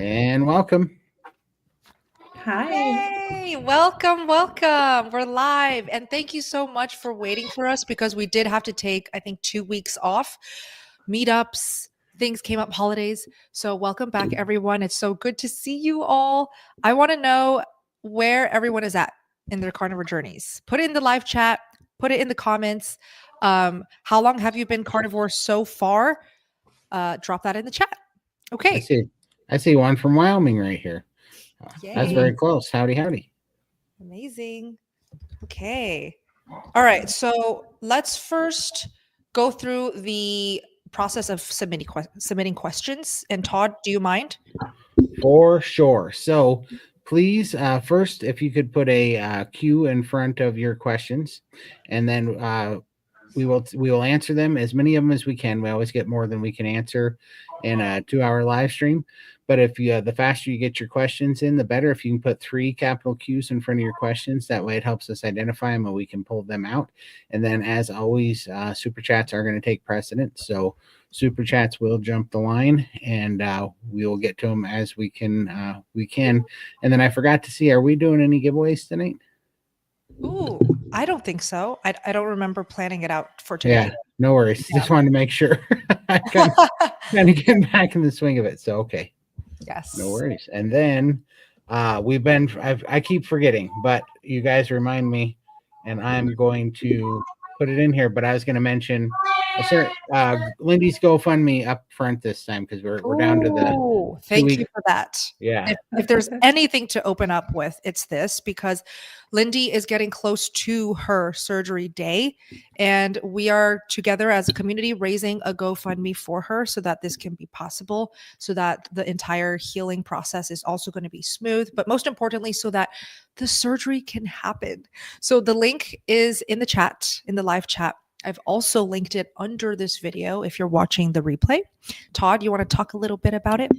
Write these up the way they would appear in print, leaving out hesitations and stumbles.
And welcome. Hi. Hey, welcome. We're live. And thank you so much for waiting for us because we did have to take, I think, 2 weeks off. Meetups, things came up, holidays. So welcome back, everyone. It's so good to see you all. I want to know where everyone is at in their carnivore journeys. Put it in the live chat, put it in the comments. How long have you been carnivore so far? Drop that in the chat. Okay. I see one from Wyoming right here. That's very close. Howdy. Amazing. Okay. All right. So let's first go through the process of submitting questions. And Todd, do you mind? For sure. So please, first, if you could put a Q in front of your questions, and then we will answer them, as many of them as we can. We always get more than we can answer in a 2-hour live stream. But if you, the faster you get your questions in, the better. If you can put 3 capital Qs in front of your questions, that way it helps us identify them and we can pull them out. And then, as always, super chats are going to take precedence. So super chats will jump the line, and we will get to them as we can. And then I forgot to see, are we doing any giveaways tonight? Ooh, I don't think so. I don't remember planning it out for today. Yeah, no worries. Yeah. Just wanted to make sure. kind of getting back in the swing of it. So, okay. Yes. No worries. And then I keep forgetting, but you guys remind me, and I'm going to put it in here, but I was going to mention Lindy's GoFundMe up front this time, because we're down to the thank you for that. Yeah. If there's anything to open up with, it's this, because Lindy is getting close to her surgery day, and we are together as a community raising a GoFundMe for her so that this can be possible, so that the entire healing process is also going to be smooth, but most importantly, so that the surgery can happen. So the link is in the chat, in the live chat. I've also linked it under this video if you're watching the replay. Todd, you want to talk a little bit about it?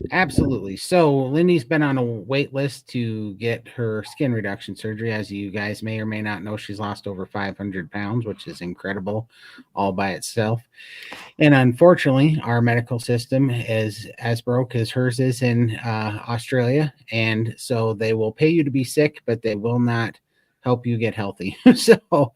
Absolutely. So Lindy's been on a wait list to get her skin reduction surgery. As you guys may or may not know, she's lost over 500 pounds, which is incredible all by itself. And unfortunately, our medical system is as broke as hers is in Australia. And so they will pay you to be sick, but they will not help you get healthy. So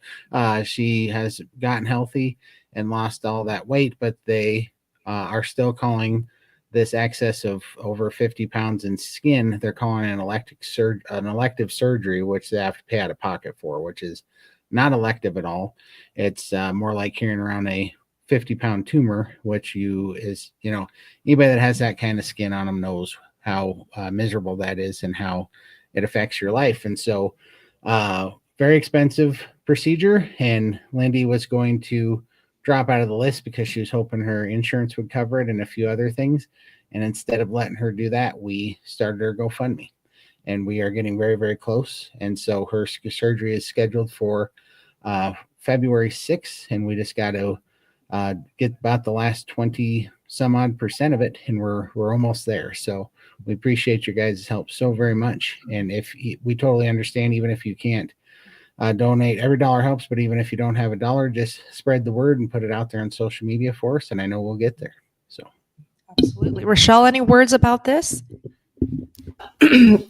she has gotten healthy and lost all that weight, but they are still calling this excess of over 50 pounds in skin, they're calling an elective surgery, which they have to pay out of pocket for, which is not elective at all. It's more like carrying around a 50-pound tumor, which anybody that has that kind of skin on them knows how miserable that is and how it affects your life. And so very expensive procedure, and Lindy was going to drop out of the list because she was hoping her insurance would cover it and a few other things. And instead of letting her do that, we started her GoFundMe, and we are getting very, very close. And so her surgery is scheduled for February 6th, and we just got to get about the last 20 some odd % of it, and we're almost there. So we appreciate your guys' help so very much. And we totally understand, even if you can't donate, every dollar helps, but even if you don't have a dollar, just spread the word and put it out there on social media for us, and I know we'll get there. So absolutely. Richelle, any words about this?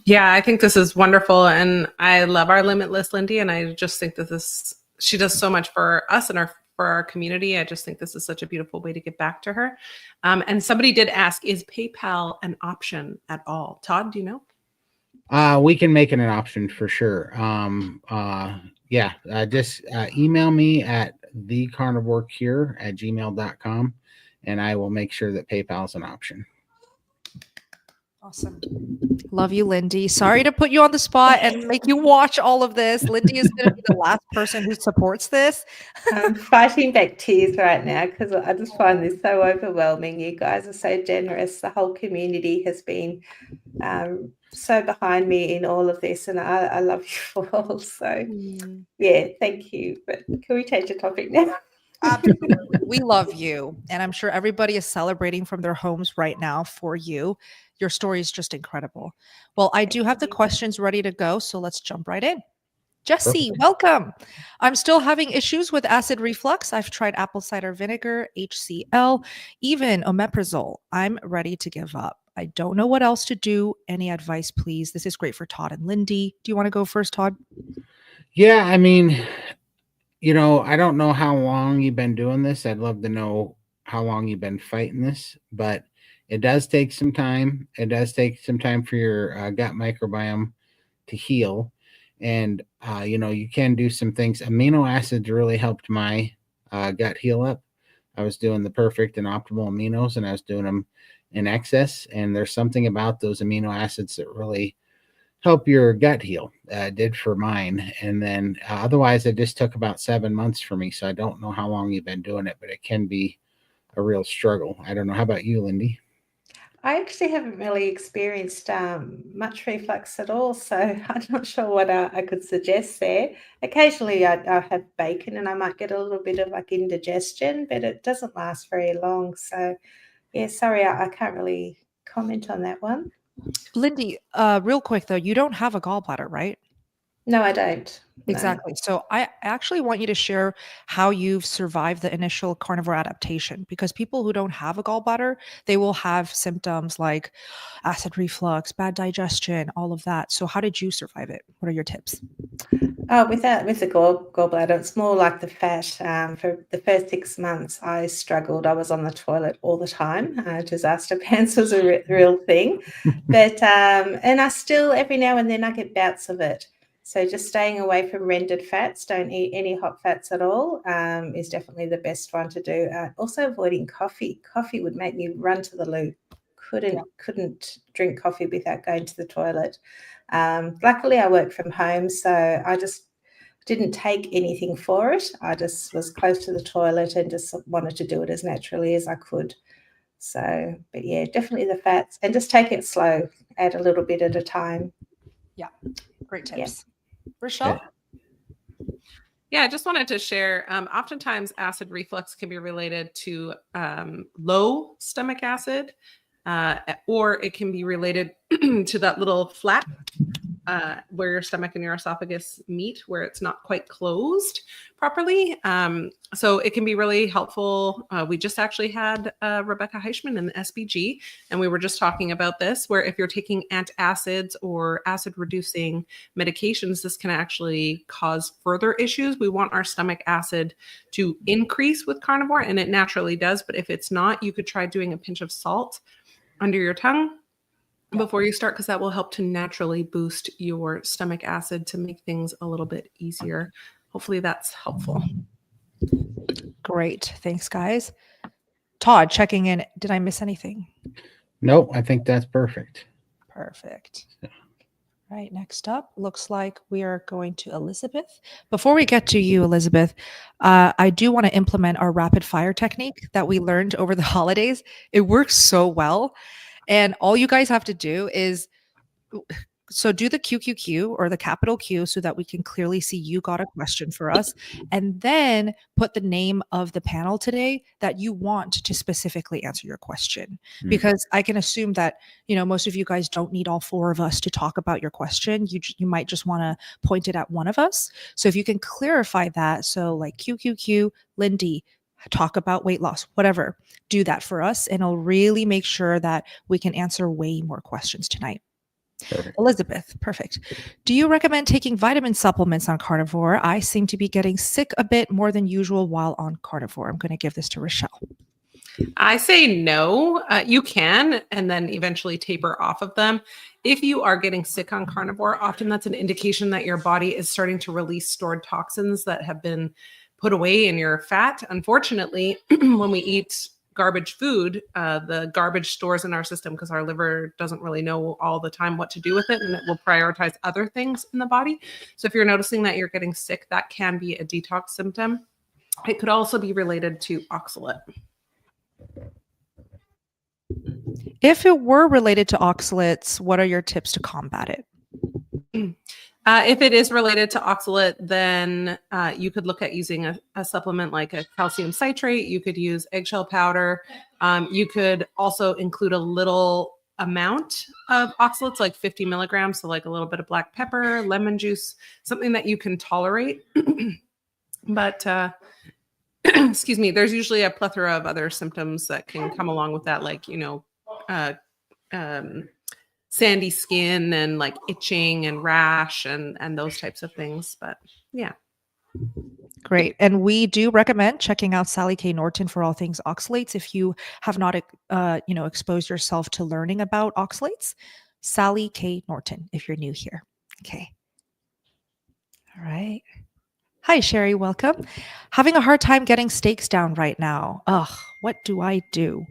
Yeah, I think this is wonderful, and I love our Limitless Lindy, and I just think that she does so much for us and for our community. I just think this is such a beautiful way to get back to her. And somebody did ask, is PayPal an option at all? Todd, do you know? We can make it an option for sure. Just email me at thecarnivorecure@gmail.com, and I will make sure that PayPal is an option. Awesome. Love you, Lindy. Sorry to put you on the spot and make you watch all of this. Lindy is going to be the last person who supports this. I'm fighting back tears right now because I just find this so overwhelming. You guys are so generous. The whole community has been so behind me in all of this, and I love you all. So, yeah, thank you. But can we change the topic now? Absolutely. We love you. And I'm sure everybody is celebrating from their homes right now for you. Your story is just incredible. Well, I do have the questions ready to go, so let's jump right in. Jesse, welcome. I'm still having issues with acid reflux. I've tried apple cider vinegar, HCl, even omeprazole. I'm ready to give up. I don't know what else to do. Any advice, please? This is great for Todd and Lindy. Do you want to go first, Todd? Yeah, I mean, I don't know how long you've been doing this. I'd love to know how long you've been fighting this, but it does take some time. It does take some time for your gut microbiome to heal. And, you can do some things. Amino acids really helped my gut heal up. I was doing the perfect and optimal aminos, and I was doing them in excess. And there's something about those amino acids that really help your gut heal. Did for mine. And then otherwise, it just took about 7 months for me. So I don't know how long you've been doing it, but it can be a real struggle. I don't know. How about you, Lindy? I actually haven't really experienced much reflux at all, so I'm not sure what I could suggest there. Occasionally, I have bacon and I might get a little bit of like indigestion, but it doesn't last very long. So, yeah, sorry, I can't really comment on that one. Lindy, real quick though, you don't have a gallbladder, right? No, I don't. No. Exactly. So I actually want you to share how you've survived the initial carnivore adaptation, because people who don't have a gallbladder, they will have symptoms like acid reflux, bad digestion, all of that. So how did you survive it? What are your tips? With the gallbladder, it's more like the fat. For the first 6 months, I struggled. I was on the toilet all the time. Disaster pants was a real thing. But, and I still, every now and then, I get bouts of it. So just staying away from rendered fats, don't eat any hot fats at all, is definitely the best one to do. Also avoiding coffee. Coffee would make me run to the loo. Couldn't drink coffee without going to the toilet. Luckily, I work from home, so I just didn't take anything for it. I just was close to the toilet and just wanted to do it as naturally as I could. So, but yeah, definitely the fats, and just take it slow. Add a little bit at a time. Yeah, great tips. Yeah. Richelle? Yeah, I just wanted to share. Oftentimes, acid reflux can be related to low stomach acid, or it can be related to that little flap where your stomach and your esophagus meet, where it's not quite closed properly. So it can be really helpful. We just actually had Rebecca Heischman in the SBG, and we were just talking about this, where if you're taking antacids or acid-reducing medications, this can actually cause further issues. We want our stomach acid to increase with carnivore, and it naturally does. But if it's not, you could try doing a pinch of salt under your tongue before you start, because that will help to naturally boost your stomach acid to make things a little bit easier. Hopefully that's helpful. Great. Thanks, guys. Todd, checking in. Did I miss anything? Nope, I think that's perfect. Perfect. Right, next up, looks like we are going to Elizabeth. Before we get to you, Elizabeth, I do want to implement our rapid fire technique that we learned over the holidays. It works so well. And all you guys have to do is, so do the QQQ or the capital Q so that we can clearly see you got a question for us. And then put the name of the panel today that you want to specifically answer your question. Because I can assume that, most of you guys don't need all four of us to talk about your question. You might just want to point it at one of us. So if you can clarify that. So like QQQ, Lindy, talk about weight loss, whatever, do that for us. And it'll really make sure that we can answer way more questions tonight. Perfect. Elizabeth, perfect. Do you recommend taking vitamin supplements on carnivore? I seem to be getting sick a bit more than usual while on carnivore. I'm going to give this to Richelle. I say no. You can, and then eventually taper off of them. If you are getting sick on carnivore, often that's an indication that your body is starting to release stored toxins that have been put away in your fat. Unfortunately, when we eat garbage food, the garbage stores in our system because our liver doesn't really know all the time what to do with it, and it will prioritize other things in the body. So if you're noticing that you're getting sick, that can be a detox symptom. It could also be related to oxalate. If it were related to oxalates, what are your tips to combat it? If it is related to oxalate, then you could look at using a supplement like a calcium citrate. You could use eggshell powder. You could also include a little amount of oxalates, like 50 milligrams. So like a little bit of black pepper, lemon juice, something that you can tolerate. But excuse me, there's usually a plethora of other symptoms that can come along with that, like, sandy skin and like itching and rash and those types of things. But yeah. Great. And we do recommend checking out Sally K. Norton for all things oxalates. If you have not, exposed yourself to learning about oxalates, Sally K. Norton, if you're new here. Okay. All right. Hi, Sherry. Welcome. Having a hard time getting steaks down right now. Ugh, what do I do?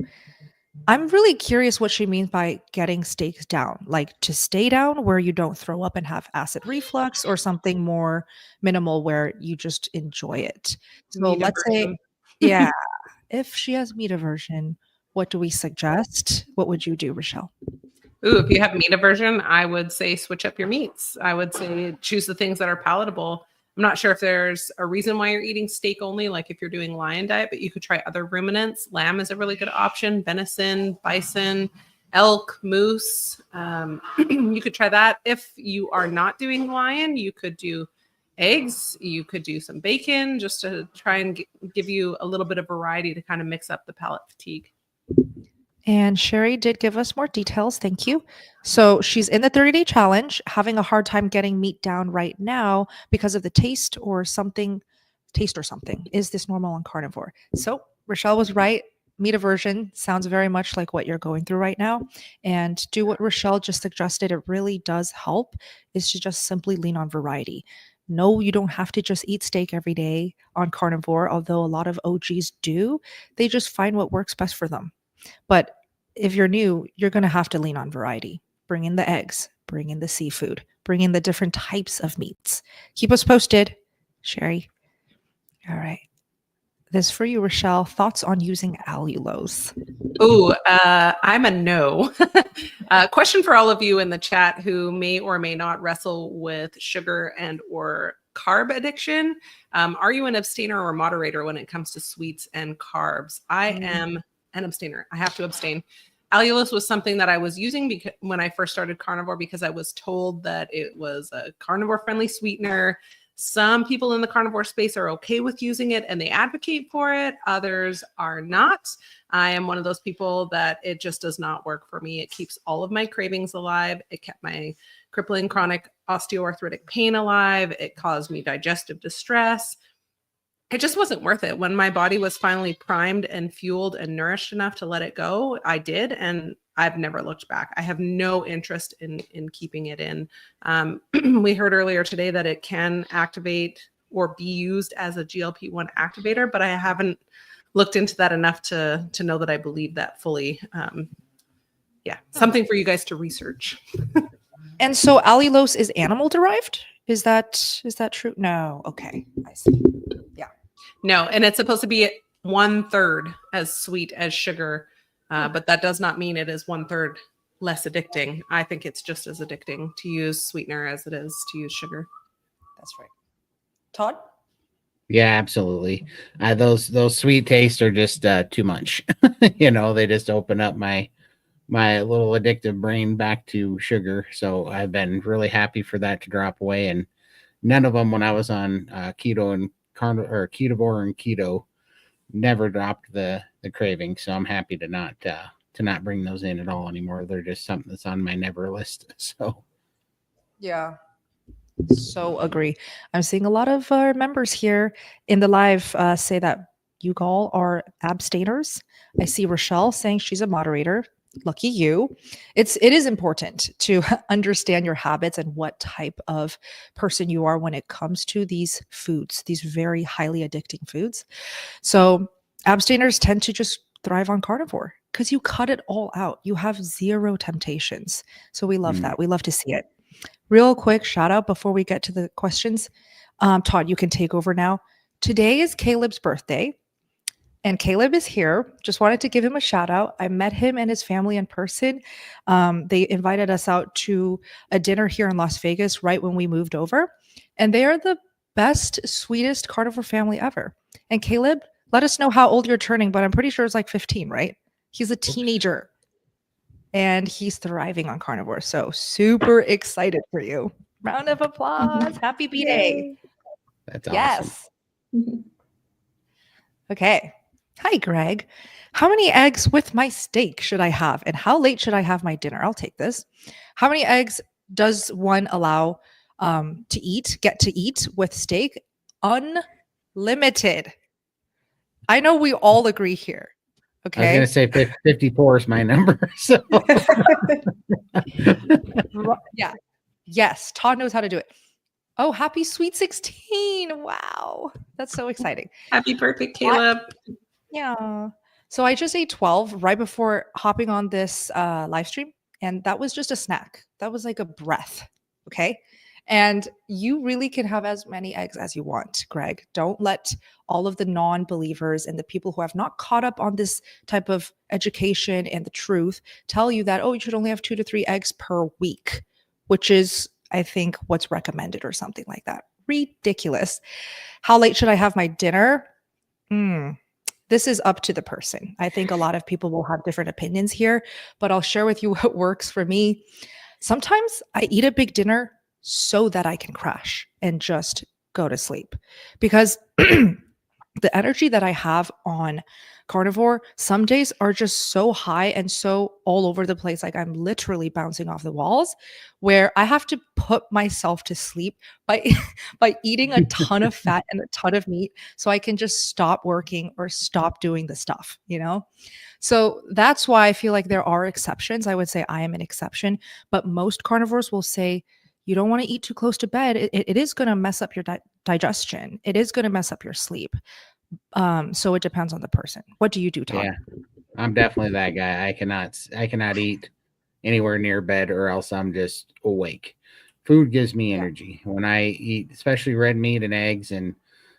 I'm really curious what she means by getting steaks down, like to stay down where you don't throw up and have acid reflux, or something more minimal where you just enjoy it. So Meat let's say, aversion. yeah, if she has meat aversion, what do we suggest? What would you do, Richelle? Ooh, if you have meat aversion, I would say switch up your meats. I would say choose the things that are palatable. I'm not sure if there's a reason why you're eating steak only, like if you're doing lion diet, but you could try other ruminants. Lamb is a really good option. Venison, bison, elk, moose. You could try that. If you are not doing lion, you could do eggs. You could do some bacon just to try and give you a little bit of variety to kind of mix up the palate fatigue. And Sherry did give us more details. Thank you. So she's in the 30-day challenge, having a hard time getting meat down right now because of the taste or something. Is this normal on carnivore? So Richelle was right. Meat aversion sounds very much like what you're going through right now. And do what Richelle just suggested. It really does help, is to just simply lean on variety. No, you don't have to just eat steak every day on carnivore, although a lot of OGs do. They just find what works best for them. But if you're new, you're going to have to lean on variety. Bring in the eggs, bring in the seafood, bring in the different types of meats. Keep us posted, Sherry. All right. This for you, Richelle. Thoughts on using allulose? Ooh, I'm a no. Question for all of you in the chat who may or may not wrestle with sugar and or carb addiction. Are you an abstainer or moderator when it comes to sweets and carbs? I am an abstainer. I have to abstain. Allulose was something that I was using when I first started carnivore because I was told that it was a carnivore-friendly sweetener. Some people in the carnivore space are okay with using it and they advocate for it. Others are not. I am one of those people that it just does not work for me. It keeps all of my cravings alive. It kept my crippling chronic osteoarthritic pain alive. It caused me digestive distress. It just wasn't worth it. When my body was finally primed and fueled and nourished enough to let it go, I did, and I've never looked back. I have no interest in keeping it in. We heard earlier today that it can activate or be used as a GLP-1 activator, but I haven't looked into that enough to know that I believe that fully. Something for you guys to research. And so allulose is animal derived? Is that true? No. Okay. I see. Yeah. No, and it's supposed to be 1/3 as sweet as sugar, but that does not mean it is 1/3 less addicting. I think it's just as addicting to use sweetener as it is to use sugar. That's right. Todd? Yeah, absolutely. Those sweet tastes are just too much. They just open up my little addictive brain back to sugar. So I've been really happy for that to drop away. And none of them, when I was on keto and ketovore and keto, never dropped the craving. So I'm happy to not bring those in at all anymore. They're just something that's on my never list. So yeah. So agree. I'm seeing a lot of our members here in the live say that you all are abstainers. I see Richelle saying she's a moderator. Lucky you. It is important to understand your habits and what type of person you are when it comes to these foods, these very highly addicting foods. So abstainers tend to just thrive on carnivore because you cut it all out. You have zero temptations. So we love that. We love to see it. Real quick shout out before we get to the questions. Todd, you can take over now. Today is Caleb's birthday. And Caleb is here. Just wanted to give him a shout out. I met him and his family in person. They invited us out to a dinner here in Las Vegas right when we moved over. And they are the best, sweetest carnivore family ever. And Caleb, let us know how old you're turning, but I'm pretty sure it's like 15, right? He's a teenager. And he's thriving on carnivore. So super excited for you. Round of applause. Happy B-Day. that's awesome. Yes. Okay. Hi, Greg. How many eggs with my steak should I have? And how late should I have my dinner? I'll take this. How many eggs does one allow get to eat with steak? Unlimited. I know we all agree here. I was going Okay. to say 54 is my number. So Yeah. Yes. Todd knows how to do it. Oh, happy sweet 16. Wow. That's so exciting. Happy birthday, Caleb. Yeah. So I just ate 12 right before hopping on this live stream. And that was just a snack. That was like a breath. Okay. And you really can have as many eggs as you want, Greg. Don't let all of the non believers and the people who have not caught up on this type of education and the truth tell you that, oh, you should only have 2 to 3 eggs per week, which is, I think, what's recommended or something like that. Ridiculous. How late should I have my dinner? This is up to the person. I think a lot of people will have different opinions here, but I'll share with you what works for me. Sometimes I eat a big dinner so that I can crash and just go to sleep because the energy that I have on carnivore some days are just so high and so all over the place. Like I'm literally bouncing off the walls where I have to put myself to sleep by by eating a ton of fat and a ton of meat so I can just stop working or stop doing the stuff, you know? So that's why I feel like there are exceptions. I would say I am an exception, but most carnivores will say you don't want to eat too close to bed. It is going to mess up your digestion. It is going to mess up your sleep. So it depends on the person. What do you do, Todd? yeah, I'm definitely that guy. I cannot eat anywhere near bed or else I'm just awake. Food gives me energy. When I eat, especially red meat and eggs and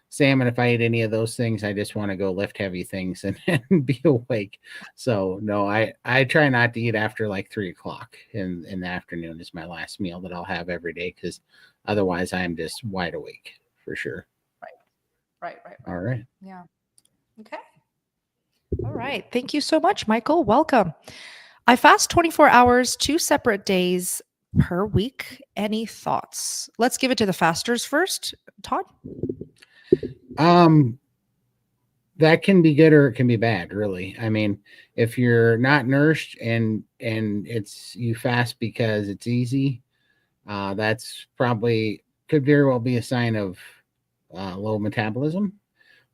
salmon, if I eat any of those things, I just want to go lift heavy things and be awake. So no, I try not to eat after like 3 o'clock in the afternoon is my last meal that I'll have every day because otherwise I'm just wide awake for sure. Right. All right. Yeah. Okay. All right. Thank you so much, Michael. Welcome. I fast 24 hours, 2 separate days per week. Any thoughts? Let's give it to the fasters first. Todd? That can be good or it can be bad, really. I mean, if you're not nourished and it's you fast because it's easy, that's probably could very well be a sign of low metabolism,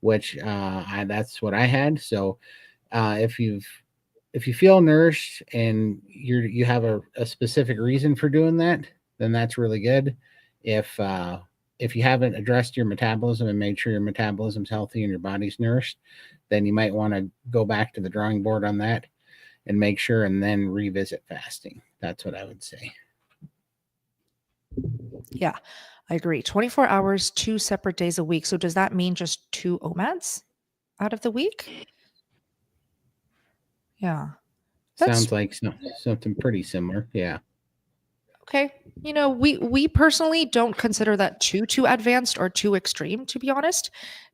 which that's what I had. So if you feel nourished and you have a specific reason for doing that, then that's really good. If you haven't addressed your metabolism and made sure your metabolism's healthy and your body's nourished, then you might want to go back to the drawing board on that and make sure and then revisit fasting. That's what I would say. Yeah, I agree. 24 hours, 2 separate days a week. So does that mean just 2 OMADs out of the week? Yeah. Sounds like something pretty similar. Yeah. Okay. You know, we personally don't consider that too advanced or too extreme, to be honest.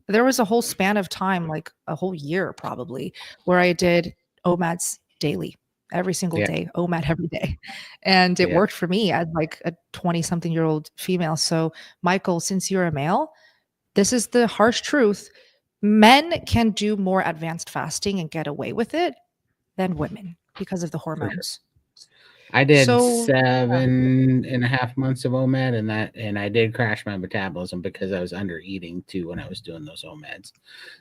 There was a whole span of time, like a whole year probably, where I did OMADs daily, every single day, OMAD every day. And it worked for me as like a 20-something-year-old female. So, Michael, since you're a male, this is the harsh truth. Men can do more advanced fasting and get away with it than women because of the hormones. I did 7.5 months of OMAD and I did crash my metabolism because I was under eating too when I was doing those OMADs.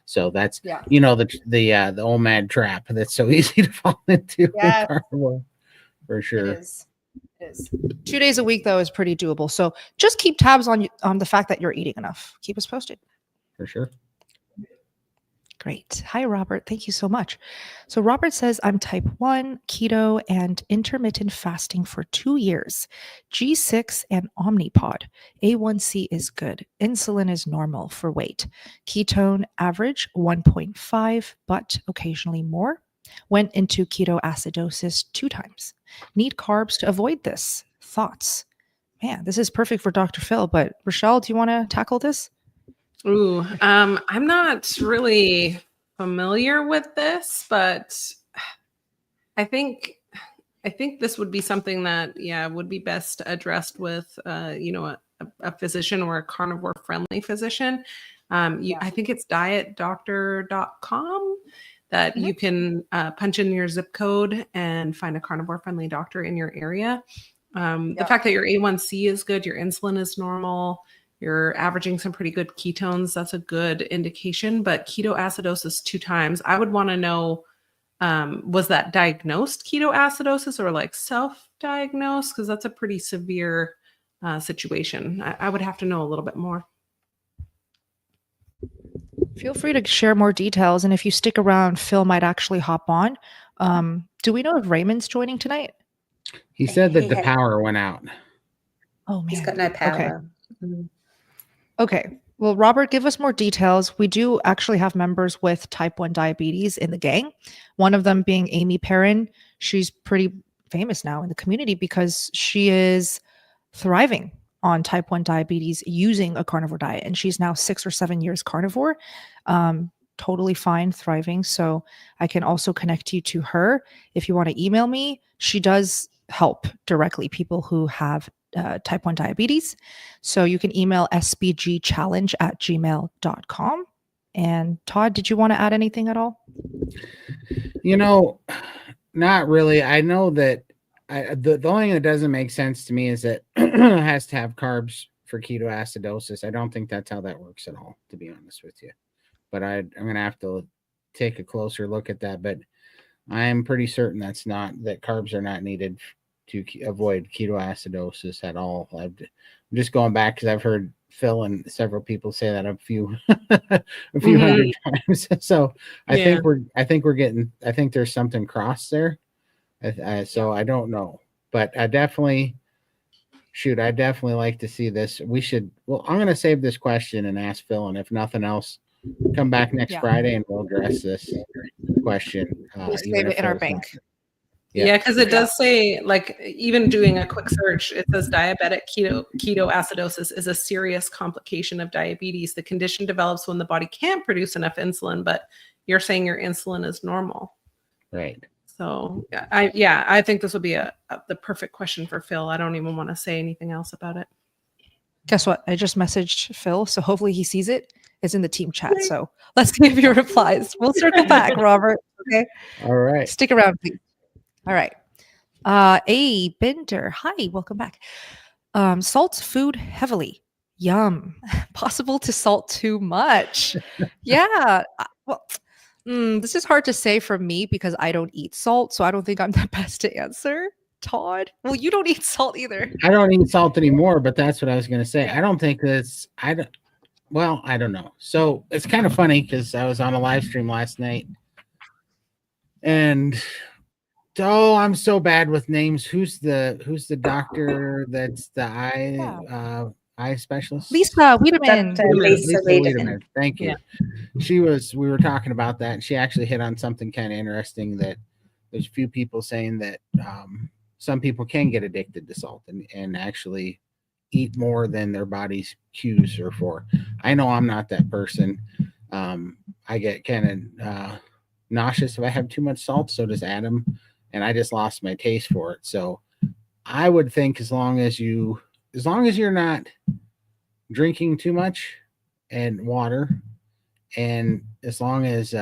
So that's the OMAD trap that's so easy to fall into. Yes. For sure. It is. 2 days a week though is pretty doable. So just keep tabs on the fact that you're eating enough. Keep us posted. For sure. Great. Hi, Robert. Thank you so much. So Robert says, I'm type 1, keto, and intermittent fasting for 2 years. G6 and Omnipod. A1C is good. Insulin is normal for weight. Ketone average 1.5, but occasionally more. Went into ketoacidosis 2 times. Need carbs to avoid this. Thoughts? Man, this is perfect for Dr. Phil, but Richelle, do you want to tackle this? Ooh, I'm not really familiar with this, but I think this would be something that would be best addressed with a physician or a carnivore friendly physician. I think it's dietdoctor.com that you can punch in your zip code and find a carnivore friendly doctor in your area. The fact that your A1C is good, your insulin is normal, you're averaging some pretty good ketones, that's a good indication. But ketoacidosis 2 times, I would want to know, was that diagnosed ketoacidosis or like self-diagnosed? Because that's a pretty severe situation. I would have to know a little bit more. Feel free to share more details. And if you stick around, Phil might actually hop on. Do we know if Raymond's joining tonight? He said that the power went out. Oh, man. He's got no power. Okay. Well, Robert, give us more details. We do actually have members with type 1 diabetes in the gang. One of them being Amy Perrin. She's pretty famous now in the community because she is thriving on type 1 diabetes using a carnivore diet. And she's now 6 or 7 years carnivore, totally fine, thriving. So I can also connect you to her. If you want to email me, she does help directly people who have type 1 diabetes. So you can email sbgchallenge@gmail.com. And Todd, did you want to add anything at all? Not really. I know that the only thing that doesn't make sense to me is that it has to have carbs for ketoacidosis. I don't think that's how that works at all, to be honest with you. But I'm going to have to take a closer look at that. But I'm pretty certain that carbs are not needed to avoid ketoacidosis at all. I'm just going back because I've heard Phil and several people say that a few hundred times. So I think there's something crossed there. So I don't know, but I'd definitely like to see this. I'm going to save this question and ask Phil, and if nothing else, come back next Friday and we'll address this question. We'll save it in our bank. Yeah, because it does say, like, even doing a quick search, it says diabetic ketoacidosis is a serious complication of diabetes. The condition develops when the body can't produce enough insulin, but you're saying your insulin is normal. Right. So I think this would be the perfect question for Phil. I don't even want to say anything else about it. Guess what? I just messaged Phil, so hopefully he sees it. It's in the team chat. So let's give your replies. We'll circle back, Robert. Okay. All right. Stick around, please. All right. A Bender. Hi, welcome back. Salts food heavily. Yum. Possible to salt too much. Yeah. Well, this is hard to say for me because I don't eat salt, so I don't think I'm the best to answer. Todd? Well, you don't eat salt either. I don't eat salt anymore, but that's what I was going to say. I don't think that's, I don't know. So it's kind of funny because I was on a live stream last night and I'm so bad with names. Who's the doctor that's the eye specialist? Lisa Wiedemann. Lisa Wiedemann. Thank you. Yeah. We were talking about that, and she actually hit on something kind of interesting, that there's a few people saying that some people can get addicted to salt and actually eat more than their body's cues are for. I know I'm not that person. I get kind of nauseous if I have too much salt. So does Adam. And I just lost my taste for it. So I would think as long as you're not drinking too much and water, and as long as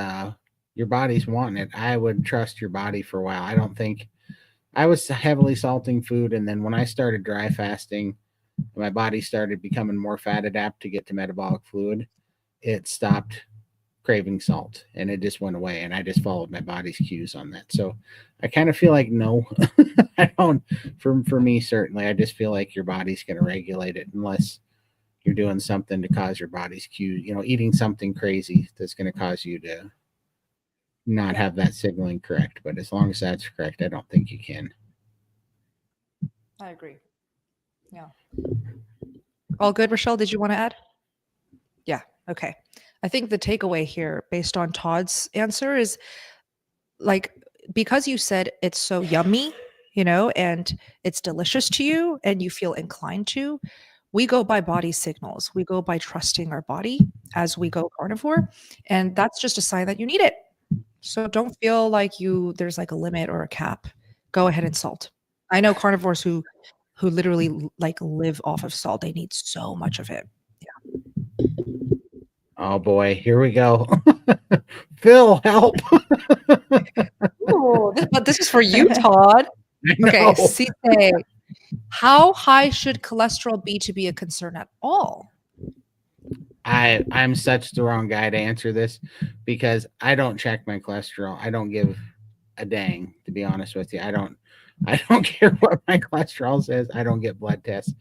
your body's wanting it, I would trust your body for a while. I don't think I was heavily salting food. And then when I started dry fasting, my body started becoming more fat adapt to get to metabolic fluid. It stopped craving salt and it just went away, and I just followed my body's cues on that. So I kind of feel like no. I don't, for me certainly, I just feel like your body's going to regulate it unless you're doing something to cause your body's cue, eating something crazy that's going to cause you to not have that signaling correct. But as long as that's correct, I don't think you can. I agree. Yeah. All good, Richelle? Did you want to add? Yeah. Okay. I think the takeaway here, based on Todd's answer, is like, because you said it's so yummy, and it's delicious to you and you feel inclined to, we go by body signals. We go by trusting our body as we go carnivore. And that's just a sign that you need it. So don't feel like there's like a limit or a cap. Go ahead and salt. I know carnivores who literally like live off of salt. They need so much of it. Yeah. Oh boy, here we go. Phil, help. But this is for you, Todd. Okay, No. Cite, how high should cholesterol be to be a concern at all? I'm such the wrong guy to answer this because I don't check my cholesterol. I don't give a dang, to be honest with you. I don't care what my cholesterol says. I don't get blood tests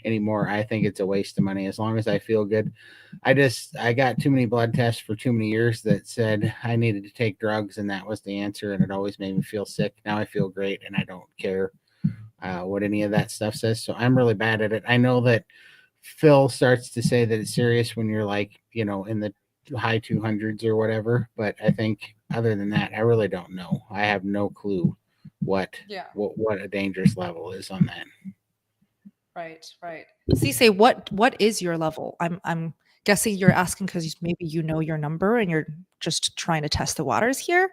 anymore. I think it's a waste of money as long as I feel good. I got too many blood tests for too many years that said I needed to take drugs, and that was the answer, and it always made me feel sick. Now I feel great, and I don't care what any of that stuff says. So I'm really bad at it. I know that Phil starts to say that it's serious when you're like, in the high 200s or whatever. But I think other than that, I really don't know. I have no clue what a dangerous level is on that. Right. Cisse, what is your level? I'm guessing you're asking because maybe you know your number and you're just trying to test the waters here.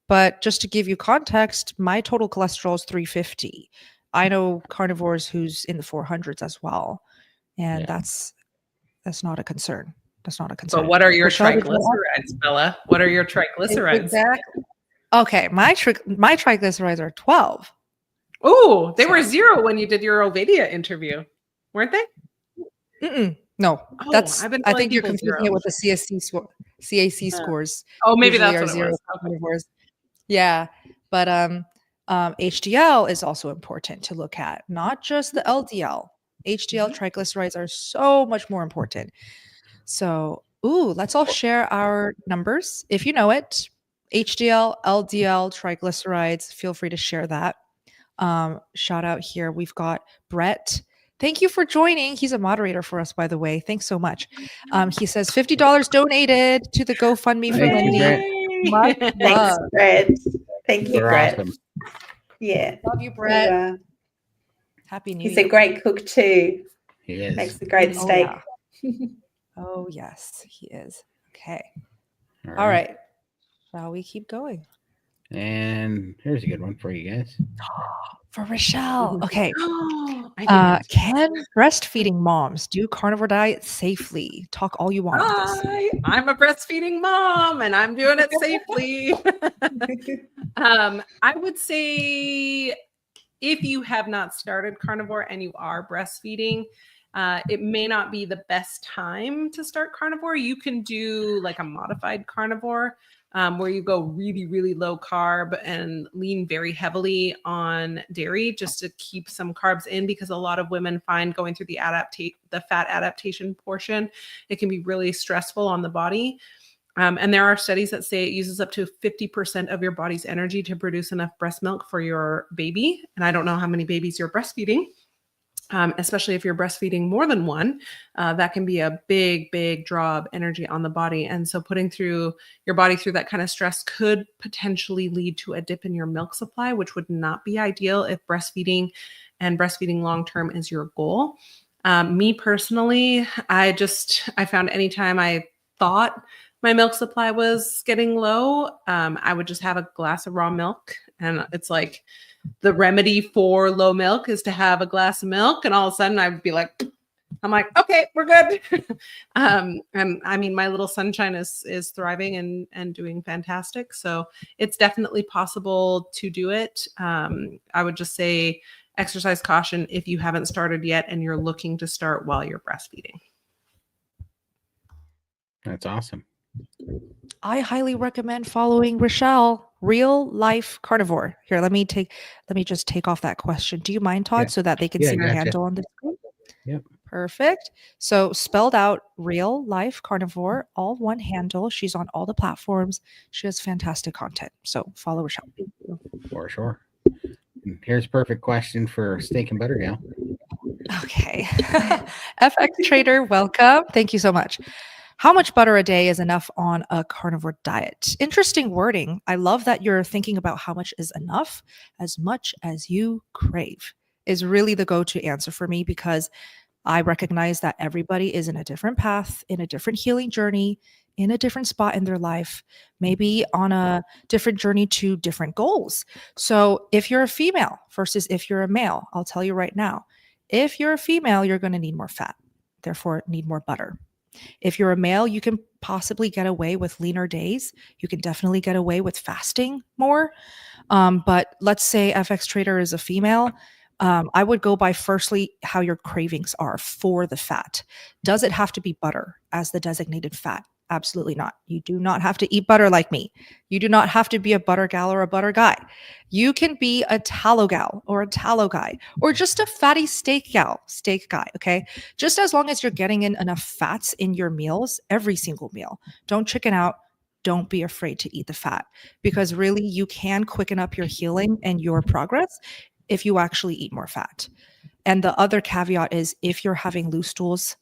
But just to give you context, my total cholesterol is 350. I know carnivores who's in the 400s as well. And that's not a concern. That's not a concern. But what are your Richelle, triglycerides, Bella? What are your triglycerides? Exactly. Okay, my triglycerides are 12. Oh, they were 0 when you did your Ovadia interview, weren't they? No, I think you're confusing 0. it with the CAC scores. Oh, maybe Usually that's what it was. carnivores. Yeah, but HDL is also important to look at, not just the LDL. HDL triglycerides are so much more important. So, let's all share our numbers. If you know it, HDL, LDL, triglycerides, feel free to share that. Shout out here. We've got Brett. Thank you for joining. He's a moderator for us, by the way. Thanks so much. He says $50 donated to the GoFundMe for Lindy. Much love. Thanks, Brett. Thank you, You're Brett. awesome. Yeah. Love you, Brett. Yeah. Happy New Year. He's a great cook too. He is. Makes a great steak. Oh, yes, he is. Okay. All right. Shall we keep going? And here's a good one for you guys. For Richelle. Okay. I Can breastfeeding moms do carnivore diet safely? Talk all you want on this. I'm a breastfeeding mom and I'm doing it safely. I would say if you have not started carnivore and you are breastfeeding, it may not be the best time to start carnivore. You can do like a modified carnivore where you go really, really low carb and lean very heavily on dairy just to keep some carbs in, because a lot of women find going through the fat adaptation portion, it can be really stressful on the body. And there are studies that say it uses up to 50% of your body's energy to produce enough breast milk for your baby. And I don't know how many babies you're breastfeeding. Especially if you're breastfeeding more than one, that can be a big, big draw of energy on the body. And so putting through your body through that kind of stress could potentially lead to a dip in your milk supply, which would not be ideal if breastfeeding long-term is your goal. Me personally, I found anytime I thought my milk supply was getting low, I would just have a glass of raw milk. And it's like, the remedy for low milk is to have a glass of milk. And all of a sudden I'm like, okay, we're good. And I mean, my little sunshine is thriving and doing fantastic. So it's definitely possible to do it. I would just say exercise caution if you haven't started yet and you're looking to start while you're breastfeeding. That's awesome. I highly recommend following Richelle, Real Life Carnivore. Here, let me just take off that question. Do you mind, Todd, so that they can see your handle on the screen? Yep. Perfect. So spelled out Real Life Carnivore, all one handle. She's on all the platforms. She has fantastic content. So follow Richelle. For sure. And here's a perfect question for Steakandbuttergal. Okay. FX Trader, welcome. Thank you so much. How much butter a day is enough on a carnivore diet? Interesting wording. I love that you're thinking about how much is enough. As much as you crave is really the go-to answer for me, because I recognize that everybody is in a different path, in a different healing journey, in a different spot in their life, maybe on a different journey to different goals. So if you're a female versus if you're a male, I'll tell you right now, if you're a female, you're going to need more fat, therefore need more butter. If you're a male, you can possibly get away with leaner days. You can definitely get away with fasting more. But let's say FX Trader is a female. I would go by firstly how your cravings are for the fat. Does it have to be butter as the designated fat? Absolutely not. You do not have to eat butter like me. You do not have to be a butter gal or a butter guy. You can be a tallow gal or a tallow guy or just a fatty steak gal, steak guy. Okay. Just as long as you're getting in enough fats in your meals, every single meal. Don't chicken out. Don't be afraid to eat the fat, because really you can quicken up your healing and your progress if you actually eat more fat. And the other caveat is if you're having loose stools,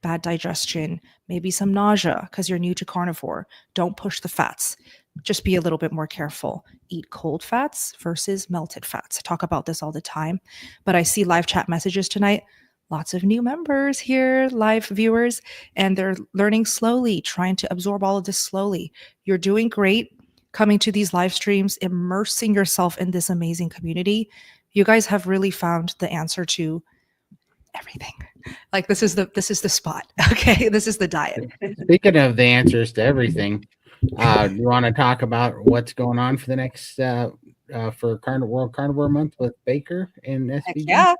bad digestion, maybe some nausea because you're new to carnivore, don't push the fats. Just be a little bit more careful. Eat cold fats versus melted fats. I talk about this all the time, but I see live chat messages tonight. Lots of new members here, live viewers, and they're learning slowly, trying to absorb all of this slowly. You're doing great coming to these live streams, immersing yourself in this amazing community. You guys have really found the answer to everything. Like this is the spot. Okay. This is the diet. Speaking of the answers to everything, do you want to talk about what's going on for the next for World Carnivore Month with Baker and SBG? Heck yeah.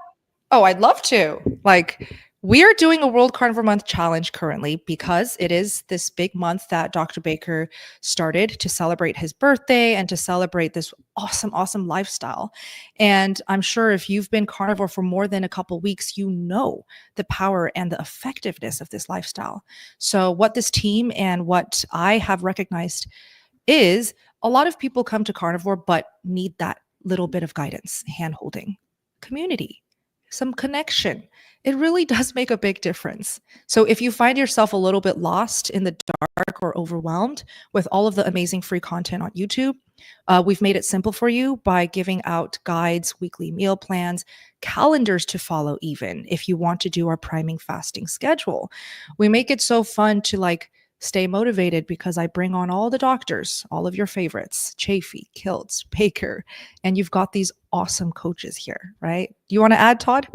Oh, I'd love to. Like, we are doing a World Carnivore Month challenge currently because it is this big month that Dr. Baker started to celebrate his birthday and to celebrate this awesome, awesome lifestyle. And I'm sure if you've been carnivore for more than a couple weeks, you know the power and the effectiveness of this lifestyle. So what this team and what I have recognized is a lot of people come to carnivore but need that little bit of guidance, hand-holding, community, some connection. It really does make a big difference. So if you find yourself a little bit lost in the dark or overwhelmed with all of the amazing free content on YouTube, we've made it simple for you by giving out guides, weekly meal plans, calendars to follow even if you want to do our priming fasting schedule. We make it so fun to like stay motivated because I bring on all the doctors, all of your favorites, Chafee, Kiltz, Baker, and you've got these awesome coaches here, right? Do you want to add, Todd?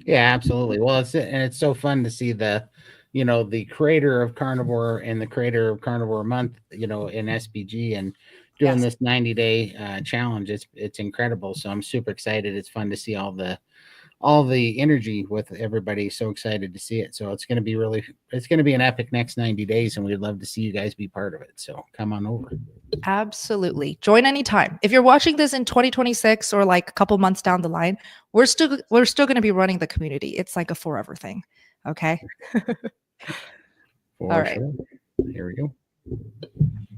Yeah, absolutely. Well, it's so fun to see the creator of Carnivore and the creator of Carnivore Month, in SBG and doing this 90-day challenge. It's incredible. So I'm super excited. It's fun to see all the energy with everybody. So excited to see it. So it's going to be an epic next 90 days, and we'd love to see you guys be part of it. So come on over. Absolutely. Join anytime. If you're watching this in 2026 or like a couple months down the line, we're still going to be running the community. It's like a forever thing. Okay. All right. Sure. Here we go.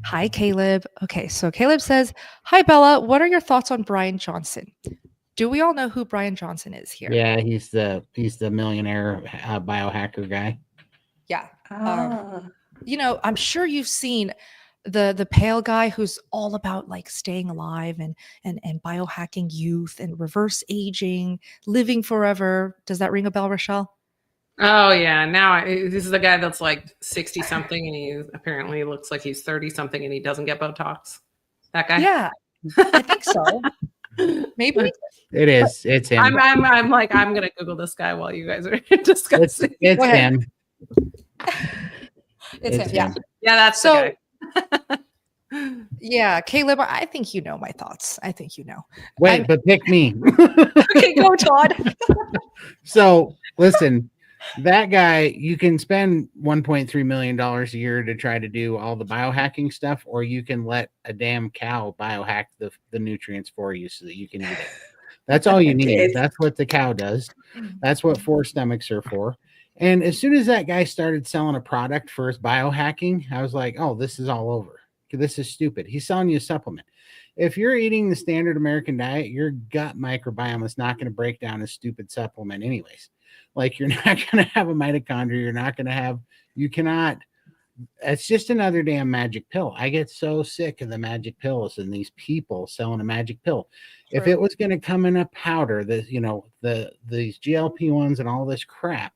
Hi, Caleb. Okay. So Caleb says, hi, Bella. What are your thoughts on Brian Johnson? Do we all know who Brian Johnson is here? Yeah, he's the millionaire biohacker guy. Yeah. I'm sure you've seen the pale guy who's all about like staying alive and biohacking youth and reverse aging, living forever. Does that ring a bell, Richelle? Oh yeah. Now this is the guy that's like 60 something and he apparently looks like he's 30 something and he doesn't get Botox. That guy? Yeah, I think so. Maybe it is. It's him. I'm like, I'm gonna Google this guy while you guys are discussing. It's him. It's him. Yeah. Yeah, that's so. The guy. Yeah, Caleb, I think you know my thoughts. I think you know. Wait, but pick me. Okay, go, Todd. So listen, that guy, you can spend $1.3 million a year to try to do all the biohacking stuff, or you can let a damn cow biohack the nutrients for you so that you can eat it. That's all you need. That's what the cow does. That's what 4 stomachs are for. And as soon as that guy started selling a product for his biohacking, I was like, oh, this is all over. This is stupid. He's selling you a supplement. If you're eating the standard American diet, your gut microbiome is not going to break down a stupid supplement anyways. Like, you're not going to have a mitochondria. You're not going to have, you cannot, it's just another damn magic pill. I get so sick of the magic pills and these people selling a magic pill. True. If it was going to come in a powder, these GLP-1s and all this crap,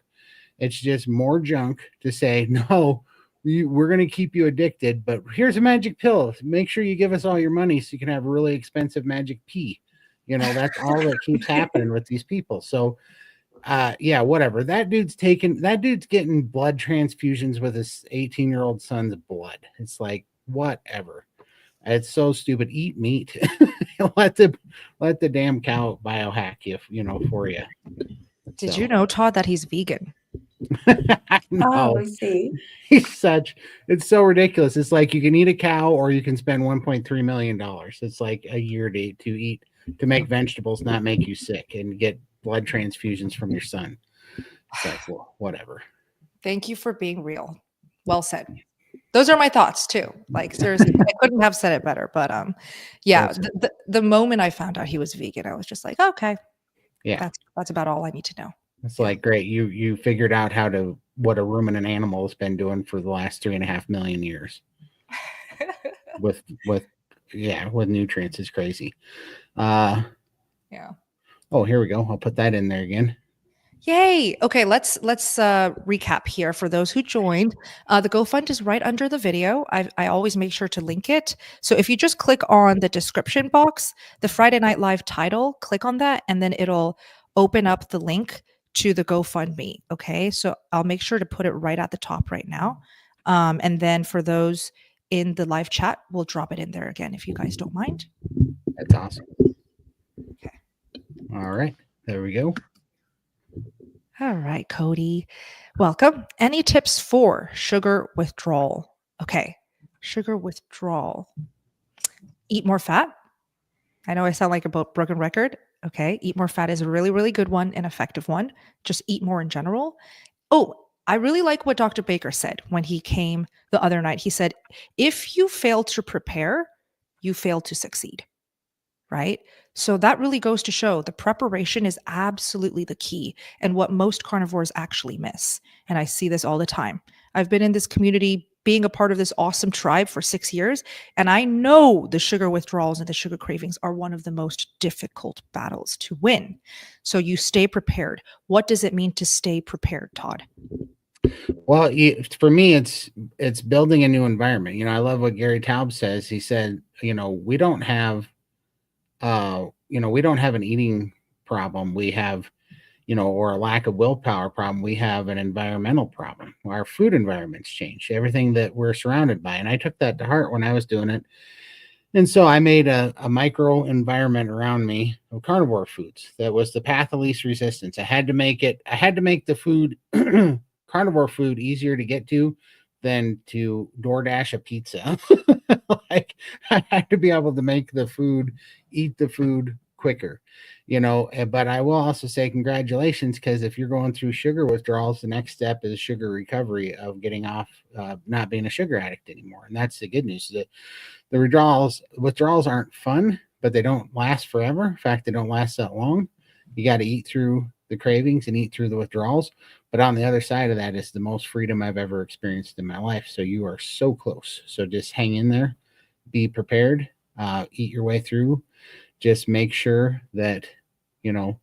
it's just more junk to say, no, we're going to keep you addicted, but here's a magic pill. Make sure you give us all your money so you can have a really expensive magic pea. That's all that keeps happening with these people. So yeah, whatever. That dude's getting blood transfusions with his 18-year-old son's blood. It's like, whatever. It's so stupid. Eat meat. let the damn cow biohack for you. Did you know, Todd, that he's vegan? I know. Oh, see. It's so ridiculous. It's like you can eat a cow or you can spend $1.3 million. It's like a year to make vegetables not make you sick and get blood transfusions from your son. It's like, well, whatever. Thank you for being real. Well said. Those are my thoughts too. Like, seriously, I couldn't have said it better. But yeah, the moment I found out he was vegan, I was just like, okay, yeah, that's about all I need to know. It's like, great. You figured out what a ruminant animal has been doing for the last 3.5 million years with nutrients. Is crazy. Yeah. Oh, here we go. I'll put that in there again. Yay. Okay, let's recap here for those who joined. The GoFund is right under the video. I always make sure to link it. So if you just click on the description box, the Friday Night Live title, click on that, and then it'll open up the link to the GoFundMe. Okay, so I'll make sure to put it right at the top right now. And then for those in the live chat, we'll drop it in there again if you guys don't mind. That's awesome. Okay. All right, there we go. All right, Cody. Welcome. Any tips for sugar withdrawal? Okay, sugar withdrawal. Eat more fat. I know I sound like a broken record. Okay, eat more fat is a really, really good one, an effective one. Just eat more in general. Oh, I really like what Dr. Baker said when he came the other night. He said, if you fail to prepare, you fail to succeed. Right? So that really goes to show the preparation is absolutely the key and what most carnivores actually miss. And I see this all the time. I've been in this community being a part of this awesome tribe for 6 years, and I know the sugar withdrawals and the sugar cravings are one of the most difficult battles to win. So you stay prepared. What does it mean to stay prepared, Todd? Well, for me, it's building a new environment. I love what Gary Taub says. He said, we don't have an eating problem. We have, or a lack of willpower problem. We have an environmental problem. Our food environment's changed, everything that we're surrounded by. And I took that to heart when I was doing it. And so I made a micro environment around me of carnivore foods. That was the path of least resistance. I had to make the food, carnivore food, easier to get to than to DoorDash a pizza. Like, I had to be able to make the food, eat the food quicker, but I will also say congratulations, because if you're going through sugar withdrawals, the next step is sugar recovery, of getting off, not being a sugar addict anymore. And that's the good news. That the withdrawals aren't fun, but they don't last forever. In fact, they don't last that long. You got to eat through the cravings and eat through the withdrawals. But on the other side of that is the most freedom I've ever experienced in my life. So you are so close. So just hang in there, be prepared, eat your way through. Just make sure that, you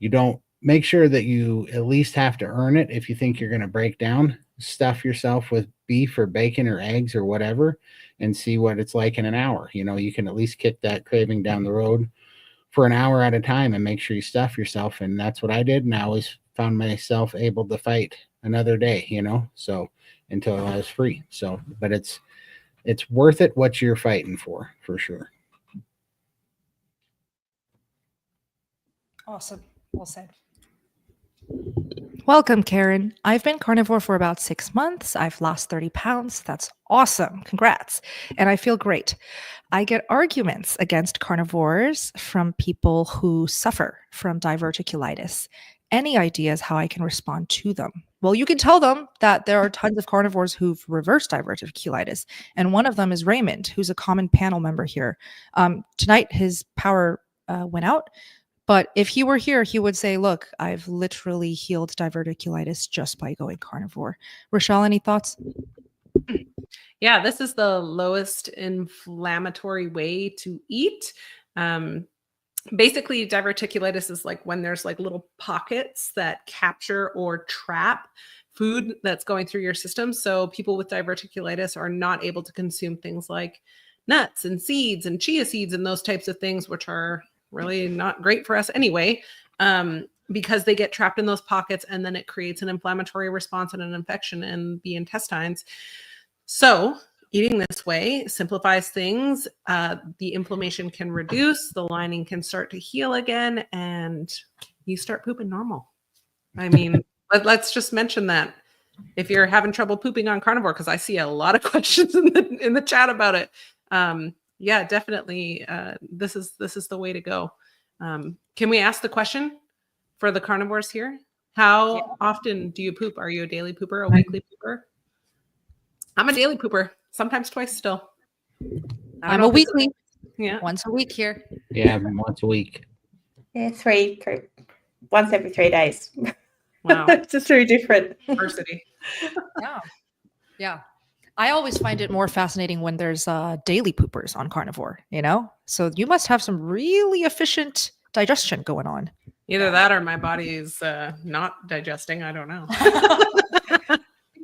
don't, make sure that you at least have to earn it. If you think you're going to break down, stuff yourself with beef or bacon or eggs or whatever, and see what it's like in an hour. You can at least kick that craving down the road for an hour at a time and make sure you stuff yourself. And that's what I did. And I always found myself able to fight another day, so until I was free. So, but it's worth it what you're fighting for sure. Awesome. Well said. Welcome, Karen. I've been carnivore for about 6 months. I've lost 30 pounds. That's awesome. Congrats. And I feel great. I get arguments against carnivores from people who suffer from diverticulitis. Any ideas how I can respond to them? Well, you can tell them that there are tons of carnivores who've reversed diverticulitis. And one of them is Raymond, who's a common panel member here. Tonight, his power went out. But if he were here, he would say, look, I've literally healed diverticulitis just by going carnivore. Richelle, any thoughts? Yeah, this is the lowest inflammatory way to eat. Basically, diverticulitis is like when there's like little pockets that capture or trap food that's going through your system. So people with diverticulitis are not able to consume things like nuts and seeds and chia seeds and those types of things, which are really not great for us anyway. because they get trapped in those pockets, and then it creates an inflammatory response and an infection in the intestines. So eating this way simplifies things. The inflammation can reduce, the lining can start to heal again, and you start pooping normal. I mean, let's just mention that if you're having trouble pooping on carnivore, because I see a lot of questions in the chat about it. Yeah, definitely. This is the way to go. Can we ask the question for the carnivores here? How often do you poop? Are you a daily pooper, a weekly pooper? I'm a daily pooper, sometimes twice still. I'm a weekly. Yeah. Once a week here. Yeah, once a week. Yeah, once every 3 days. Wow. It's just very different. Diversity. Yeah. Yeah. I always find it more fascinating when there's daily poopers on carnivore, you know? So you must have some really efficient digestion going on. Either that or my body's not digesting. I don't know.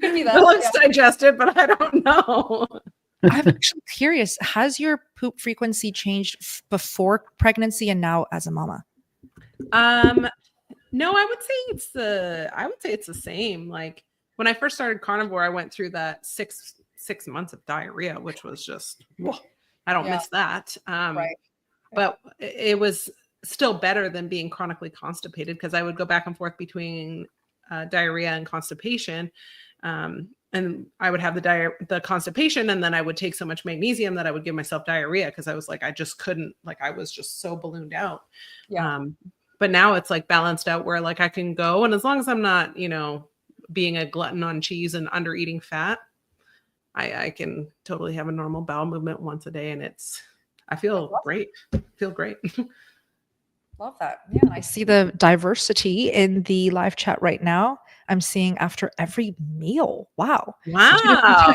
Could be that. It looks digested, but I don't know. I'm actually curious. Has your poop frequency changed before pregnancy and now as a mama? No, I would say it's the same. Like when I first started carnivore, I went through that six months of diarrhea, which was just, I don't miss that. Right. But it was still better than being chronically constipated, because I would go back and forth between diarrhea and constipation. And I would have the constipation, and then I would take so much magnesium that I would give myself diarrhea, because I was like, I just couldn't, like, I was just so ballooned out. Yeah. But now it's like balanced out where like I can go, and as long as I'm not, being a glutton on cheese and under eating fat, I can totally have a normal bowel movement once a day, and I feel great. Love that. Yeah. I see the diversity in the live chat right now. I'm seeing after every meal. Wow. Wow.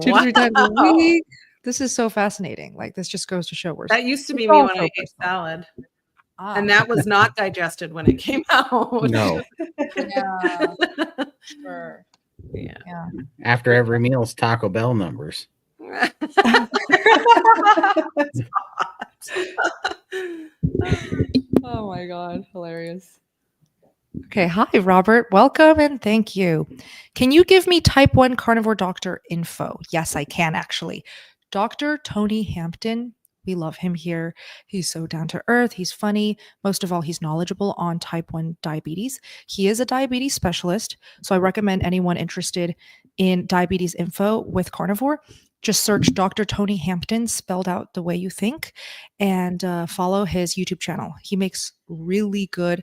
2 to 3 times a week. This is so fascinating. Like, this just goes to show that used to be me when I ate salad. And that was not digested when it came out. No. Yeah. Sure. Yeah. After every meal is Taco Bell numbers. Oh my God. Hilarious. Okay. Hi, Robert. Welcome and thank you. Can you give me type 1 carnivore doctor info? Yes, I can actually. Dr. Tony Hampton. We love him here. He's so down to earth. He's funny. Most of all, he's knowledgeable on type 1 diabetes. He is a diabetes specialist. So I recommend anyone interested in diabetes info with carnivore, just search Dr. Tony Hampton, spelled out the way you think, and follow his YouTube channel. He makes really good,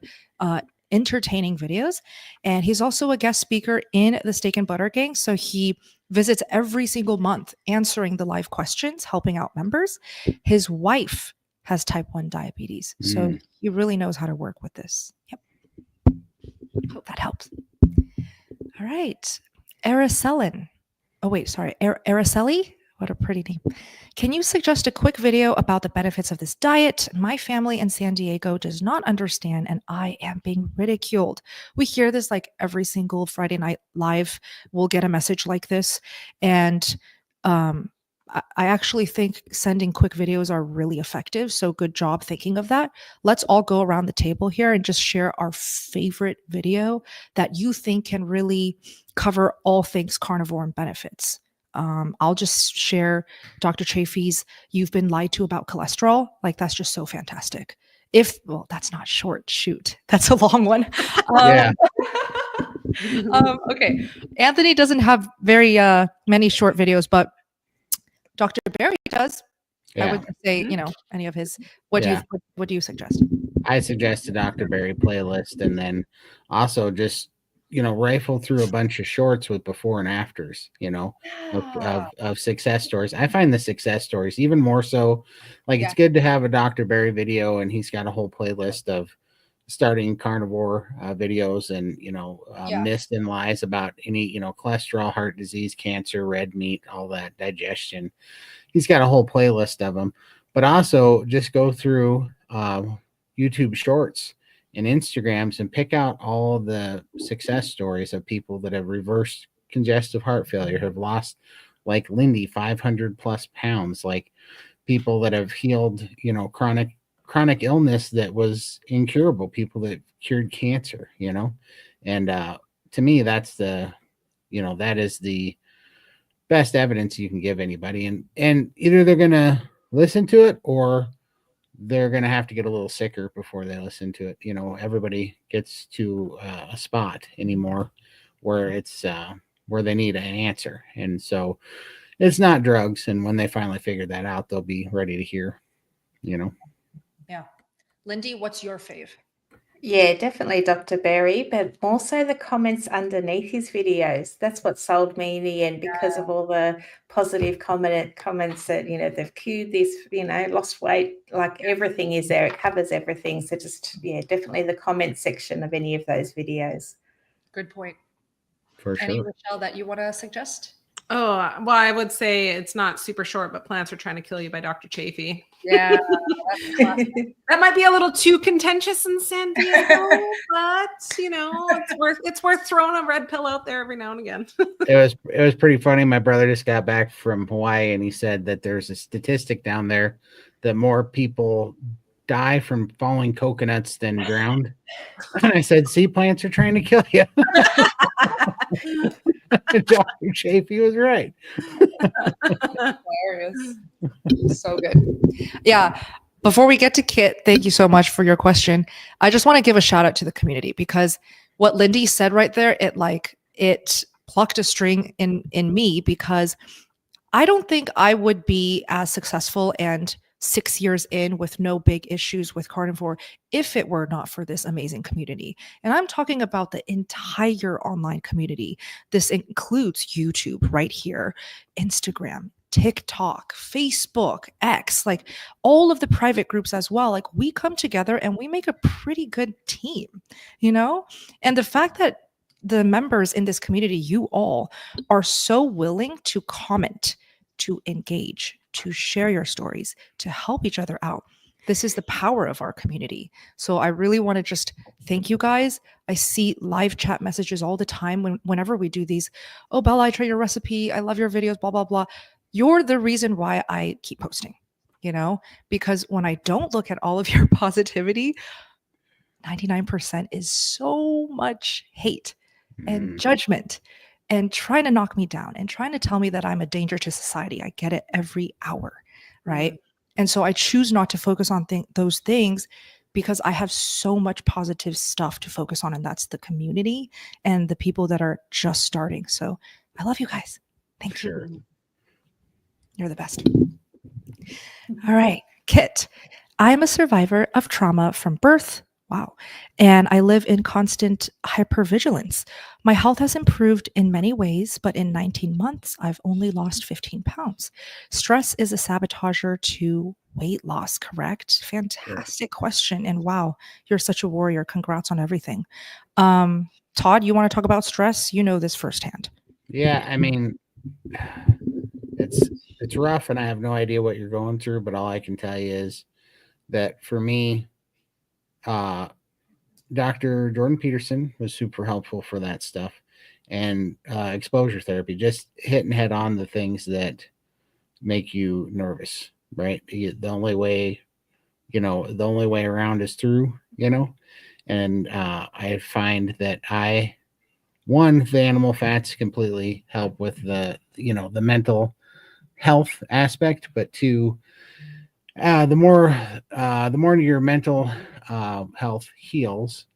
entertaining videos. And he's also a guest speaker in the Steak and Butter Gang. So he visits every single month answering the live questions, helping out members. His wife has type 1 diabetes. So he really knows how to work with this. Yep. Hope that helps. All right. Araceli. Oh, wait, sorry. Araceli? What a pretty name. Can you suggest a quick video about the benefits of this diet? My family in San Diego does not understand, and I am being ridiculed. We hear this like every single Friday night live. We'll get a message like this. And I actually think sending quick videos are really effective. So good job thinking of that. Let's all go around the table here and just share our favorite video that you think can really cover all things carnivore and benefits. I'll just share Dr. Chafee's You've Been Lied to About Cholesterol. Like, that's just so fantastic. Well, that's not short. Shoot. That's a long one. Yeah. Okay. Anthony doesn't have very many short videos, but Dr. Barry does. Yeah. I would say, any of his. What do you suggest? I suggest a Dr. Barry playlist, and then also just rifle through a bunch of shorts with before and afters, of success stories. I find the success stories even more so, like, it's good to have a Dr. Barry video, and he's got a whole playlist of starting carnivore videos and, myths and lies about any, cholesterol, heart disease, cancer, red meat, all that, digestion. He's got a whole playlist of them, but also just go through YouTube shorts and Instagrams and pick out all the success stories of people that have reversed congestive heart failure, have lost, like Lindy, 500 plus pounds, like people that have healed, chronic chronic illness that was incurable, people that cured cancer, and to me, that's that is the best evidence you can give anybody. And either they're going to listen to it or they're going to have to get a little sicker before they listen to it. Everybody gets to a spot anymore where it's where they need an answer. And so it's not drugs. And when they finally figure that out, they'll be ready to hear, Yeah. Lindy, what's your fave? Yeah, definitely Dr. Berry, but also the comments underneath his videos. That's what sold me in the end, because of all the positive comments that, they've cued this, lost weight, like everything is there. It covers everything. So just, definitely the comment section of any of those videos. Good point. For Any sure. Richelle that you want to suggest? Oh, well, I would say it's not super short, but Plants Are Trying to Kill You by Dr. Chafee. Yeah. That might be a little too contentious in San Diego, but it's worth throwing a red pill out there every now and again. It was pretty funny. My brother just got back from Hawaii and he said that there's a statistic down there that more people die from falling coconuts than drowned. And I said, "See, plants are trying to kill you." Dr. Chafee was right. Hilarious. So good. Yeah. Before we get to Kit, thank you so much for your question. I just want to give a shout out to the community, because what Lindy said right there, it plucked a string in me, because I don't think I would be as successful and 6 years in with no big issues with carnivore if it were not for this amazing community. And I'm talking about the entire online community. This includes YouTube right here, Instagram, TikTok, Facebook, X, like all of the private groups as well. Like, we come together and we make a pretty good team, And the fact that the members in this community, you all, are so willing to comment, to engage, to share your stories, to help each other out. This is the power of our community. So I really want to just thank you guys. I see live chat messages all the time whenever we do these. "Oh, Bella, I tried your recipe. I love your videos, blah, blah, blah." You're the reason why I keep posting, because when I don't look at all of your positivity, 99% is so much hate and judgment and trying to knock me down and trying to tell me that I'm a danger to society. I get it every hour, right? And so I choose not to focus on those things, because I have so much positive stuff to focus on, and that's the community and the people that are just starting. So I love you guys. Thank you. You're the best. All right, Kit. I'm a survivor of trauma from birth. Wow. And I live in constant hypervigilance. My health has improved in many ways, but in 19 months, I've only lost 15 pounds. Stress is a sabotager to weight loss, correct? Fantastic question. And wow, you're such a warrior. Congrats on everything. Todd, you want to talk about stress? You know this firsthand. Yeah, I mean, it's rough, and I have no idea what you're going through, but all I can tell you is that for me, Dr. Jordan Peterson was super helpful for that stuff, and exposure therapy, just hitting head on the things that make you nervous, right? The only way around is through, and I find that the animal fats completely help with the mental health aspect, but two, the more your mental health heals,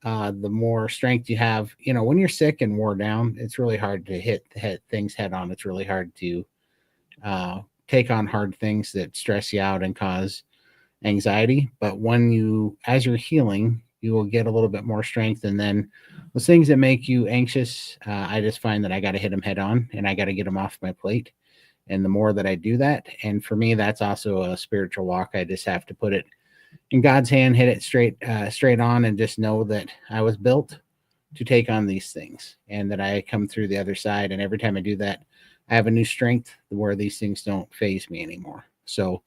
the more strength you have. When you're sick and wore down, it's really hard to hit things head on. It's really hard to take on hard things that stress you out and cause anxiety. But as you're healing, you will get a little bit more strength. And then those things that make you anxious, I just find that I got to hit them head on, and I got to get them off my plate. And the more that I do that, and for me, that's also a spiritual walk. I just have to put it in God's hand, hit it straight on, and just know that I was built to take on these things, and that I come through the other side. And every time I do that, I have a new strength where these things don't faze me anymore. So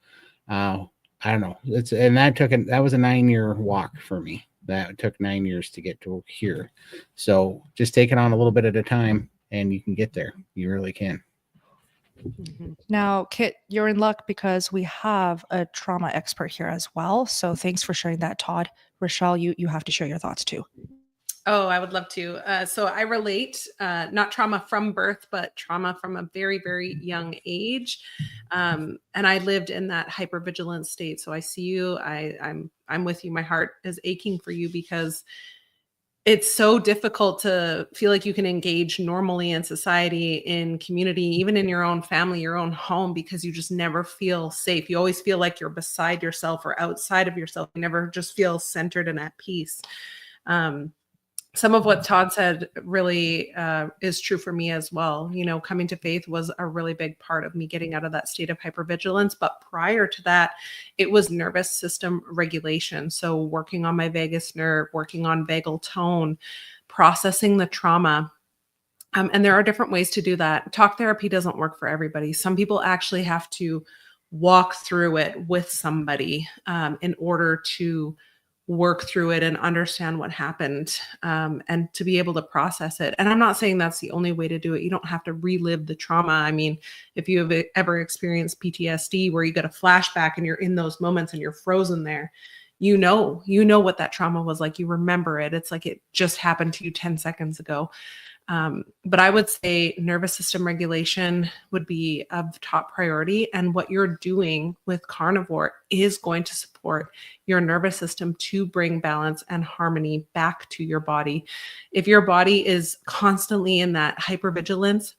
I don't know. That was a 9-year walk for me. That took 9 years to get to here. So just take it on a little bit at a time, and you can get there. You really can. Now, Kit, you're in luck because we have a trauma expert here as well. So thanks for sharing that, Todd. Richelle, you have to share your thoughts too. Oh, I would love to. So I relate, not trauma from birth, but trauma from a very, very young age. And I lived in that hypervigilance state. So I see you. I'm with you. My heart is aching for you because it's so difficult to feel like you can engage normally in society, in community, even in your own family, your own home, because you just never feel safe. You always feel like you're beside yourself or outside of yourself. You never just feel centered and at peace. Some of what Todd said really is true for me as well. You know, coming to faith was a really big part of me getting out of that state of hypervigilance. But prior to that, it was nervous system regulation. So working on my vagus nerve, working on vagal tone, processing the trauma. And there are different ways to do that. Talk therapy doesn't work for everybody. Some people actually have to walk through it with somebody in order to work through it and understand what happened, and to be able to process it. And I'm not saying that's the only way to do it. You don't have to relive the trauma. I mean, if you have ever experienced PTSD where you get a flashback and you're in those moments and you're frozen there, you know what that trauma was like. You remember it. It's like it just happened to you 10 seconds ago. But I would say nervous system regulation would be of top priority. And what you're doing with carnivore is going to support your nervous system to bring balance and harmony back to your body. If your body is constantly in that hypervigilance,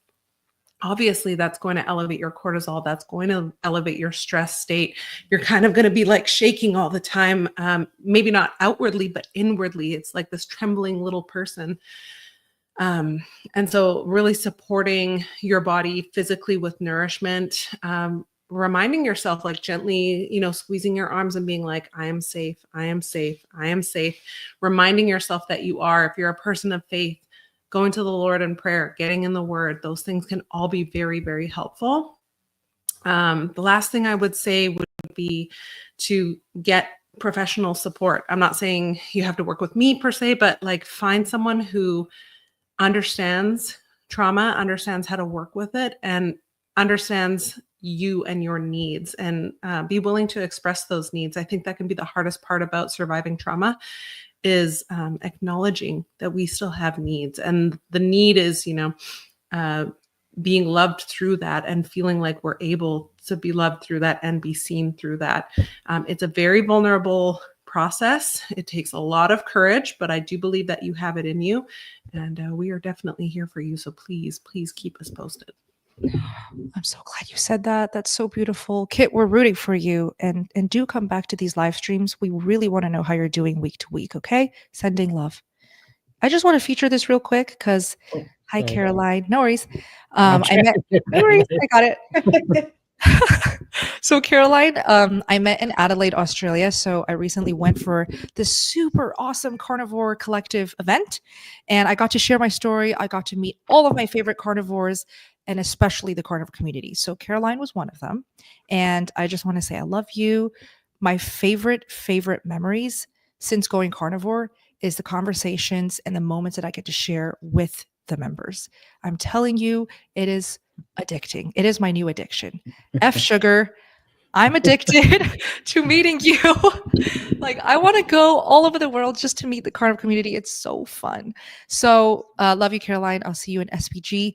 obviously that's going to elevate your cortisol. That's going to elevate your stress state. You're kind of going to be like shaking all the time. Maybe not outwardly, but inwardly. It's like this trembling little person. And so really supporting your body physically with nourishment, reminding yourself, like gently, squeezing your arms and being like, I am safe. I am safe. I am safe. Reminding yourself that you are, if you're a person of faith, going to the Lord in prayer, getting in the word, those things can all be very, very helpful. The last thing I would say would be to get professional support. I'm not saying you have to work with me per se, but like find someone who understands trauma, understands how to work with it, and understands you and your needs, and be willing to express those needs. I think that can be the hardest part about surviving trauma is acknowledging that we still have needs. And the need is, being loved through that and feeling like we're able to be loved through that and be seen through that. It's a very vulnerable process. It takes a lot of courage, but I do believe that you have it in you, and we are definitely here for you. So please keep us posted. I'm so glad you said that. That's so beautiful. Kit, we're rooting for you, and do come back to these live streams. We really want to know how you're doing week to week, okay? Sending love. I just want to feature this real quick because hi, Caroline. No worries. No worries. I got it. So Caroline, I met in Adelaide, Australia. So I recently went for this super awesome carnivore collective event, and I got to share my story. I got to meet all of my favorite carnivores, and especially the carnivore community. So Caroline was one of them. And I just want to say, I love you. My favorite memories since going carnivore is the conversations and the moments that I get to share with the members. I'm telling you, it is addicting. It is my new addiction. F sugar. I'm addicted to meeting you. Like, I want to go all over the world just to meet the carnivore community. It's so fun. So love you, Caroline. I'll see you in SPG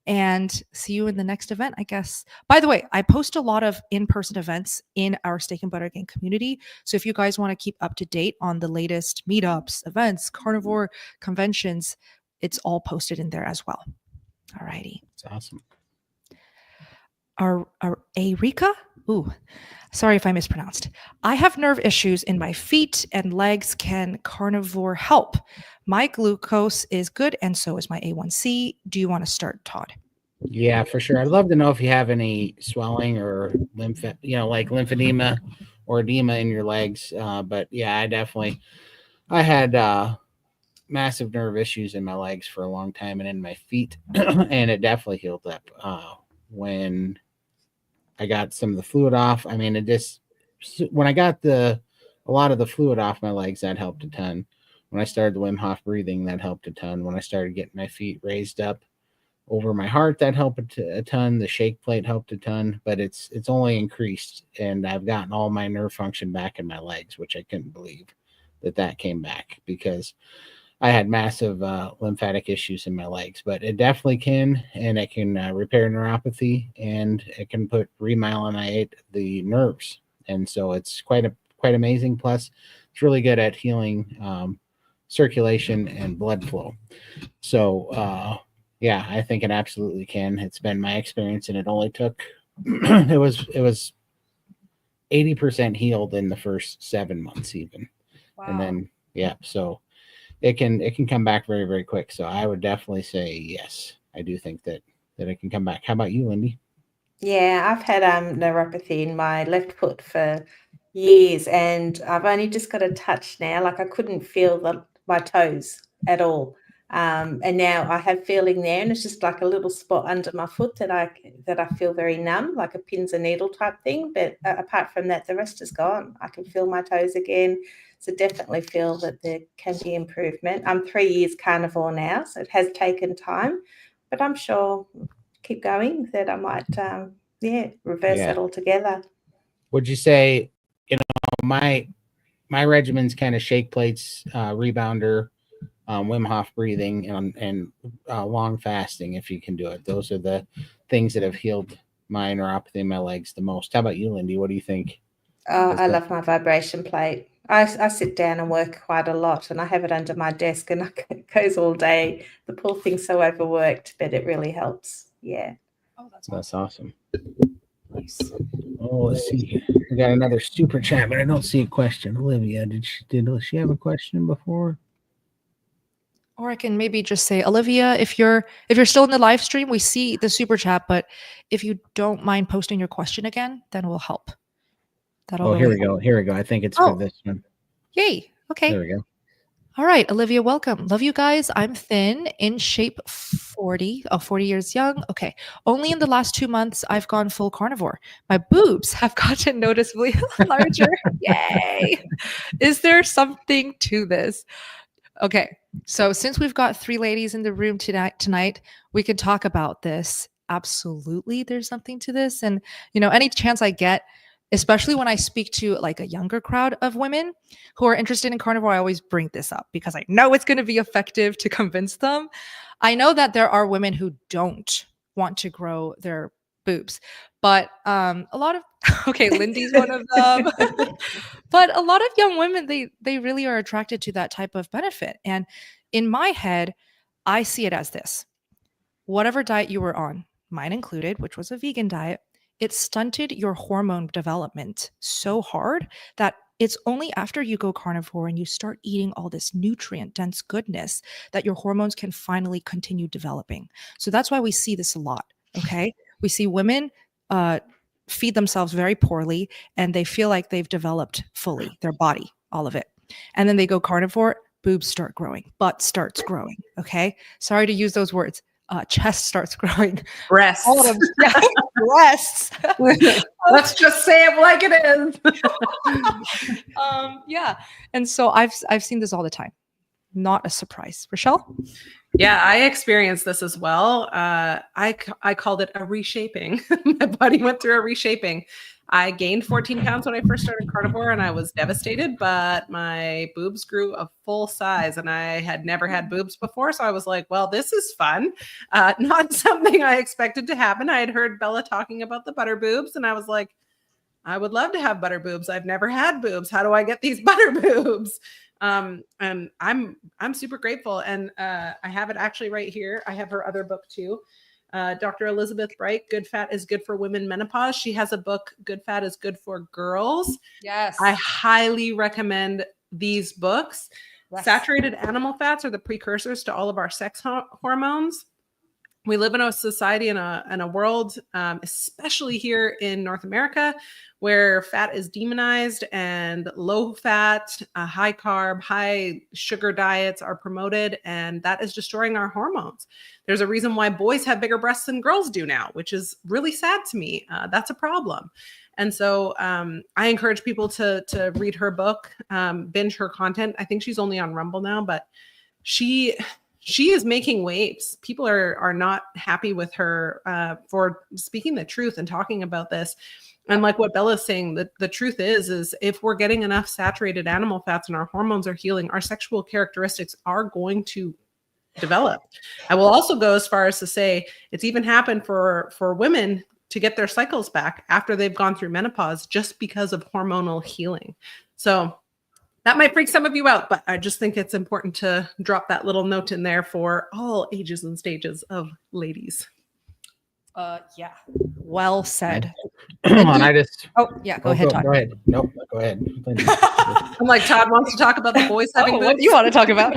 and see you in the next event, I guess. By the way, I post a lot of in-person events in our Steak and Buttergal community. So if you guys want to keep up to date on the latest meetups, events, carnivore conventions, it's all posted in there as well. All righty. That's awesome. Erika? Ooh, sorry if I mispronounced. I have nerve issues in my feet and legs. Can carnivore help? My glucose is good, and so is my A1C. Do you want to start, Todd? Yeah, for sure. I'd love to know if you have any swelling or like lymphedema or edema in your legs. But yeah, I had massive nerve issues in my legs for a long time and in my feet, and it definitely healed up when I got some of the fluid off. I mean, when I got a lot of the fluid off my legs, that helped a ton. When I started the Wim Hof breathing, that helped a ton. When I started getting my feet raised up, over my heart. That helped a ton. The shake plate helped a ton, but it's only increased, and I've gotten all my nerve function back in my legs, which I couldn't believe that came back, because I had massive lymphatic issues in my legs. But it definitely can, and it can repair neuropathy, and it can remyelinate the nerves, and so it's quite amazing. Plus, it's really good at healing circulation and blood flow. So yeah, I think it absolutely can. It's been my experience, and it only took it was 80% healed in the first 7 months even. Wow. And then yeah, so it can come back very, very quick. So I would definitely say yes. I do think that it can come back. How about you, Lindy? Yeah, I've had neuropathy in my left foot for years, and I've only just got a touch now. Like, I couldn't feel my toes at all. And now I have feeling there, and it's just like a little spot under my foot that I feel very numb, like a pins and needle type thing. But apart from that, the rest is gone. I can feel my toes again. So definitely feel that there can be improvement. I'm 3 years carnivore now, so it has taken time, but I'm sure keep going that I might reverse that altogether. Would you say, my regimen's kind of shake plates, rebounder, Wim Hof breathing, and long fasting, if you can do it. Those are the things that have healed my neuropathy in my legs the most. How about you, Lindy? What do you think? I love my vibration plate. I sit down and work quite a lot, and I have it under my desk, and it goes all day. The poor thing's so overworked, but it really helps. Yeah. Oh, That's awesome. nice. Oh, let's see here. We got another super chat, but I don't see a question. Olivia, did she have a question before? Or I can maybe just say, Olivia, if you're still in the live stream, we see the super chat, but if you don't mind posting your question again, then we'll help. That'll Here we go. Here we go. I think it's for this one. Yay. Okay. There we go. All right, Olivia, welcome. Love you guys. I'm thin, in shape, 40 years young. Okay. Only in the last 2 months, I've gone full carnivore. My boobs have gotten noticeably larger. Yay. Is there something to this? Okay. So since we've got 3 ladies in the room tonight, we can talk about this. Absolutely. There's something to this. And, any chance I get, especially when I speak to like a younger crowd of women who are interested in carnivore, I always bring this up because I know it's going to be effective to convince them. I know that there are women who don't want to grow their boobs, but a lot of, okay, Lindy's one of them, but a lot of young women, they really are attracted to that type of benefit. And in my head, I see it as this: whatever diet you were on, mine included, which was a vegan diet, it stunted your hormone development so hard that it's only after you go carnivore and you start eating all this nutrient-dense goodness that your hormones can finally continue developing. So that's why we see this a lot, okay? We see women feed themselves very poorly, and they feel like they've developed fully, their body, all of it. And then they go carnivore, boobs start growing, butt starts growing, okay? Sorry to use those words. Chest starts growing. Breasts. All of them. Yeah, breasts. Let's just say it like it is. Yeah. And so I've seen this all the time. Not a surprise. Richelle? Yeah, I experienced this as well. I called it a reshaping. My body went through a reshaping. I gained 14 pounds when I first started carnivore, and I was devastated, but my boobs grew a full size, and I had never had boobs before. So I was like, well, this is fun. Not something I expected to happen. I had heard Bella talking about the butter boobs, and I was like, I would love to have butter boobs. I've never had boobs. How do I get these butter boobs? And I'm super grateful. And I have it actually right here. I have her other book too. Dr. Elizabeth Bright, Good Fat is Good for Women Menopause. She has a book, Good Fat is Good for Girls. Yes. I highly recommend these books. Yes. Saturated animal fats are the precursors to all of our sex hormones. We live in a society in a world, especially here in North America, where fat is demonized and low fat, high carb, high sugar diets are promoted, and that is destroying our hormones. There's a reason why boys have bigger breasts than girls do now, which is really sad to me. That's a problem. And so I encourage people to read her book, binge her content. I think she's only on Rumble now, but she she is making waves. People are not happy with her for speaking the truth and talking about this. And like what Bella's saying, the truth is if we're getting enough saturated animal fats and our hormones are healing, our sexual characteristics are going to develop. I will also go as far as to say it's even happened for women to get their cycles back after they've gone through menopause just because of hormonal healing. So that might freak some of you out, but I just think it's important to drop that little note in there for all ages and stages of ladies. Yeah. Well said. Hold on, I just. Oh, yeah. Go ahead, Todd. Go ahead. Nope. Go ahead. I'm like, Todd wants to talk about the boys having boobs. What do you want to talk about?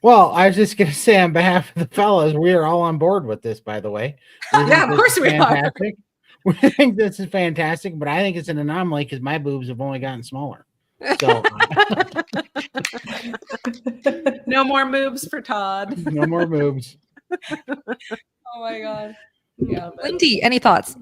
Well, I was just going to say on behalf of the fellas, we are all on board with this, by the way. Yeah, of course we are. We think this is fantastic, but I think it's an anomaly because my boobs have only gotten smaller. So no more moves for Todd. No more moves. Oh my God. Yeah. Lindy, any thoughts?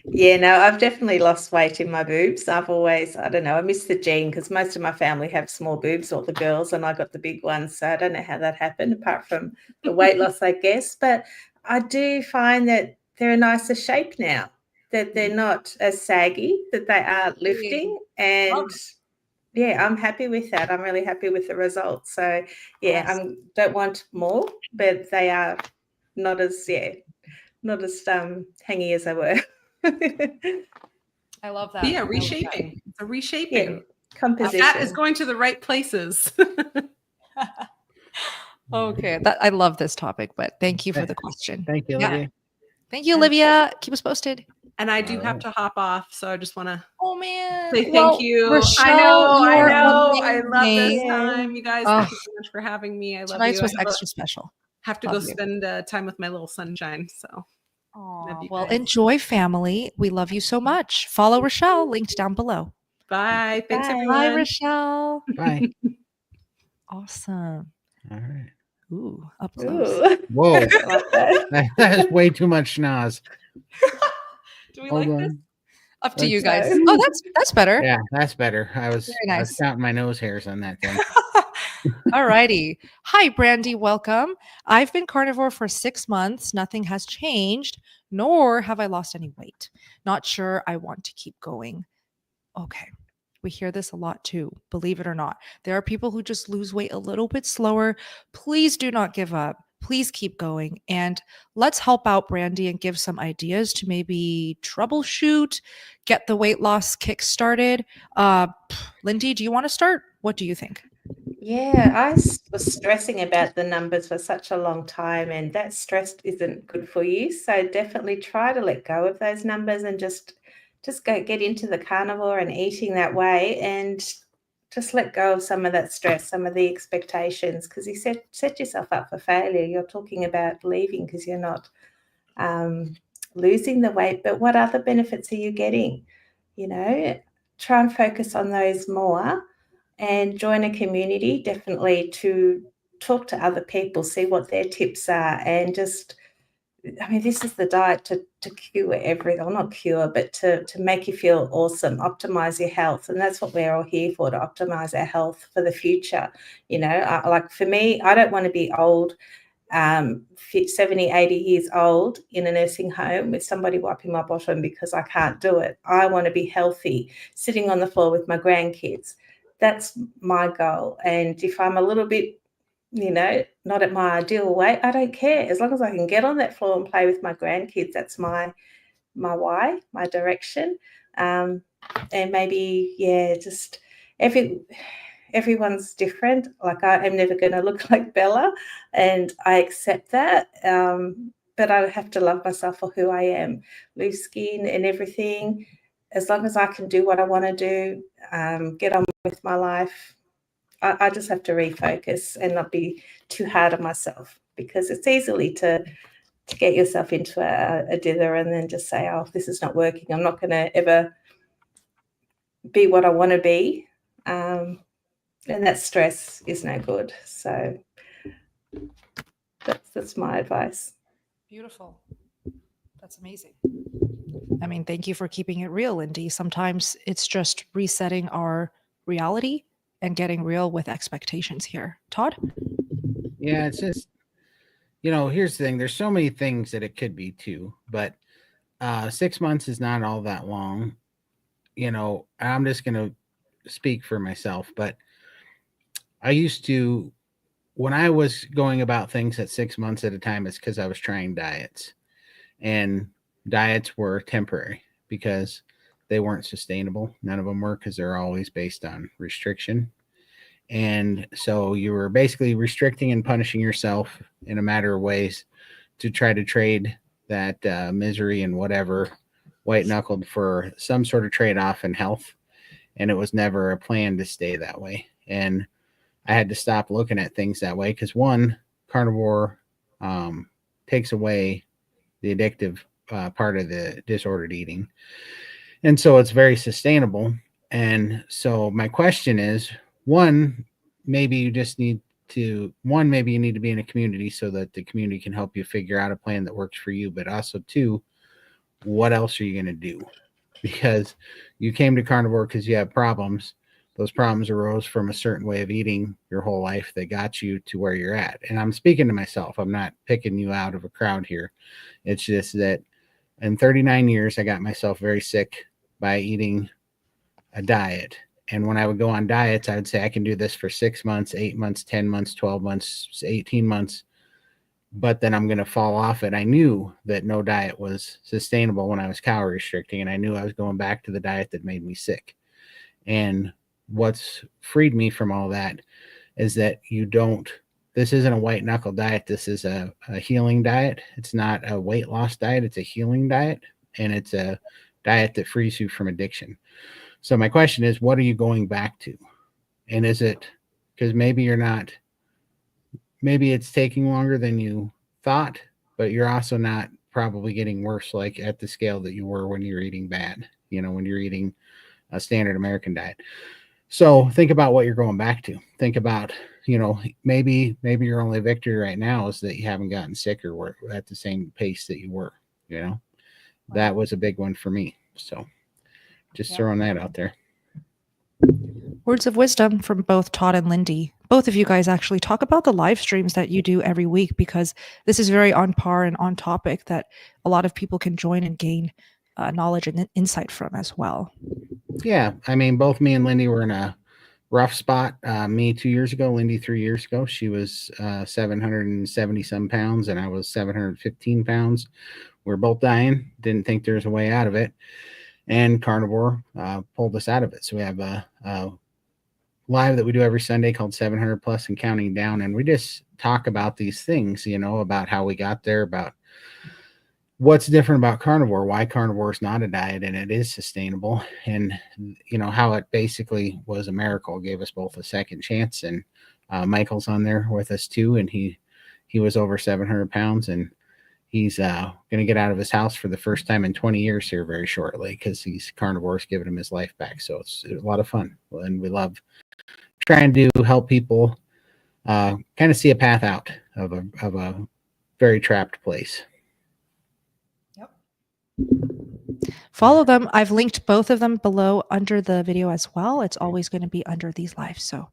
Yeah, no, I've definitely lost weight in my boobs. I've always, I don't know, I miss the gene because most of my family have small boobs, all the girls, and I got the big ones. So I don't know how that happened apart from the weight loss, I guess. But I do find that they're a nicer shape now, that they're not as saggy, that they are lifting. And yeah, I'm happy with that. I'm really happy with the results. So yeah, I don't want more, but they are not as hangy as they were. I love that. Yeah, reshaping. It's a reshaping. Yeah, composition. That is going to the right places. Okay, I love this topic, but thank you for the question. Thank you, Olivia. Thank you, Olivia. Keep us posted. And I do have to hop off, so I just want to say thank you. Richelle, I know. I love this amazing. time, you guys. Thank you so much for having me. I love Tonight's you. was extra special. Have to go spend time with my little sunshine. So, well, enjoy, family. We love you so much. Follow Richelle, linked down below. Bye. Thanks, everyone. Bye, Richelle. Bye. Awesome. All right. Ooh, up close. Ooh. Whoa. That is way too much schnoz. Do we like this? Up to you guys. Oh, that's better. Yeah, that's better. I was nice. counting my nose hairs on that thing. All righty. Hi, Brandy. Welcome. I've been carnivore for 6 months. Nothing has changed, nor have I lost any weight. Not sure I want to keep going. Okay. We hear this a lot too, believe it or not. There are people who just lose weight a little bit slower. Please do not give up. Please keep going. And let's help out Brandy and give some ideas to maybe troubleshoot, get the weight loss kick started. Lindy, do you want to start? What do you think? Yeah, I was stressing about the numbers for such a long time, and that stress isn't good for you. So definitely try to let go of those numbers and just go get into the carnivore and eating that way, and just let go of some of that stress, some of the expectations, because you set yourself up for failure. You're talking about leaving because you're not losing the weight, but what other benefits are you getting? You know, try and focus on those more and join a community, definitely, to talk to other people, see what their tips are, and just, I mean, this is the diet to cure everything, or not cure, but to make you feel awesome, optimize your health. And that's what we're all here for, to optimize our health for the future. You know, like for me, I don't want to be old, 70, 80 years old in a nursing home with somebody wiping my bottom because I can't do it. I want to be healthy, sitting on the floor with my grandkids. That's my goal. And if I'm a little bit, you know, not at my ideal weight, I don't care. As long as I can get on that floor and play with my grandkids, that's my why, my direction. And maybe, yeah, just everyone's different. Like, I am never going to look like Bella, and I accept that. But I have to love myself for who I am, loose skin and everything. As long as I can do what I want to do, get on with my life, I just have to refocus and not be too hard on myself, because it's easily to get yourself into a dither and then just say, oh, this is not working. I'm not going to ever be what I want to be. And that stress is no good. So that's my advice. Beautiful. That's amazing. I mean, thank you for keeping it real, Lindy. Sometimes it's just resetting our reality and getting real with expectations here. Todd? Yeah, it's just, here's the thing. There's so many things that it could be too, but 6 months is not all that long. I'm just going to speak for myself, but I used to, when I was going about things at 6 months at a time, it's because I was trying diets, and diets were temporary because they weren't sustainable. None of them were, because they're always based on restriction. And so you were basically restricting and punishing yourself in a matter of ways to try to trade that misery and whatever white knuckled for some sort of trade off in health. And it was never a plan to stay that way. And I had to stop looking at things that way because, one, carnivore takes away the addictive part of the disordered eating. And so it's very sustainable. And so my question is, maybe you need to be in a community so that the community can help you figure out a plan that works for you. But also, two, what else are you going to do? Because you came to carnivore because you have problems. Those problems arose from a certain way of eating your whole life that got you to where you're at. And I'm speaking to myself. I'm not picking you out of a crowd here. It's just that in 39 years, I got myself very sick by eating a diet. And when I would go on diets, I would say I can do this for 6 months, 8 months, 10 months, 12 months, 18 months, but then I'm going to fall off it. I knew that no diet was sustainable when I was calorie restricting, and I knew I was going back to the diet that made me sick. And what's freed me from all that is that this isn't a white knuckle diet. This is a healing diet. It's not a weight loss diet. It's a healing diet, and it's a diet that frees you from addiction. So my question is, what are you going back to? And is it because maybe it's taking longer than you thought, but you're also not probably getting worse, like at the scale that you were when you're eating bad, when you're eating a standard American diet. So think about what you're going back to. Think about, maybe your only victory right now is that you haven't gotten sick or were at the same pace that you were, That was a big one for me. So just throwing that out there. Words of wisdom from both Todd and Lindy. Both of you guys actually talk about the live streams that you do every week, because this is very on par and on topic that a lot of people can join and gain knowledge and insight from as well. Yeah. I mean, both me and Lindy were in a rough spot. Me 2 years ago, Lindy 3 years ago. She was 770 some pounds and I was 715 pounds. We're both dying. Didn't think there was a way out of it. And carnivore pulled us out of it. So we have a live that we do every Sunday called 700 Plus and Counting Down. And we just talk about these things, about how we got there, about what's different about carnivore, why carnivore is not a diet and it is sustainable, and, how it basically was a miracle, gave us both a second chance. And Michael's on there with us too. And he was over 700 pounds and he's going to get out of his house for the first time in 20 years here very shortly, because he's carnivore's giving him his life back. So it's a lot of fun. And we love trying to help people kind of see a path out of a very trapped place. Yep. Follow them. I've linked both of them below under the video as well. It's always going to be under these lives. So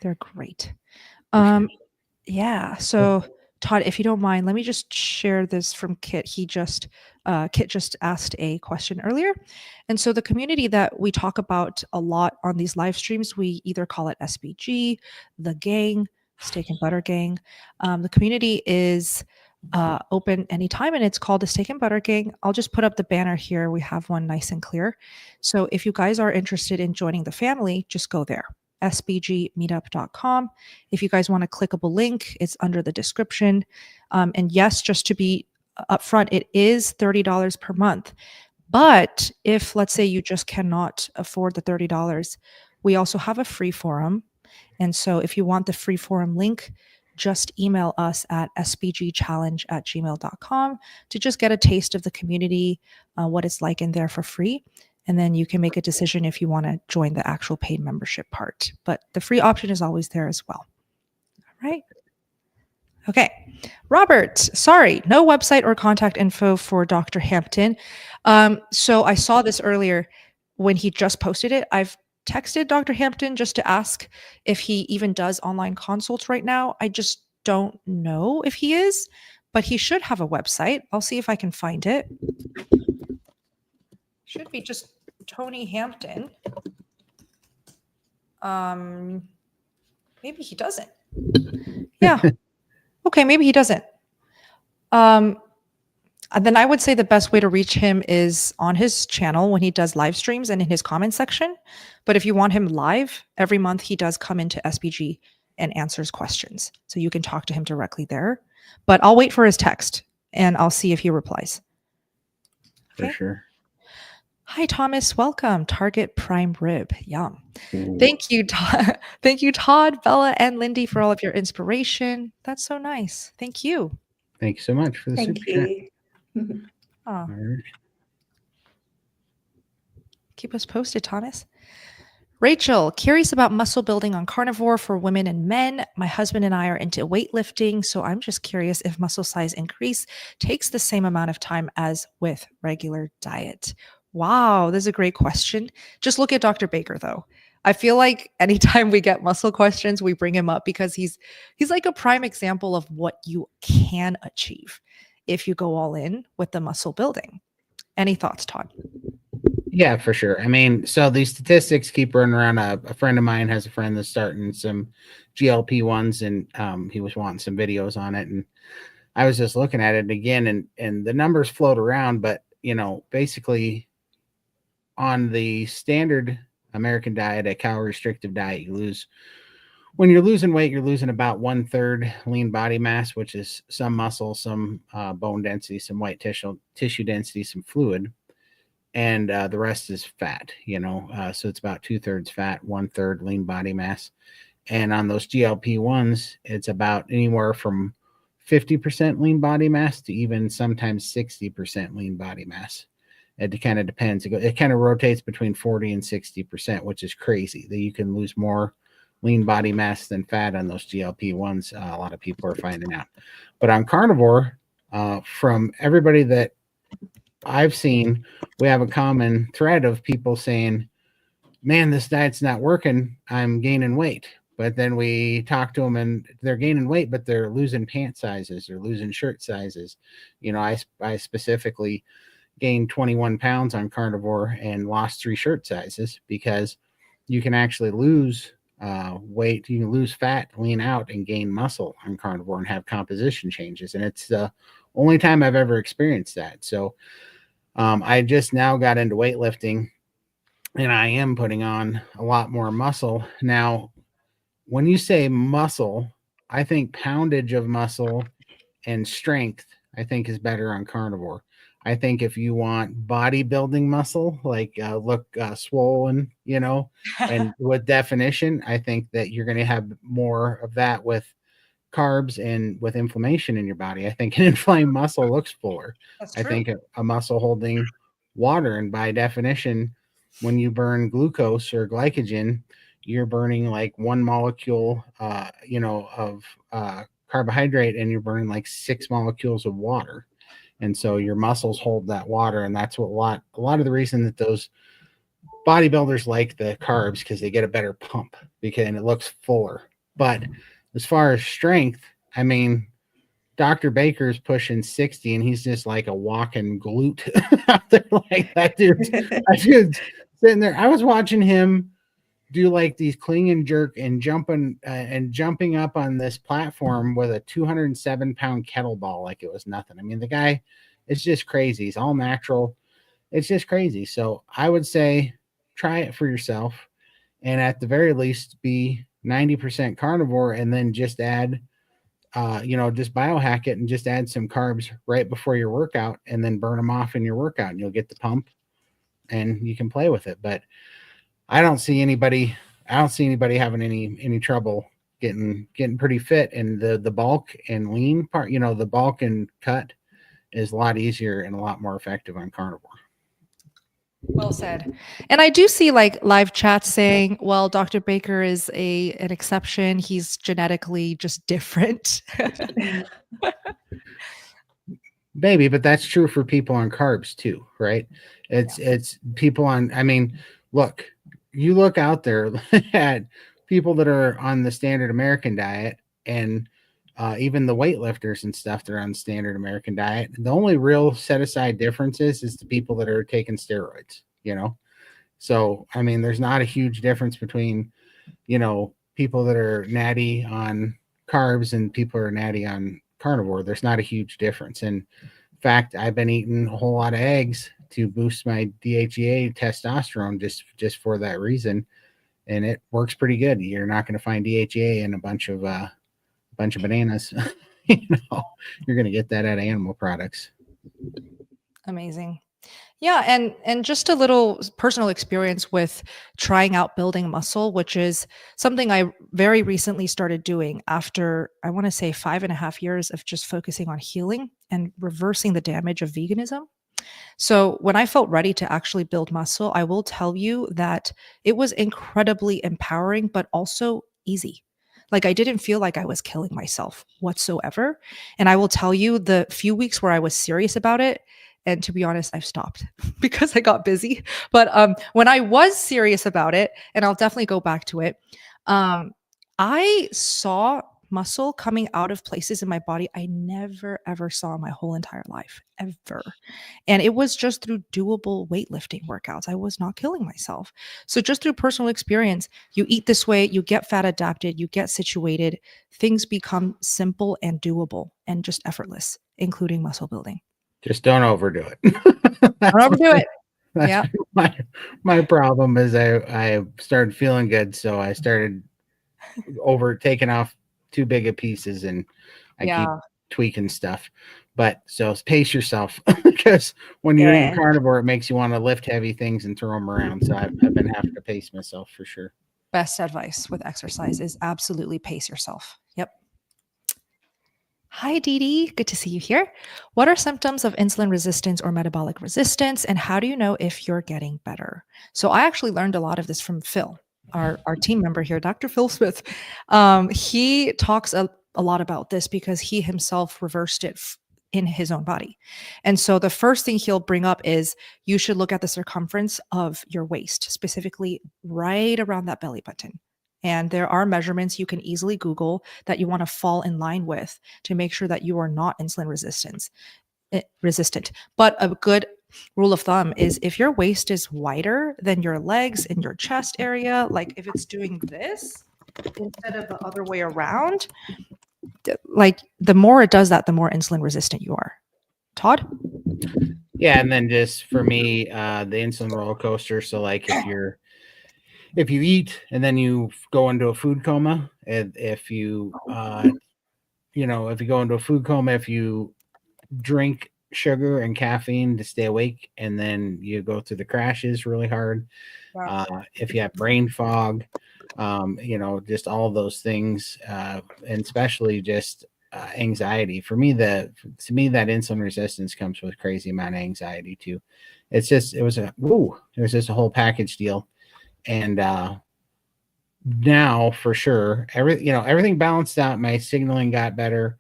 they're great. Yeah. So Todd, if you don't mind, let me just share this from Kit. Kit just asked a question earlier. And so the community that we talk about a lot on these live streams, we either call it SBG, the gang, Steak and Butter Gang. The community is open anytime, and it's called the Steak and Butter Gang. I'll just put up the banner here. We have one nice and clear. So if you guys are interested in joining the family, just go there. sbgmeetup.com. If you guys want a clickable link, it's under the description. And yes, just to be upfront, it is $30 per month. But if, let's say, you just cannot afford the $30, we also have a free forum. And so if you want the free forum link, just email us at sbgchallenge@gmail.com to just get a taste of the community, what it's like in there for free. And then you can make a decision if you want to join the actual paid membership part. But the free option is always there as well. All right. Okay. Robert, sorry, no website or contact info for Dr. Hampton. So I saw this earlier when he just posted it. I've texted Dr. Hampton just to ask if he even does online consults right now. I just don't know if he is, but he should have a website. I'll see if I can find it. Should be just Tony Hampton. Maybe he doesn't. Yeah. Okay, maybe he doesn't. Then I would say the best way to reach him is on his channel when he does live streams and in his comment section. But if you want him live, every month he does come into SBG and answers questions. So you can talk to him directly there. But I'll wait for his text and I'll see if he replies. For sure. Hi, Thomas. Welcome. Target prime rib. Yum. Ooh. Thank you, Todd. Thank you, Todd, Bella, and Lindy for all of your inspiration. That's so nice. Thank you. Thank you so much for the Thank super chat. you. Oh, All right. keep us posted, Thomas. Rachel, curious about muscle building on carnivore for women and men. My husband and I are into weightlifting, so I'm just curious if muscle size increase takes the same amount of time as with regular diet. Wow, this is a great question. Just look at Dr. Baker, though. I feel like anytime we get muscle questions, we bring him up because he's like a prime example of what you can achieve if you go all in with the muscle building. Any thoughts, Todd? Yeah, for sure. I mean, so these statistics keep running around. A friend of mine has a friend that's starting some GLP-1s, and he was wanting some videos on it. And I was just looking at it again, and the numbers float around. But, you know, basically on the standard American diet, a calorie restrictive diet, when you're losing weight, you're losing about 1/3 lean body mass, which is some muscle, some bone density, some white tissue density, some fluid. And the rest is fat, so it's about 2/3 fat, 1/3 lean body mass. And on those GLP-1s, it's about anywhere from 50% lean body mass to even sometimes 60% lean body mass. It kind of depends. It kind of rotates between 40 and 60%, which is crazy that you can lose more lean body mass than fat on those GLP-1s. A lot of people are finding out. But on carnivore, from everybody that I've seen, we have a common thread of people saying, man, this diet's not working. I'm gaining weight. But then we talk to them and they're gaining weight, but they're losing pant sizes or losing shirt sizes. I specifically gained 21 pounds on carnivore and lost 3 shirt sizes because you can actually lose weight. You can lose fat, lean out, and gain muscle on carnivore and have composition changes. And it's the only time I've ever experienced that. So I just now got into weightlifting and I am putting on a lot more muscle. Now, when you say muscle, I think poundage of muscle and strength, I think is better on carnivore. I think if you want bodybuilding muscle, like look swollen, and with definition, I think that you're going to have more of that with carbs and with inflammation in your body. I think an inflamed muscle looks fuller. That's true. I think a muscle holding water, and by definition, when you burn glucose or glycogen, you're burning like 1 molecule, of carbohydrate, and you're burning like 6 molecules of water. And so your muscles hold that water, and that's what a lot of the reason that those bodybuilders like the carbs, because they get a better pump and it looks fuller. But as far as strength, I mean, Dr. Baker's pushing 60 and he's just like a walking glute out there. Like that dude's sitting there. I was watching him do like these clean and jerk and jumping up on this platform with a 207-pound kettlebell like it was nothing. I mean, the guy is just crazy. He's all natural. It's just crazy. So I would say try it for yourself, and at the very least be 90% carnivore, and then just add just biohack it and just add some carbs right before your workout and then burn them off in your workout, and you'll get the pump and you can play with it. But I don't see anybody having any trouble getting pretty fit, and the bulk and lean part, the bulk and cut is a lot easier and a lot more effective on carnivore. Well said. And I do see like live chats saying, well, Dr. Baker is an exception. He's genetically just different. Maybe, but that's true for people on carbs too, right? It's people on, I mean, look, you look out there at people that are on the standard American diet, and even the weightlifters and stuff, they're on standard American diet. The only real set aside difference is the people that are taking steroids, you know? So, I mean, there's not a huge difference between, you know, people that are natty on carbs and people who are natty on carnivore. There's not a huge difference. And in fact, I've been eating a whole lot of eggs to boost my DHEA testosterone just for that reason. And it works pretty good. You're not going to find DHEA in a bunch of bananas. You know, you're going to get that out of animal products. Amazing. Yeah, and just a little personal experience with trying out building muscle, which is something I very recently started doing after, I want to say, 5.5 years of just focusing on healing and reversing the damage of veganism. So when I felt ready to actually build muscle, I will tell you that it was incredibly empowering, but also easy. Like, I didn't feel like I was killing myself whatsoever. And I will tell you, the few weeks where I was serious about it, and to be honest, I've stopped because I got busy. But when I was serious about it, and I'll definitely go back to it, I saw muscle coming out of places in my body I never, ever saw in my whole entire life, ever. And it was just through doable weightlifting workouts. I was not killing myself. So just through personal experience, you eat this way, you get fat adapted, you get situated, things become simple and doable and just effortless, including muscle building. Just don't overdo it. Don't overdo it. That's my problem is I started feeling good, so I started taking off too big of pieces, and I keep tweaking stuff. But so pace yourself, because when you're eating carnivore, it makes you want to lift heavy things and throw them around. So I've been having to pace myself for sure. Best advice with exercise is absolutely pace yourself. Yep. Hi, Dee Dee. Good to see you here. What are symptoms of insulin resistance or metabolic resistance, and how do you know if you're getting better? So I actually learned a lot of this from Phil, our team member here, Dr. Phil Smith. He talks a lot about this because he himself reversed it in his own body. And so the first thing he'll bring up is you should look at the circumference of your waist, specifically right around that belly button. And there are measurements you can easily Google that you want to fall in line with to make sure that you are not insulin resistant. But a good rule of thumb is if your waist is wider than your legs and your chest area, like if it's doing this instead of the other way around, like the more it does that, the more insulin resistant you are. Todd? Yeah, and then just for me, the insulin roller coaster. So like if you eat and then you go into a food coma, and if you if you go into a food coma, if you drink sugar and caffeine to stay awake, and then you go through the crashes really hard. Wow. If you have brain fog, just all of those things, and especially just anxiety. To me, that insulin resistance comes with crazy amount of anxiety too. It was just a whole package deal. And now for sure, everything balanced out. My signaling got better.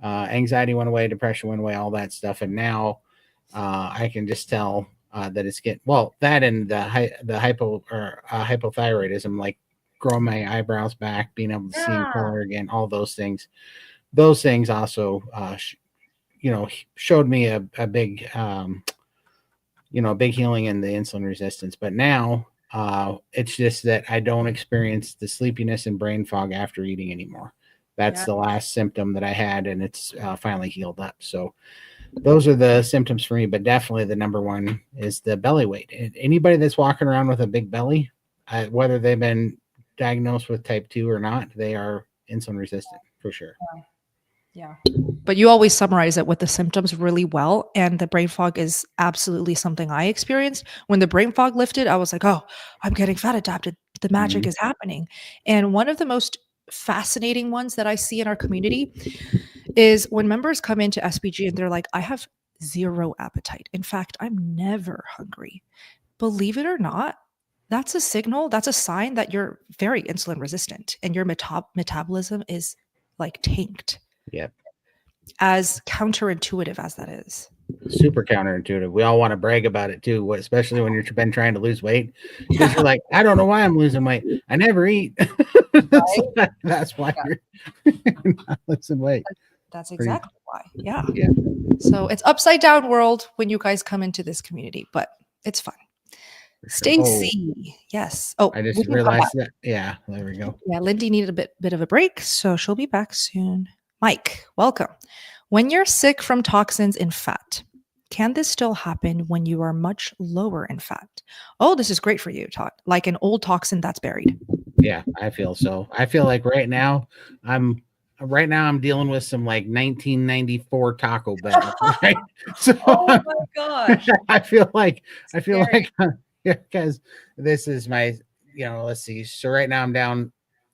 Anxiety went away, depression went away, all that stuff. And now I can just tell that it's getting that, and the hypothyroidism, like growing my eyebrows back, being able to see in color again, all those things. Those things also, showed me a big, big healing in the insulin resistance. But now it's just that I don't experience the sleepiness and brain fog after eating anymore. That's the last symptom that I had, and it's finally healed up. So those are the symptoms for me, but definitely the number one is the belly weight. Anybody that's walking around with a big belly, whether they've been diagnosed with type 2 or not, they are insulin resistant for sure. Yeah. But you always summarize it with the symptoms really well. And the brain fog is absolutely something I experienced. When the brain fog lifted, I was like, oh, I'm getting fat adapted. The magic is happening. And one of the most fascinating ones that I see in our community is when members come into SBG and they're like, I have zero appetite. In fact, I'm never hungry. Believe it or not, that's a signal, that's a sign that you're very insulin resistant and your metabolism is like tanked. Yep. As counterintuitive as that is. Super counterintuitive. We all want to brag about it too, especially when you've been trying to lose weight. Because you're like, I don't know why I'm losing weight. I never eat. That's why Yeah. you're not losing weight. That's Pretty- exactly why. Yeah. Yeah. So it's upside down world when you guys come into this community, but it's fun. For sure. Oh, Stacy, yes. Oh, I we just can come back. realized that. Yeah, there we go. Yeah, Lindy needed a bit of a break, so she'll be back soon. Mike, welcome. When you're sick from toxins in fat, can this still happen when you are much lower in fat? Oh, this is great for you, Todd. Like an old toxin that's buried. Yeah, I feel so. I feel like right now I'm dealing with some like 1994 Taco Bell. Right? So Oh my gosh. I feel like Scary. yeah, because this is my, let's see. So right now I'm down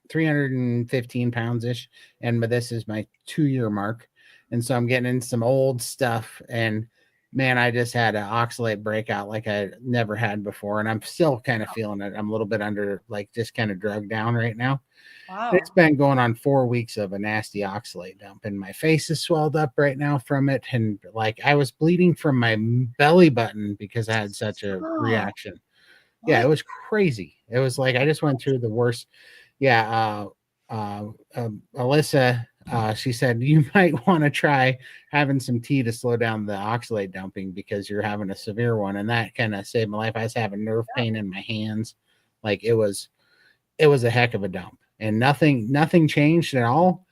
315 pounds ish, and this is my 2-year mark, and so I'm getting in some old stuff. And man, I just had an oxalate breakout like I never had before, and I'm still kind of feeling it. I'm a little bit under, like, just kind of drugged down right now. Wow. It's been going on 4 weeks of a nasty oxalate dump, and my face is swelled up right now from it. And like I was bleeding from my belly button because I had such a reaction. Yeah, it was crazy. It was like I just went through the worst. Yeah, Alyssa, she said you might want to try having some tea to slow down the oxalate dumping because you're having a severe one, and that kind of saved my life. I was having nerve pain in my hands, like it was a heck of a dump. And nothing changed at all,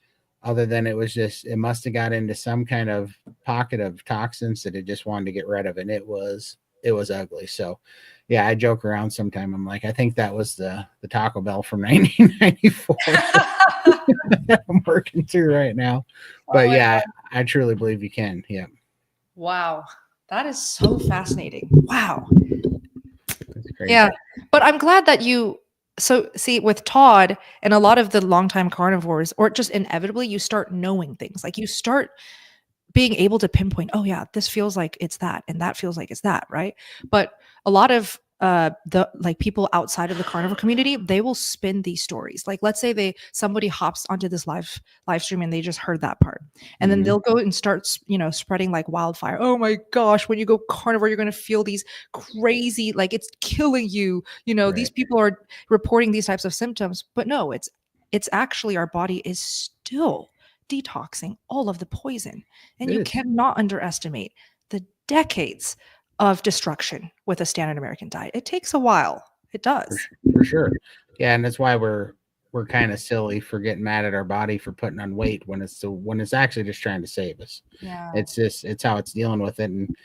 other than it must have got into some kind of pocket of toxins that it just wanted to get rid of, and it was ugly. So yeah, I joke around sometime. I'm like, I think that was the Taco Bell from 1994 that I'm working through right now. But yeah, I truly believe you can. Yeah. Wow. That is so fascinating. Wow. That's crazy. Yeah. But I'm glad that so see, with Todd and a lot of the longtime carnivores, or just inevitably, you start knowing things. Like you start being able to pinpoint, oh yeah, this feels like it's that, and that feels like it's that, right? But a lot of the like people outside of the carnivore community, they will spin these stories. Like let's say somebody hops onto this live stream and they just heard that part, and then they'll go and start spreading like wildfire. Oh my gosh, when you go carnivore, you're going to feel these crazy, like it's killing you. These people are reporting these types of symptoms, but no, it's actually our body is still detoxing all of the poison, and you cannot underestimate the decades of destruction with a standard American diet. It takes a while. It does. For sure. Yeah, and that's why we're kind of silly for getting mad at our body for putting on weight when it's actually just trying to save us. Yeah. It's how it's dealing with it. And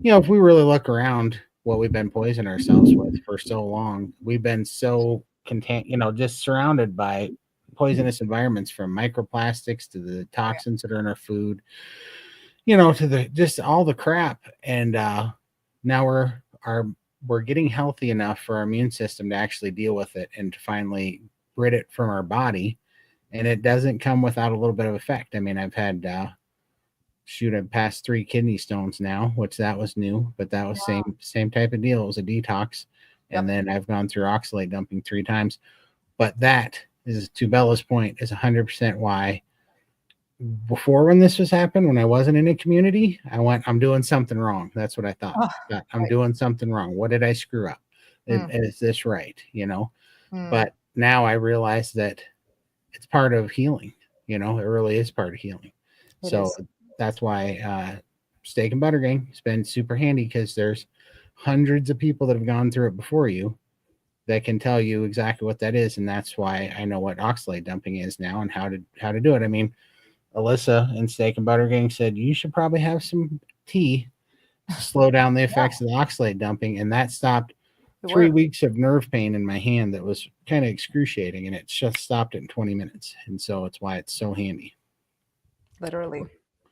if we really look around what we've been poisoning ourselves with for so long, we've been so content, just surrounded by poisonous environments, from microplastics to the toxins that are in our food, to the just all the crap. And now we're getting healthy enough for our immune system to actually deal with it and to finally rid it from our body. And it doesn't come without a little bit of effect. I mean, I've had I've passed 3 kidney stones now, which that was new, but that was same type of deal. It was a detox. And then I've gone through oxalate dumping 3 times. But that is, to Bella's point, is 100% why before, when this was happening, when I wasn't in a community, I'm doing something wrong. That's what I thought. I'm doing something wrong. What did I screw up? Is this right? But now I realize that it's part of healing. It really is part of healing. That's why Steakandbuttergal has been super handy, because there's hundreds of people that have gone through it before you that can tell you exactly what that is. And that's why I know what oxalate dumping is now and how to do it. I mean, Alyssa and Steakandbuttergal said you should probably have some tea to slow down the effects of the oxalate dumping, and that stopped 3 weeks of nerve pain in my hand that was kind of excruciating, and it just stopped it in 20 minutes. And so it's why it's so handy. Literally.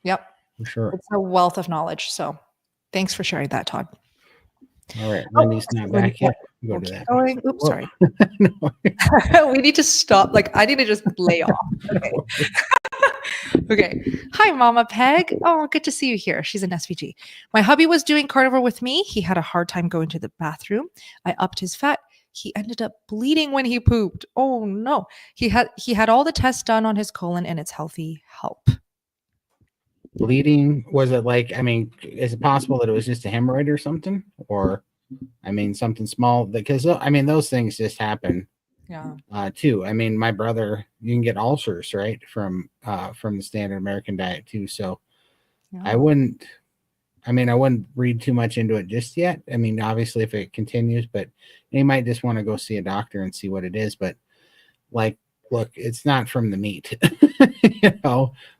Yep. For sure. It's a wealth of knowledge. So thanks for sharing that, Todd. All right. Lindy's not back yet. Go to that. Oops, sorry. We need to stop. Like, I need to just lay off. Okay. Okay. Hi, Mama Peg. Oh, good to see you here. She's an SVG. My hubby was doing carnivore with me. He had a hard time going to the bathroom. I upped his fat. He ended up bleeding when he pooped. Oh no. He had all the tests done on his colon, and it's healthy help. Bleeding, was it like, I mean, is it possible that it was just a hemorrhoid or something? Or, I mean, something small? Because, I mean, those things just happen too. I mean, my brother, you can get ulcers, right, from the standard American diet too. So I wouldn't read too much into it just yet. I mean, obviously if it continues, but you might just want to go see a doctor and see what it is. But like, look, it's not from the meat.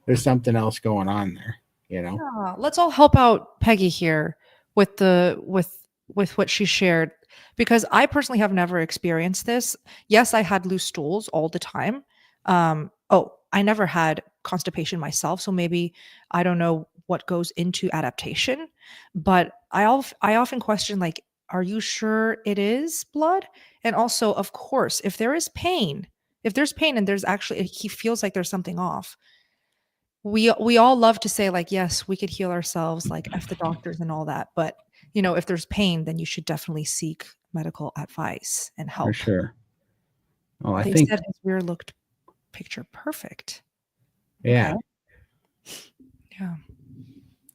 There's something else going on there, Yeah, let's all help out Peggy here with what she shared, because I personally have never experienced this. Yes, I had loose stools all the time. I never had constipation myself, so maybe I don't know what goes into adaptation, but I often question, like, are you sure it is blood? And also, of course, if there's pain and there's actually he feels like there's something off, we all love to say, like, yes, we could heal ourselves, like F the doctors and all that. But if there's pain, then you should definitely seek medical advice and help. For sure. Oh, I They think said his rear looked picture perfect. yeah. Okay. Yeah.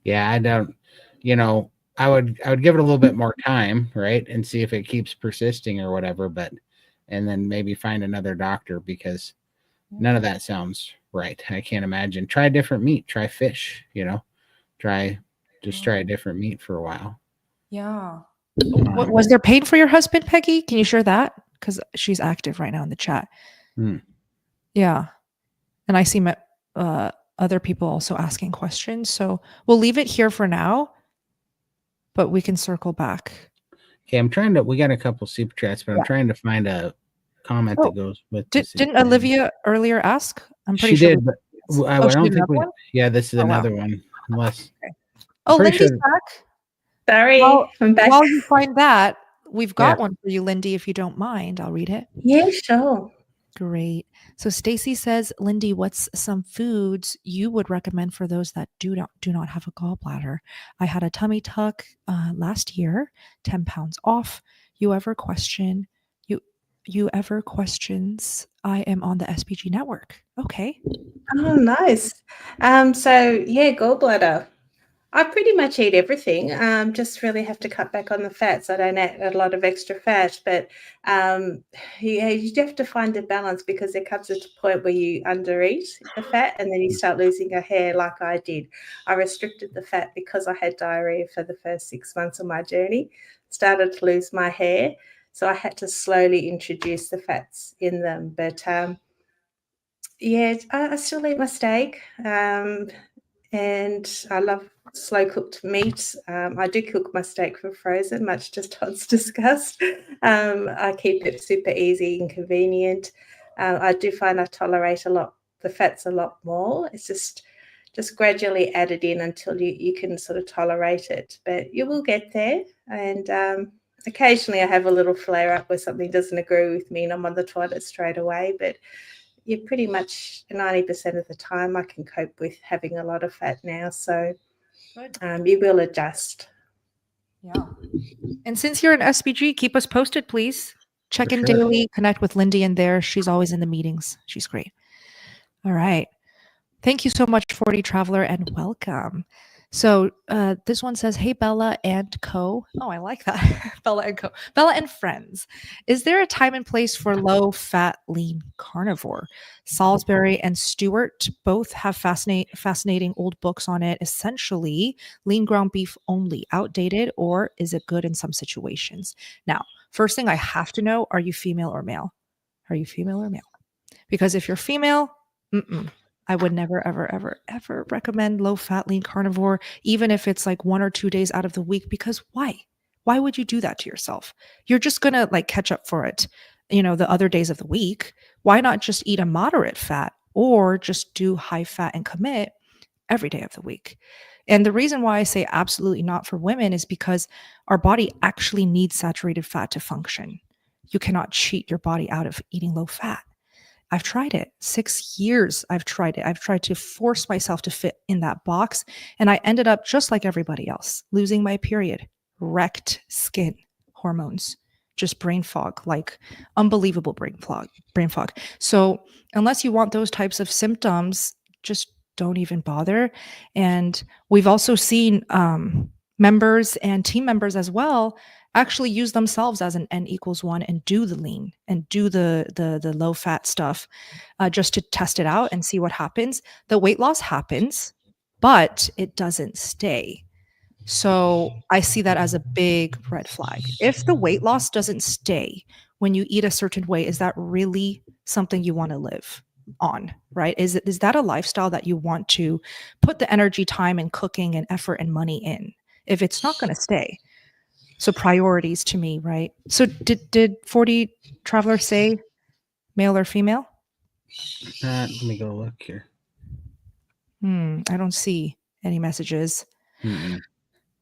Yeah, I don't, I would give it a little bit more time, right? And see if it keeps persisting or whatever, and then maybe find another doctor, because none of that sounds right. I can't imagine. Try a different meat, try fish, try a different meat for a while. Yeah. Was there pain for your husband, Peggy? Can you share that? Because she's active right now in the chat. Yeah. And I see other people also asking questions. So we'll leave it here for now, but we can circle back. Okay, we got a couple super chats, but I'm trying to find a comment that goes with this. Didn't Olivia earlier ask? I'm pretty sure. She did, but I she don't did think one? yeah, this is another wow. one. Unless Lindy's sure. back. Sorry, I'm back. While you find that, we've got one for you, Lindy, if you don't mind. I'll read it. Yeah, sure. Great. So Stacy says, Lindy, what's some foods you would recommend for those that do not have a gallbladder? I had a tummy tuck last year, 10 pounds off. You ever questions? I am on the SPG network. Okay. Oh, nice. Gallbladder. I pretty much eat everything. Just really have to cut back on the fats. I don't add a lot of extra fat, but you have to find the balance, because there comes a point where you undereat the fat and then you start losing your hair, like I did. I restricted the fat because I had diarrhea for the first 6 months of my journey, started to lose my hair. So I had to slowly introduce the fats in them. But I still eat my steak. And I love slow cooked meat. I do cook my steak from frozen, much to Todd's disgust. I keep it super easy and convenient. I do find I tolerate the fats a lot more. It's just gradually added in until you can sort of tolerate it. But you will get there. And occasionally I have a little flare up where something doesn't agree with me and I'm on the toilet straight away. But pretty much 90% of the time I can cope with having a lot of fat now. So you will adjust. Yeah. And since you're an SPG, keep us posted, please. Check in daily, connect with Lindy in there. She's always in the meetings. She's great. All right. Thank you so much, 40 Traveler, and welcome. So this one says, hey, Bella and co. Oh, I like that. Bella and co. Bella and friends. Is there a time and place for low fat, lean carnivore? Salisbury and Stewart both have fascinating old books on it. Essentially, lean ground beef only, outdated, or is it good in some situations? Now, first thing I have to know, are you female or male? Are you female or male? Because if you're female, I would never, ever, ever, ever recommend low-fat, lean carnivore, even if it's like 1 or 2 days out of the week, because why? Why would you do that to yourself? You're just going to like catch up for it, the other days of the week. Why not just eat a moderate fat or just do high fat and commit every day of the week? And the reason why I say absolutely not for women is because our body actually needs saturated fat to function. You cannot cheat your body out of eating low fat. I've tried it. 6 years I've tried it. I've tried to force myself to fit in that box. And I ended up just like everybody else, losing my period, wrecked skin, hormones, just brain fog, like unbelievable brain fog. So unless you want those types of symptoms, just don't even bother. And we've also seen members and team members as well actually use themselves as an N=1 and do the lean and do the low fat stuff, just to test it out and see what happens. The weight loss happens, but it doesn't stay. So I see that as a big red flag. If the weight loss doesn't stay when you eat a certain way, is that really something you want to live on, right? Is that a lifestyle that you want to put the energy, time, and cooking and effort and money in if it's not going to stay? So priorities to me, right? So did 40 Traveler say male or female? Let me go look here. I don't see any messages. Mm-mm.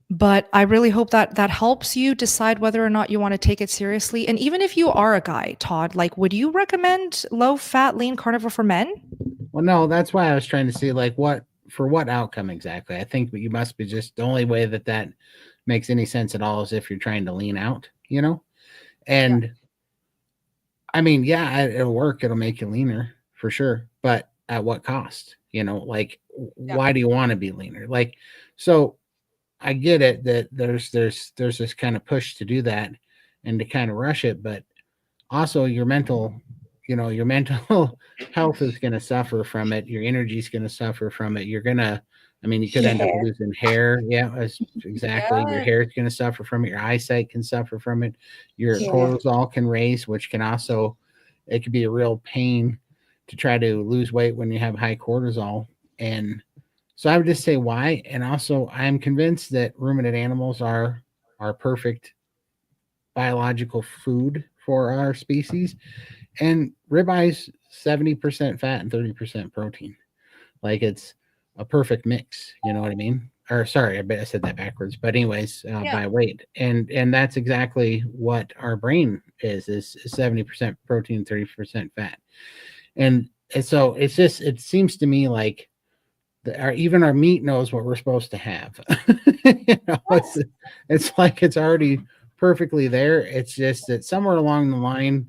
But I really hope that that helps you decide whether or not you want to take it seriously. And even if you are a guy, Todd, like, would you recommend low fat, lean carnivore for men? Well, no, that's why I was trying to see like what outcome exactly. I think you must be just the only way that makes any sense at all is if you're trying to lean out, and I mean, yeah, it'll work. It'll make you leaner for sure. But at what cost? Like, why do you want to be leaner? Like, so I get it that there's this kind of push to do that and to kind of rush it, but also your mental health is going to suffer from it. Your energy is going to suffer from it. You could end up losing hair. Yeah, exactly. Your hair is going to suffer from it. Your eyesight can suffer from it. Your cortisol can raise, which can also, it could be a real pain to try to lose weight when you have high cortisol. And so I would just say why. And also I'm convinced that ruminant animals are perfect biological food for our species. And ribeyes 70% fat and 30% protein. Like, it's a perfect mix. You know what I mean? Or sorry, I said that backwards. But anyways, by weight, and that's exactly what our brain is 70% protein, 30% fat, and so it seems to me like even our meat knows what we're supposed to have. It's like it's already perfectly there. It's just that somewhere along the line,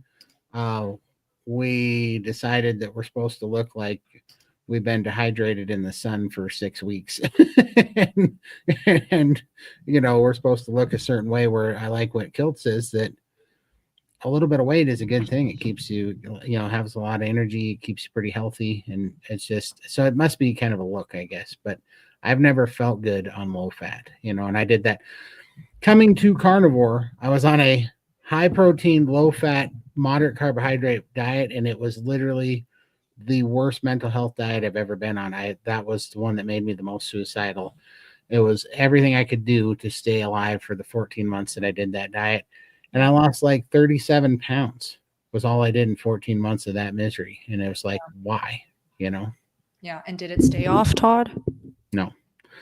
we decided that we're supposed to look like we've been dehydrated in the sun for 6 weeks. and we're supposed to look a certain way, where I like what Kilt says, that a little bit of weight is a good thing. It keeps you, has a lot of energy, it keeps you pretty healthy. And it's just, so it must be kind of a look, I guess, but I've never felt good on low fat, and I did that coming to carnivore. I was on a high protein, low fat, moderate carbohydrate diet, and it was literally the worst mental health diet I've ever been on. That was the one that made me the most suicidal. It was everything I could do to stay alive for the 14 months that I did that diet. And I lost like 37 pounds was all I did in 14 months of that misery. And it was like, why, Yeah. And did it stay off, Todd? No,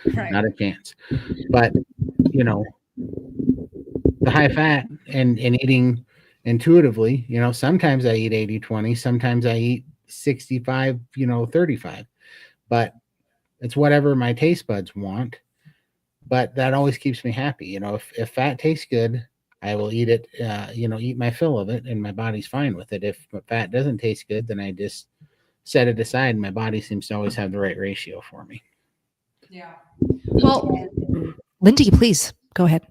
not a chance. But, the high fat and eating intuitively, sometimes I eat 80-20, sometimes I eat 65, 35, but it's whatever my taste buds want. But that always keeps me happy. If fat tastes good, I will eat it, eat my fill of it, and my body's fine with it. If fat doesn't taste good, then I just set it aside. My body seems to always have the right ratio for me. Yeah. Well, Lindy, please go ahead.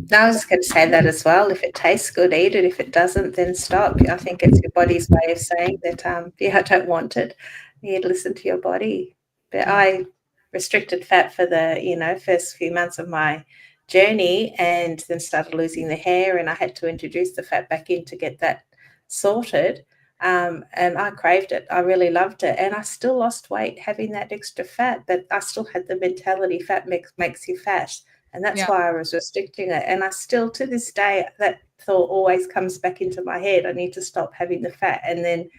No, I was just going to say that as well. If it tastes good, eat it. If it doesn't, then stop. I think it's your body's way of saying that, I don't want it. You need to listen to your body. But I restricted fat for the, first few months of my journey, and then started losing the hair, and I had to introduce the fat back in to get that sorted. And I craved it. I really loved it. And I still lost weight having that extra fat, but I still had the mentality fat makes you fat. And that's why I was restricting it. And I still, to this day, that thought always comes back into my head. I need to stop having the fat. And then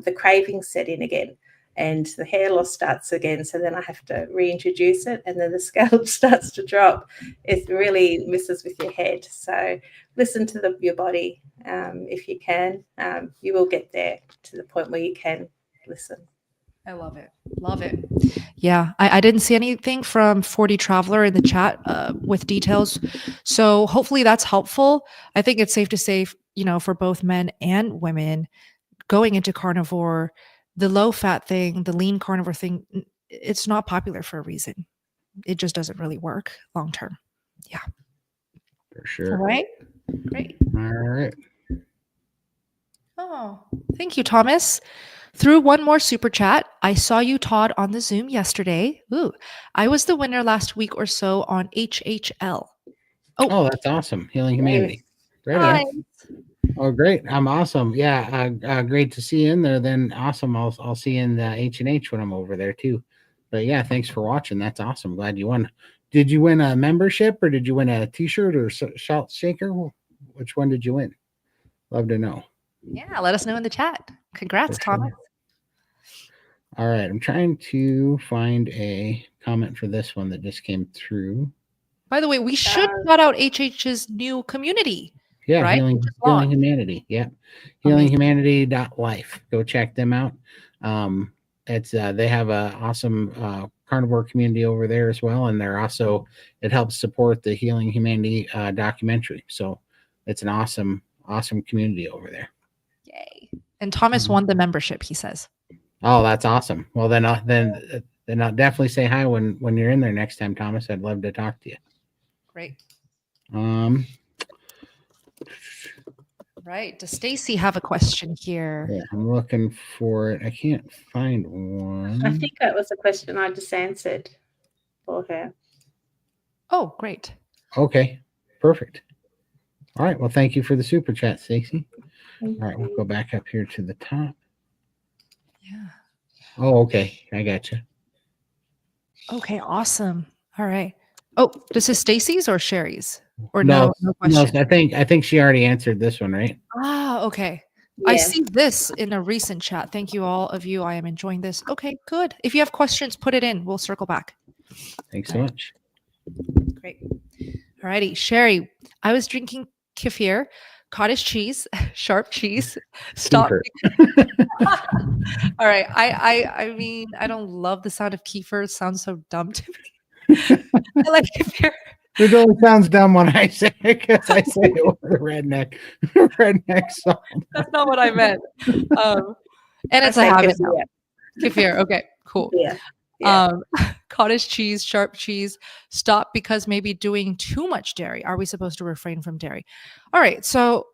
the cravings set in again, and the hair loss starts again. So then I have to reintroduce it, and then the scalp starts to drop. It really messes with your head. So listen to your body if you can. You will get there to the point where you can listen. I love it. Love it. Yeah. I didn't see anything from 40 Traveler in the chat with details. So hopefully that's helpful. I think it's safe to say, for both men and women going into carnivore, the low fat thing, the lean carnivore thing, it's not popular for a reason. It just doesn't really work long term. Yeah. For All sure. right. Great. All right. Oh, thank you, Thomas. Through one more super chat, I saw you, Todd, on the Zoom yesterday. Ooh, I was the winner last week or so on HHL. Oh, that's awesome. Healing Humanity. Right Hi. on. Oh, great. I'm awesome. Yeah. Great to see you in there. Then awesome. I'll see you in the H&H when I'm over there too. But yeah, thanks for watching. That's awesome. Glad you won. Did you win a membership or did you win a t-shirt or salt shaker? Which one did you win? Love to know. Yeah, let us know in the chat. Congrats, For sure. Thomas. All right. I'm trying to find a comment for this one that just came through. By the way, we should shout out HH's new community. Yeah, right? Healing Humanity. Yeah. Healinghumanity.life. Go check them out. It's they have a awesome carnivore community over there as well. And they're also, it helps support the Healing Humanity documentary. So it's an awesome community over there. Yay. And Thomas won the membership, he says. Oh, that's awesome. Well, then I'll definitely say hi when you're in there next time, Thomas. I'd love to talk to you. Great. Right. Does Stacy have a question here? Yeah, I'm looking for it. I can't find one. I think that was a question I just answered for her. Oh, great. Okay, perfect. All right. Well, thank you for the super chat, Stacey. All right, we'll go back up here to the top. Yeah. Oh, okay. I got you. Okay, awesome. All right. Oh, this is Stacy's or Sherry's? Or no question? No, I think she already answered this one, right? Ah, okay. Yeah. I see this in a recent chat. Thank you, all of you. I am enjoying this. Okay, good. If you have questions, put it in. We'll circle back. Thanks so much. Great. All righty. Sherry, I was drinking kefir, cottage cheese, sharp cheese. Stop. All right. I mean, I don't love the sound of kefir. It sounds so dumb to me. I like kefir. It only sounds dumb when I say it because I say it with a redneck song. That's not what I meant. And it's a habit now. Kefir. Okay, cool. Yeah. Cottage cheese, sharp cheese. Stop because maybe doing too much dairy. Are we supposed to refrain from dairy? All right. So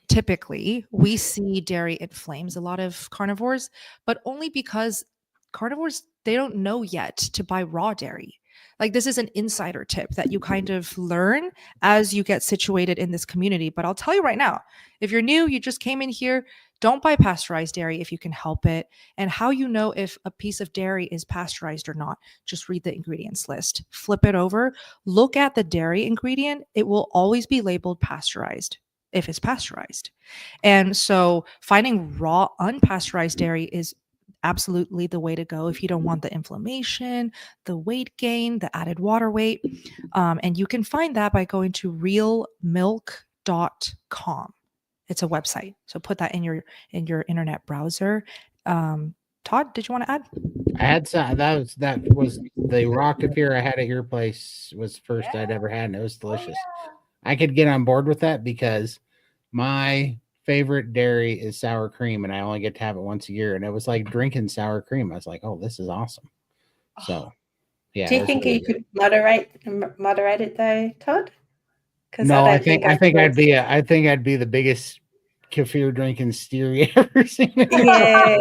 typically we see dairy inflames a lot of carnivores, but only because carnivores, they don't know yet to buy raw dairy. Like, this is an insider tip that you kind of learn as you get situated in this community. But I'll tell you right now, if you're new, you just came in here, don't buy pasteurized dairy if you can help it. And how you know if a piece of dairy is pasteurized or not, just read the ingredients list, flip it over, look at the dairy ingredient. It will always be labeled pasteurized if it's pasteurized. And so finding raw unpasteurized dairy is absolutely the way to go if you don't want the inflammation, the weight gain, the added water weight. And you can find that by going to realmilk.com. It's a website. So put that in your internet browser. Todd, did you want to add? I had some. That was the raw kefir I had at your place was the first I'd ever had, and it was delicious. I could get on board with that because my favorite dairy is sour cream, and I only get to have it once a year. And it was like drinking sour cream. I was like, "Oh, this is awesome." So, yeah. Do you think you could moderate it though, Todd? No, I think I'd be the biggest kefir drinking steer you ever seen. Yeah,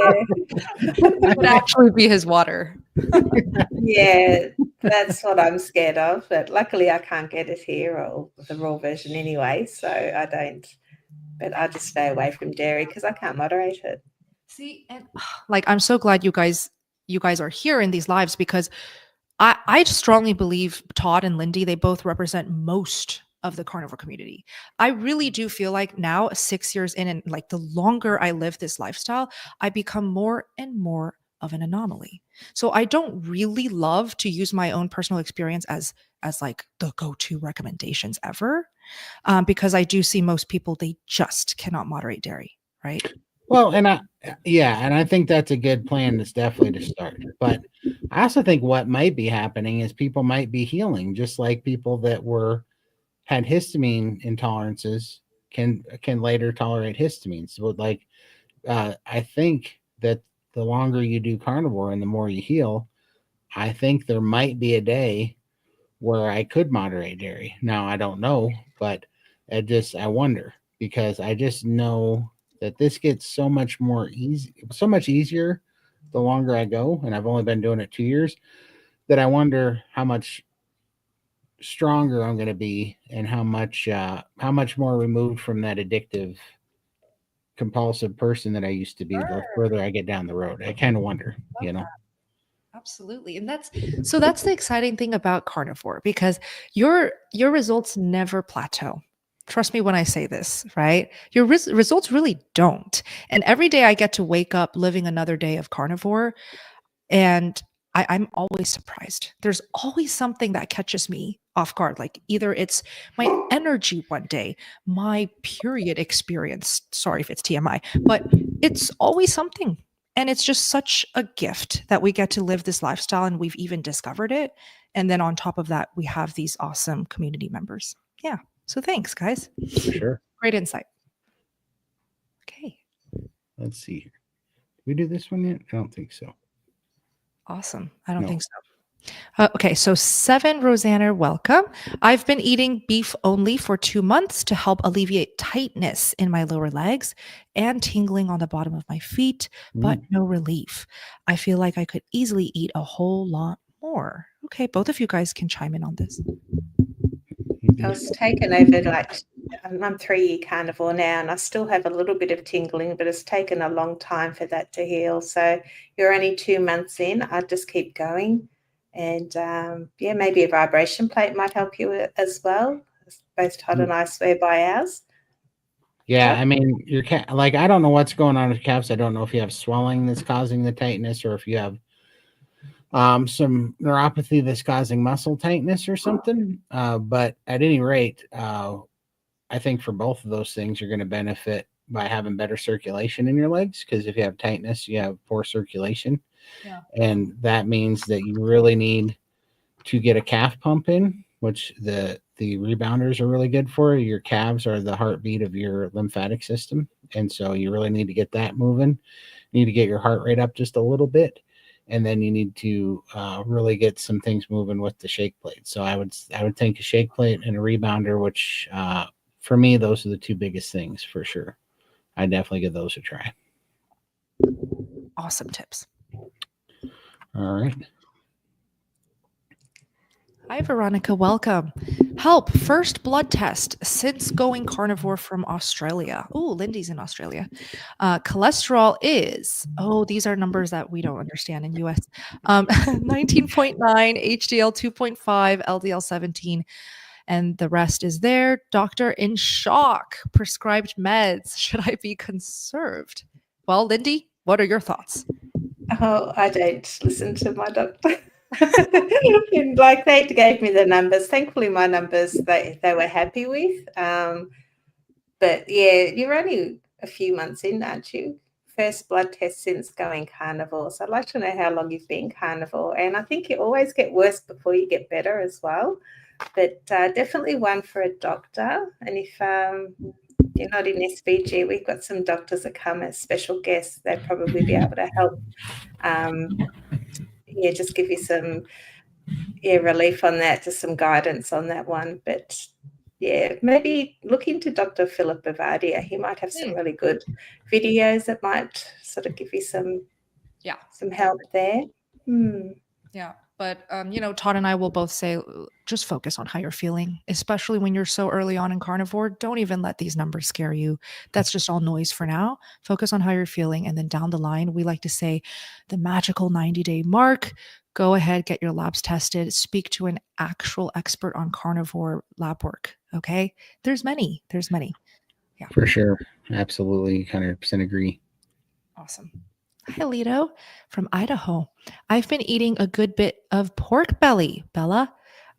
It would actually be his water. yeah, that's what I'm scared of. But luckily, I can't get it here or the raw version anyway, so I don't. But I just stay away from dairy because I can't moderate it. See, and like, I'm so glad you guys are here in these lives because I strongly believe Todd and Lindy, they both represent most of the carnivore community. I really do feel like now, 6 years in, and like the longer I live this lifestyle, I become more and more of an anomaly. So I don't really love to use my own personal experience as like the go-to recommendations ever, because I do see most people, they just cannot moderate dairy, right? Well, and I think that's a good plan. That's definitely to start. But I also think what might be happening is people might be healing, just like people that had histamine intolerances can later tolerate histamine. So, like, I think that the longer you do carnivore and the more you heal, I think there might be a day where I could moderate dairy. Now I don't know, but I wonder, because I just know that this gets so much easier the longer I go, and I've only been doing it 2 years, that I wonder how much stronger I'm going to be, and how much more removed from that addictive compulsive person that I used to be the further I get down the road. I kind of wonder, you know. Absolutely. And that's the exciting thing about carnivore, because your results never plateau. Trust me when I say this, right? Your results really don't. And every day I get to wake up living another day of carnivore, and I'm always surprised. There's always something that catches me off guard. Like either it's my energy one day, my period experience. Sorry if it's TMI, but it's always something. And it's just such a gift that we get to live this lifestyle, and we've even discovered it. And then on top of that, we have these awesome community members. Yeah. So thanks, guys. For sure. Great insight. Okay. Let's see here. Did we do this one yet? I don't think so. Awesome. I don't No. think so. Okay, so 7, Rosanna, welcome. I've been eating beef only for 2 months to help alleviate tightness in my lower legs and tingling on the bottom of my feet, but no relief. I feel like I could easily eat a whole lot more. Okay, both of you guys can chime in on this. I was taken over, like, I'm 3-year carnivore now, and I still have a little bit of tingling, but it's taken a long time for that to heal. So you're only 2 months in. I just keep going. And maybe a vibration plate might help you as well. Both Todd and I swear by ours. Yeah, I mean, your cat, like, I don't know what's going on with calves. I don't know if you have swelling that's causing the tightness, or if you have some neuropathy that's causing muscle tightness or something. But at any rate, I think for both of those things, you're going to benefit by having better circulation in your legs, because if you have tightness, you have poor circulation. Yeah. And that means that you really need to get a calf pump in, which the rebounders are really good for. Your calves are the heartbeat of your lymphatic system, and so you really need to get that moving. You need to get your heart rate up just a little bit, and then you need to really get some things moving with the shake plate. So I would think a shake plate and a rebounder, which for me, those are the two biggest things for sure. I definitely give those a try. Awesome tips. All right. Hi, Veronica. Welcome. Help. First blood test since going carnivore from Australia. Oh, Lindy's in Australia. Cholesterol is, these are numbers that we don't understand in US. 19.9, HDL 2.5, LDL 17, and the rest is there. Doctor in shock. Prescribed meds. Should I be conserved? Well, Lindy, what are your thoughts? Oh, I don't listen to my doctor. And like, they gave me the numbers. Thankfully, my numbers they were happy with. But yeah, you're only a few months in, aren't you? First blood test since going carnivore. So I'd like to know how long you've been carnivore. And I think you always get worse before you get better as well. But definitely one for a doctor. And if you're not in SBG, we've got some doctors that come as special guests. They'd probably be able to help. Just give you some relief on that, just some guidance on that one. But maybe look into Dr. Philip Bavadia. He might have some really good videos that might sort of give you some help there. Yeah. But, Todd and I will both say, just focus on how you're feeling, especially when you're so early on in carnivore. Don't even let these numbers scare you. That's just all noise for now. Focus on how you're feeling. And then down the line, we like to say the magical 90-day mark. Go ahead, get your labs tested, speak to an actual expert on carnivore lab work. Okay. There's many. Yeah. For sure. Absolutely. 100% agree. Awesome. Hi, Alito from Idaho. I've been eating a good bit of pork belly. Bella?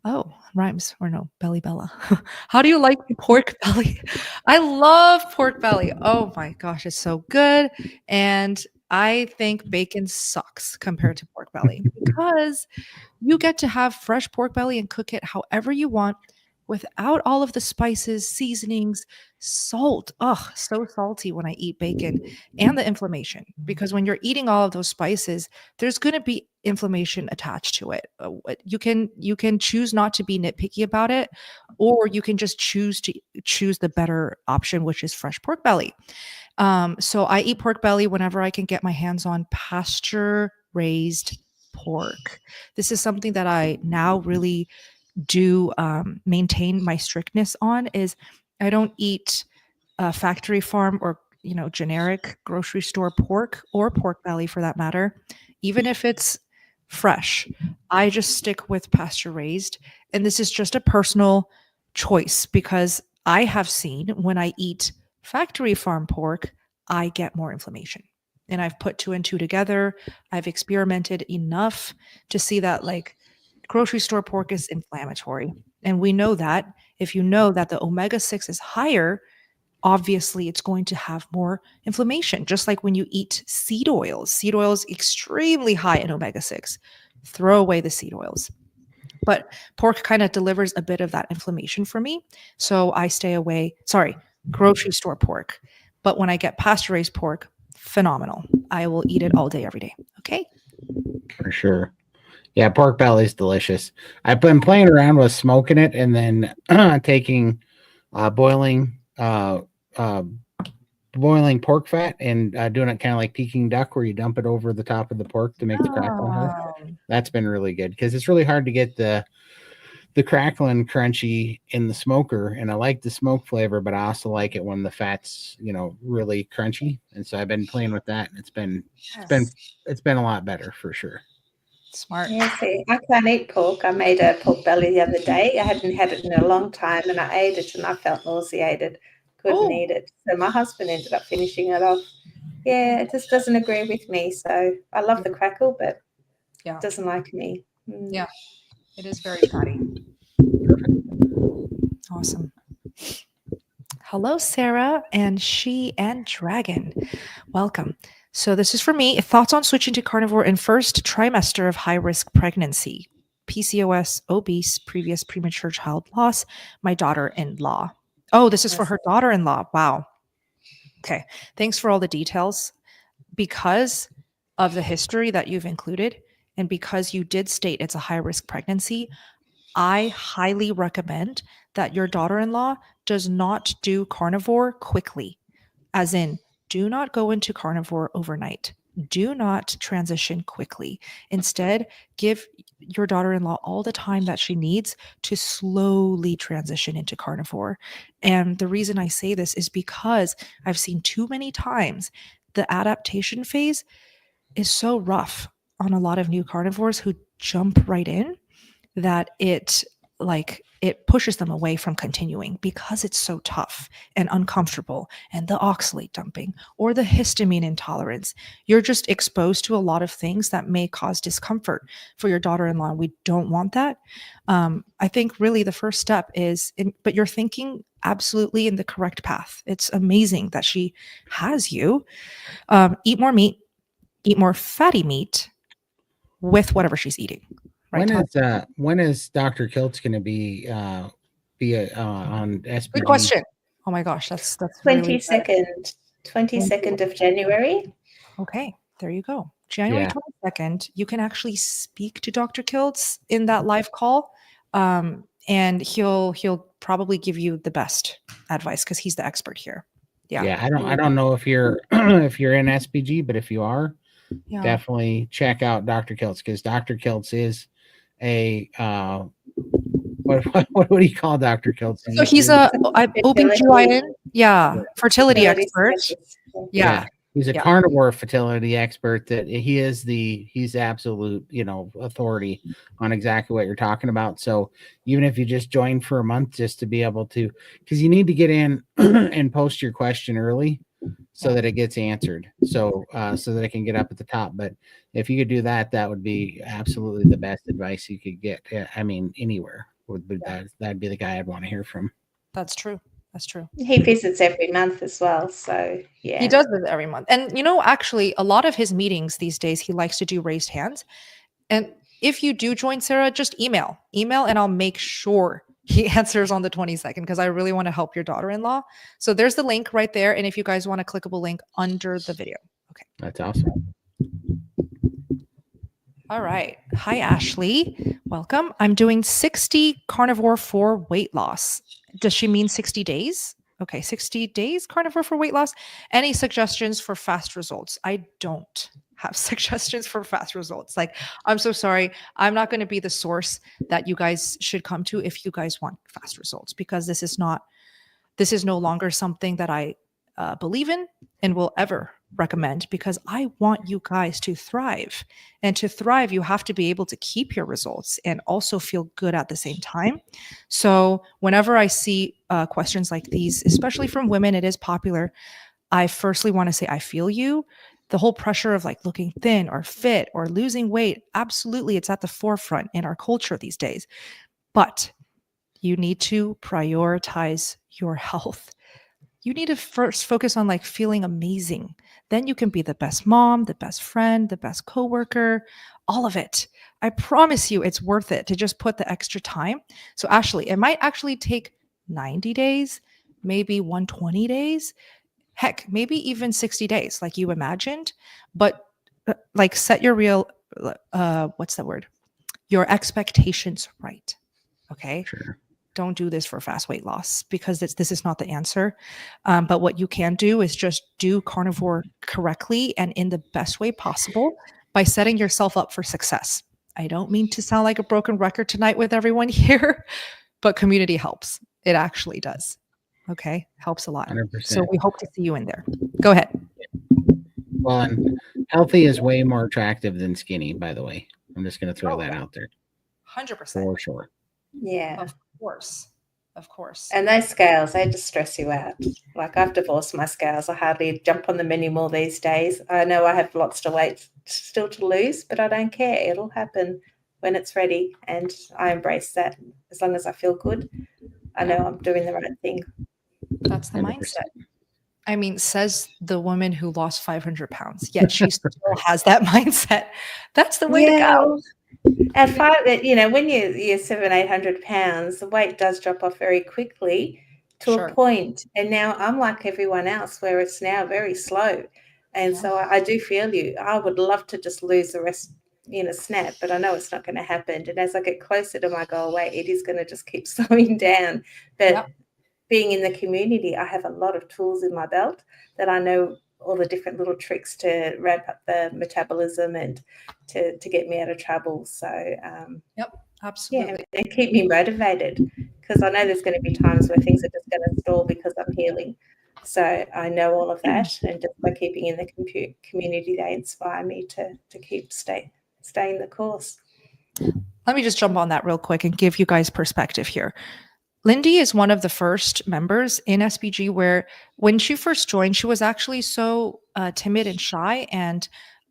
Oh, rhymes. Or no, belly Bella. How do you like pork belly? I love pork belly. Oh my gosh, it's so good. And I think bacon sucks compared to pork belly because you get to have fresh pork belly and cook it however you want. without all of the spices, seasonings, salt. Oh, so salty when I eat bacon, and the inflammation. Because when you're eating all of those spices, there's going to be inflammation attached to it. You can choose not to be nitpicky about it, or you can just choose the better option, which is fresh pork belly. So I eat pork belly whenever I can get my hands on pasture raised pork. This is something that I now really do maintain my strictness on. Is I don't eat factory farm or generic grocery store pork, or pork belly for that matter, even if it's fresh. I just stick with pasture raised, and this is just a personal choice because I have seen when I eat factory farm pork, I get more inflammation. And I've put two and two together. I've experimented enough to see that like grocery store pork is inflammatory. And we know that if you know that the omega-6 is higher, obviously it's going to have more inflammation. Just like when you eat seed oils. Seed oils extremely high in omega-6. Throw away the seed oils. But pork kind of delivers a bit of that inflammation for me. So I stay away, grocery store pork. But when I get pasture-raised pork, phenomenal. I will eat it all day, every day. Okay? For sure. Yeah, pork belly is delicious. I've been playing around with smoking it and then taking boiling pork fat and doing it kind of like Peking duck, where you dump it over the top of the pork to make the crackling. That's been really good because it's really hard to get the crackling crunchy in the smoker, and I like the smoke flavor, but I also like it when the fat's really crunchy. And so I've been playing with that, and it's been a lot better for sure. Smart. Yeah, see, I can't eat pork. I made a pork belly the other day. I hadn't had it in a long time, and I ate it, and I felt nauseated. Couldn't eat it. So my husband ended up finishing it off. Yeah, it just doesn't agree with me. So I love the crackle, but it doesn't like me. Yeah, it is very fatty. Awesome. Hello, Sarah and She and Dragon. Welcome. So this is for me. Thoughts on switching to carnivore in first trimester of high-risk pregnancy? PCOS, obese, previous premature child loss, my daughter-in-law. Oh, this is for her daughter-in-law. Wow. Okay. Thanks for all the details. Because of the history that you've included, and because you did state it's a high-risk pregnancy, I highly recommend that your daughter-in-law does not do carnivore quickly. As in, do not go into carnivore overnight. Do not transition quickly. Instead, give your daughter-in-law all the time that she needs to slowly transition into carnivore. And the reason I say this is because I've seen too many times the adaptation phase is so rough on a lot of new carnivores who jump right in that it pushes them away from continuing because it's so tough and uncomfortable, and the oxalate dumping or the histamine intolerance. You're just exposed to a lot of things that may cause discomfort for your daughter-in-law. We don't want that. I think really the first step but you're thinking absolutely in the correct path. It's amazing that she has you. Eat more meat, eat more fatty meat with whatever she's eating. Right, when is Dr. Kiltz going to be on SBG? Good question. Oh my gosh, that's 22nd of January. Okay, there you go. January 22nd. You can actually speak to Dr. Kiltz in that live call, and he'll probably give you the best advice because he's the expert here. Yeah. I don't know if you're if you're in SBG, but if you are, definitely check out Dr. Kiltz, because Dr. Kiltz is a what do you call Dr. Kiltz? So he's a OBGYN, fertility expert. Yeah. He's a carnivore fertility expert. That he's absolute, authority on exactly what you're talking about. So even if you just join for a month, just to be able to, because you need to get in and post your question early so that it gets answered. So that it can get up at the top. But if you could do that, that would be absolutely the best advice you could get. I mean, anywhere that'd be the guy I'd want to hear from. That's true. That's true. He visits every month as well. So yeah. He does visit every month. And actually a lot of his meetings these days, he likes to do raised hands. And if you do join, Sarah, just email and I'll make sure He answers on the 22nd because I really want to help your daughter-in-law. So there's the link right there. And if you guys want a clickable link under the video. Okay. That's awesome. All right. Hi, Ashley. Welcome. I'm doing 60 carnivore for weight loss. Does she mean 60 days? Okay, 60 days carnivore for weight loss. Any suggestions for fast results? I don't have suggestions for fast results. Like, I'm so sorry. I'm not going to be the source that you guys should come to if you guys want fast results, because this is no longer something that I believe in and will ever recommend, because I want you guys to thrive. And to thrive, you have to be able to keep your results and also feel good at the same time. So whenever I see questions like these, especially from women, it is popular. I firstly want to say, I feel you. The whole pressure of like looking thin or fit or losing weight, absolutely, it's at the forefront in our culture these days. But you need to prioritize your health. You need to first focus on like feeling amazing. Then you can be the best mom, the best friend, the best coworker, all of it. I promise you it's worth it to just put the extra time. So Ashley, it might actually take 90 days, maybe 120 days, heck, maybe even 60 days like you imagined, but like set your real, what's the word? Your expectations right. Okay. Sure. Don't do this for fast weight loss, because this is not the answer. But what you can do is just do carnivore correctly and in the best way possible by setting yourself up for success. I don't mean to sound like a broken record tonight with everyone here, but community helps. It actually does. Okay. Helps a lot. 100%. So we hope to see you in there. Go ahead. Well, and healthy is way more attractive than skinny, by the way. I'm just going to throw that out there. 100%. For sure. Yeah. Of course. Of course. And those scales, they just stress you out. Like, I've divorced my scales. I hardly jump on them anymore these days. I know I have lots of weight still to lose, but I don't care. It'll happen when it's ready. And I embrace that. As long as I feel good, I know I'm doing the right thing. That's the 100%. mindset. I mean, says the woman who lost 500 pounds, yet she still has that mindset. That's the way to go. At five, when you're 700-800 pounds, the weight does drop off very quickly to a point. And now I'm like everyone else, where it's now very slow. And so I do feel you. I would love to just lose the rest in a snap, but I know it's not going to happen. And as I get closer to my goal weight, it is going to just keep slowing down. But being in the community, I have a lot of tools in my belt that I know all the different little tricks to ramp up the metabolism and to get me out of trouble. So, absolutely. And keep me motivated, because I know there's going to be times where things are just going to stall because I'm healing. So I know all of that, and just by keeping in the community, they inspire me to keep staying the course. Let me just jump on that real quick and give you guys perspective here. Lindy is one of the first members in SBG where when she first joined, she was actually so timid and shy and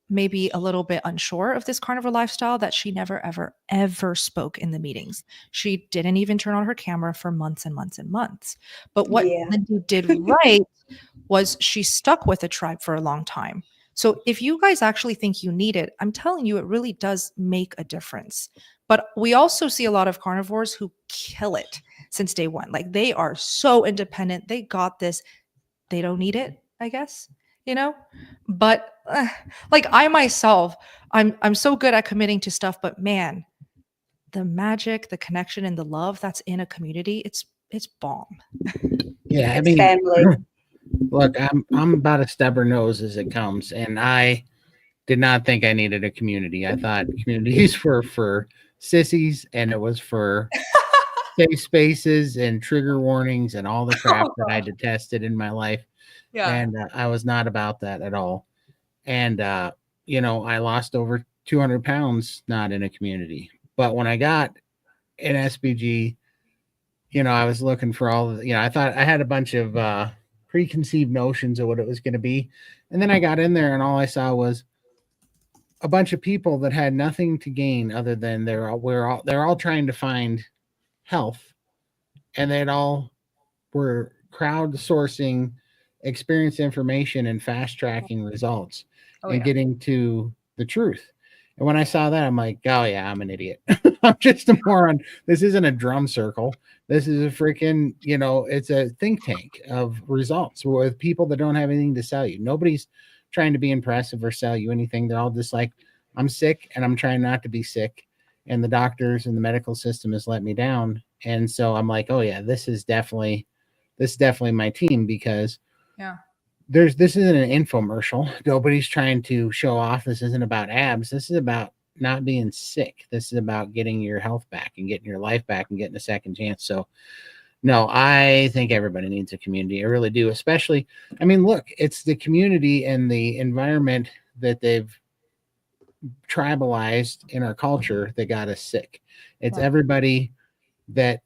maybe a little bit unsure of this carnivore lifestyle that she never, ever, ever spoke in the meetings. She didn't even turn on her camera for months and months and months. But what Lindy did right was she stuck with the tribe for a long time. So if you guys actually think you need it, I'm telling you, it really does make a difference. But we also see a lot of carnivores who kill it since day one. Like, they are so independent. They got this. They don't need it, I guess, but like I myself, I'm so good at committing to stuff, but man, the magic, the connection, and the love that's in a community, it's bomb. Yeah. It's family. Look, I'm about as stubborn nose as it comes, and I did not think I needed a community. I thought communities were for sissies, and it was for safe spaces and trigger warnings and all the crap that I detested in my life. And I was not about that at all. And, I lost over 200 pounds not in a community. But when I got in SBG, I was looking for all the, I thought I had a bunch of preconceived notions of what it was going to be. And then I got in there and all I saw was a bunch of people that had nothing to gain other than they're all trying to find health, and they all were crowdsourcing experience information and fast tracking results and getting to the truth. And when I saw that, I'm like, oh yeah, I'm an idiot. I'm just a moron. This isn't a drum circle. This is a freaking, it's a think tank of results with people that don't have anything to sell you. Nobody's trying to be impressive or sell you anything. They're all just like, I'm sick and I'm trying not to be sick. And the doctors and the medical system has let me down. And so I'm like, oh yeah, this is definitely my team, because this isn't an infomercial. Nobody's trying to show off. This isn't about abs. This is about not being sick. This is about getting your health back and getting your life back and getting a second chance. So no, I think everybody needs a community. I really do. Especially, I mean, look, it's the community and the environment that they've tribalized in our culture that got us sick. It's everybody that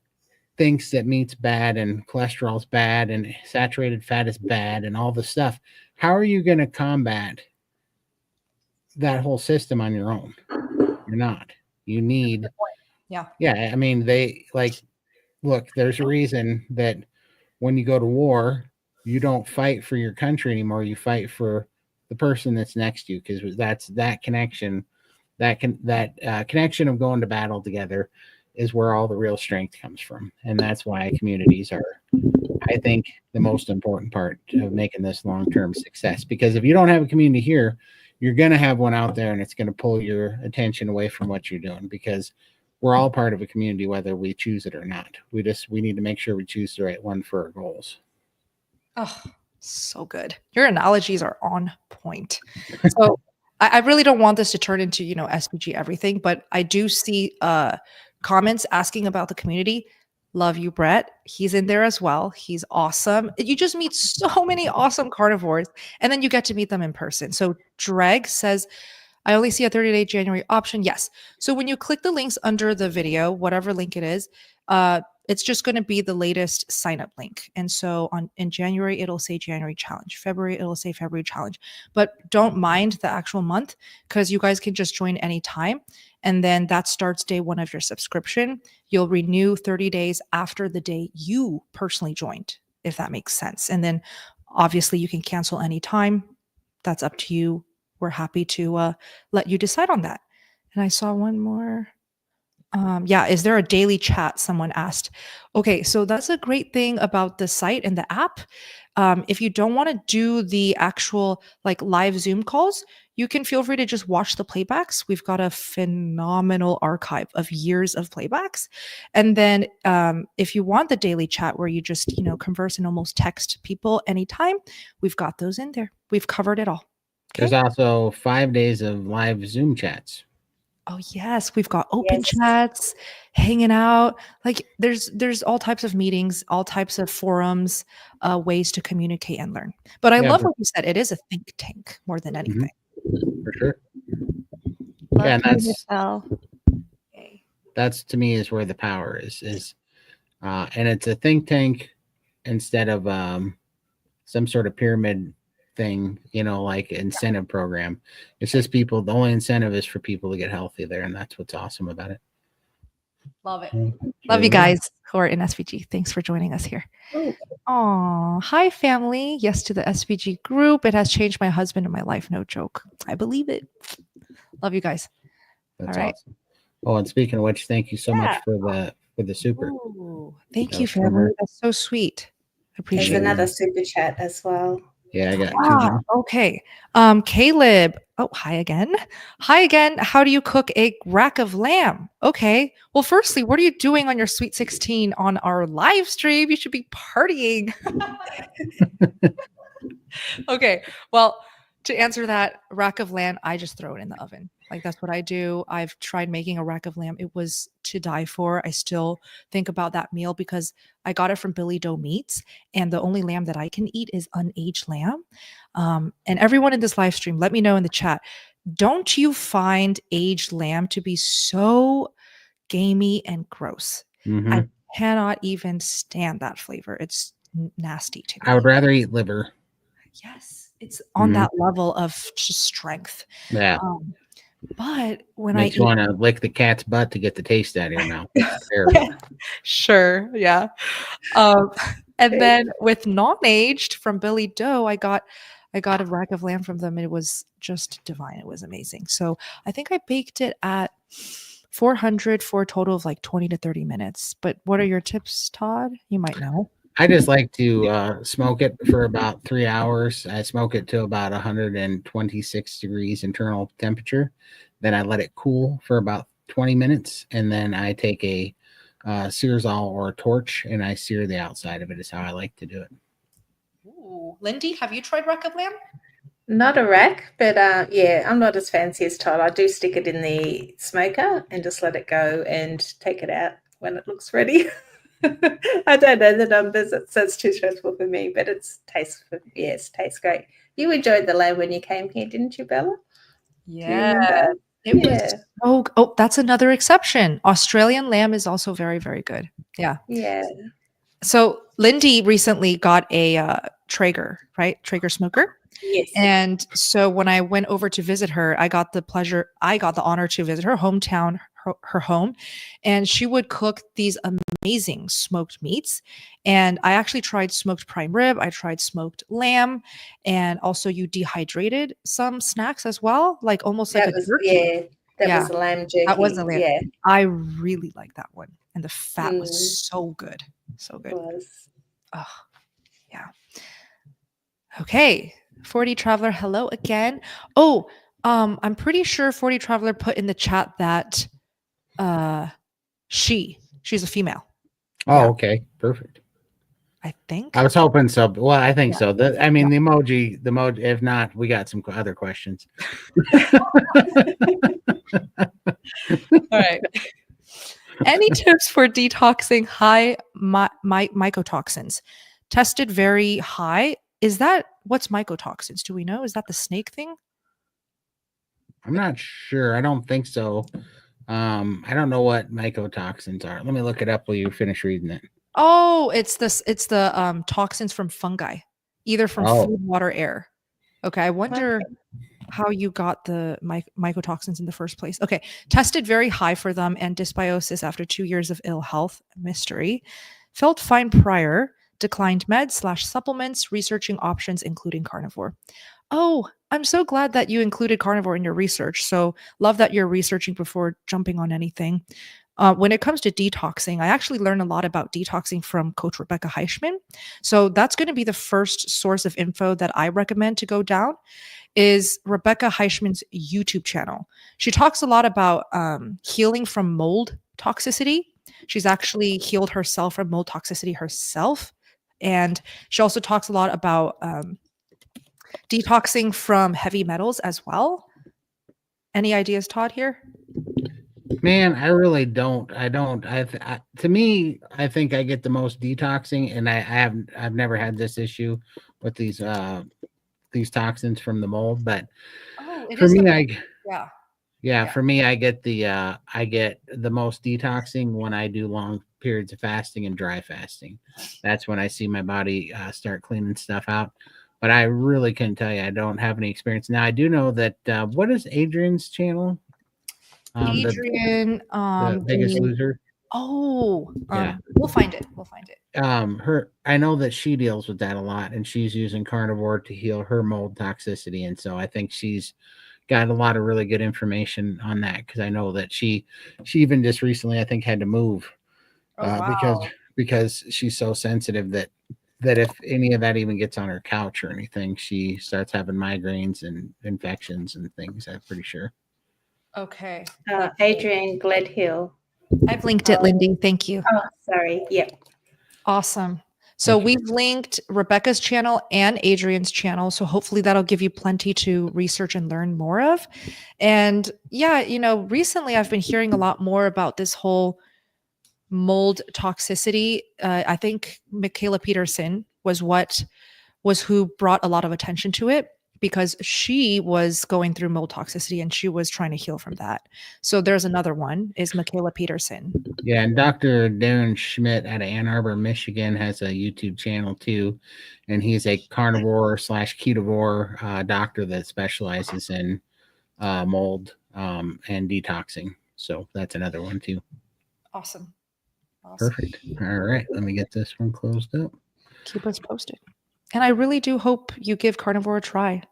thinks that meat's bad and cholesterol's bad and saturated fat is bad and all this stuff. How are you going to combat that whole system on your own? You're not. You need, I mean, look, there's a reason that when you go to war, you don't fight for your country anymore. You fight for the person that's next to you, because that's that connection, connection of going to battle together is where all the real strength comes from. And that's why communities are, I think, the most important part of making this long-term success. Because if you don't have a community here, you're going to have one out there, and it's going to pull your attention away from what you're doing, because we're all part of a community, whether we choose it or not. We need to make sure we choose the right one for our goals. Oh, so good. Your analogies are on point. So I really don't want this to turn into, SPG everything, but I do see comments asking about the community. Love you, Brett. He's in there as well. He's awesome. You just meet so many awesome carnivores, and then you get to meet them in person. So Dreg says, I only see a 30-day January option. Yes. So when you click the links under the video, whatever link it is, it's just going to be the latest sign-up link. And so in January, it'll say January challenge. February, it'll say February challenge. But don't mind the actual month, because you guys can just join anytime. And then that starts day one of your subscription. You'll renew 30 days after the day you personally joined, if that makes sense. And then obviously you can cancel anytime. That's up to you. We're happy to let you decide on that. And I saw one more. Is there a daily chat? Someone asked. Okay, so that's a great thing about the site and the app. If you don't want to do the actual live Zoom calls, you can feel free to just watch the playbacks. We've got a phenomenal archive of years of playbacks. And then if you want the daily chat where you just, converse and almost text people anytime, we've got those in there. We've covered it all. Okay? There's also 5 days of live Zoom chats. Oh yes, we've got open chats, hanging out. There's all types of meetings, all types of forums, ways to communicate and learn. But I love what you said. It is a think tank more than anything. For sure. Love that's to me is where the power is, and it's a think tank instead of some sort of pyramid thing, like incentive program. It's just people. The only incentive is for people to get healthy there, and that's what's awesome about it. Love it. Love you guys who are in SVG. Thanks for joining us here. Oh, hi family. Yes to the SVG group. It has changed my husband and my life. No joke. I believe it. Love you guys. That's all right. Awesome. Oh, and speaking of which, thank you so much for the super. Ooh, thank you, family. That's so sweet. Appreciate it. There's another super chat as well. Yeah, I got two. Okay. Caleb. Oh, hi again. Hi again. How do you cook a rack of lamb? Okay. Well, firstly, what are you doing on your Sweet 16 on our live stream? You should be partying. Okay. Well, to answer that, rack of lamb, I just throw it in the oven. That's what I do. I've tried making a rack of lamb. It was to die for. I still think about that meal because I got it from Billy Doe Meats, and the only lamb that I can eat is unaged lamb. And everyone in this live stream, let me know in the chat. Don't you find aged lamb to be so gamey and gross? Mm-hmm. I cannot even stand that flavor. It's nasty to me. I would rather eat liver. Yes, it's on that level of just strength. Yeah. But when makes you want to lick the cat's butt to get the taste out of your mouth. Terrible. Sure, yeah. And then with non-aged from Billy Doe, I got I got a rack of lamb from them. It was just divine. It was amazing. So I think I baked it at 400 for a total of like 20 to 30 minutes. But what are your tips, Todd? You might know. I just like to smoke it for about 3 hours. I smoke it to about 126 degrees internal temperature. Then I let it cool for about 20 minutes. And then I take a searsol or a torch and I sear the outside of it is how I like to do it. Ooh. Lindy, have you tried rack of lamb? Not a rack, but yeah, I'm not as fancy as Todd. I do stick it in the smoker and just let it go and take it out when it looks ready. I don't know the numbers, so it's too stressful for me, but it tastes great. You enjoyed the lamb when you came here, didn't you, Bella? Yeah. It was oh, that's another exception. Australian lamb is also very, very good. Yeah. Yeah. So Lindy recently got a Traeger, right? Traeger smoker. Yes. And so when I went over to visit her, I got the honor to visit her hometown, her home, and she would cook these amazing smoked meats. And I actually tried smoked prime rib. I tried smoked lamb, and also you dehydrated some snacks as well, like almost like a jerky. That was a lamb jerky. That was a lamb. Yeah. I really like that one. And the fat was so good. So good. It was. Oh, yeah. Okay. 40 Traveler, hello again. Oh, I'm pretty sure 40 Traveler put in the chat that she's a female. Oh, yeah. Okay. Perfect. I think. I was hoping so. Well, I think so. The emoji, if not, we got some other questions. All right. Any tips for detoxing high mycotoxins? Tested very high. Is that what's mycotoxins? Do we know? Is that the snake thing? I'm not sure. I don't think so. I don't know what mycotoxins are. Let me look it up while you finish reading it. Oh, it's the toxins from fungi, either from food, water, air. Okay, I wonder how you got the mycotoxins in the first place. Okay, tested very high for them and dysbiosis after 2 years of ill health. Mystery. Felt fine prior. Declined meds / supplements. Researching options, including carnivore. Oh, I'm so glad that you included carnivore in your research. So love that you're researching before jumping on anything. When it comes to detoxing, I actually learned a lot about detoxing from Coach Rebecca Heischman. So that's going to be the first source of info that I recommend to go down is Rebecca Heischman's YouTube channel. She talks a lot about healing from mold toxicity. She's actually healed herself from mold toxicity herself. And she also talks a lot about detoxing from heavy metals as well. Any ideas, Todd, here? Man, I really don't. To me, I think I get the most detoxing, and I've never had this issue with these toxins from the mold. But for me, for me, I get the most detoxing when I do long periods of fasting and dry fasting. That's when I see my body start cleaning stuff out. But I really couldn't tell you. I don't have any experience. Now I do know that what is Adrian's channel? Adrian, the Biggest Loser. Oh, we'll find it. I know that she deals with that a lot, and she's using carnivore to heal her mold toxicity, and so I think she's got a lot of really good information on that because I know that she even just recently I think had to move because she's so sensitive that if any of that even gets on her couch or anything, she starts having migraines and infections and things. I'm pretty sure. Okay. Adrian Gledhill. I've linked it, Lindy. Thank you. Oh, sorry. Yep. Awesome. So we've linked Rebecca's channel and Adrian's channel. So hopefully that'll give you plenty to research and learn more of. And yeah, recently I've been hearing a lot more about this whole mold toxicity. I think Michaela Peterson was who brought a lot of attention to it, because she was going through mold toxicity and she was trying to heal from that. So there's another one is Michaela Peterson. Yeah. And Dr. Darren Schmidt out of Ann Arbor, Michigan has a YouTube channel too. And he's a carnivore / ketovore doctor that specializes in mold and detoxing. So that's another one too. Awesome. Perfect. All right. Let me get this one closed up. Keep us posted. And I really do hope you give carnivore a try.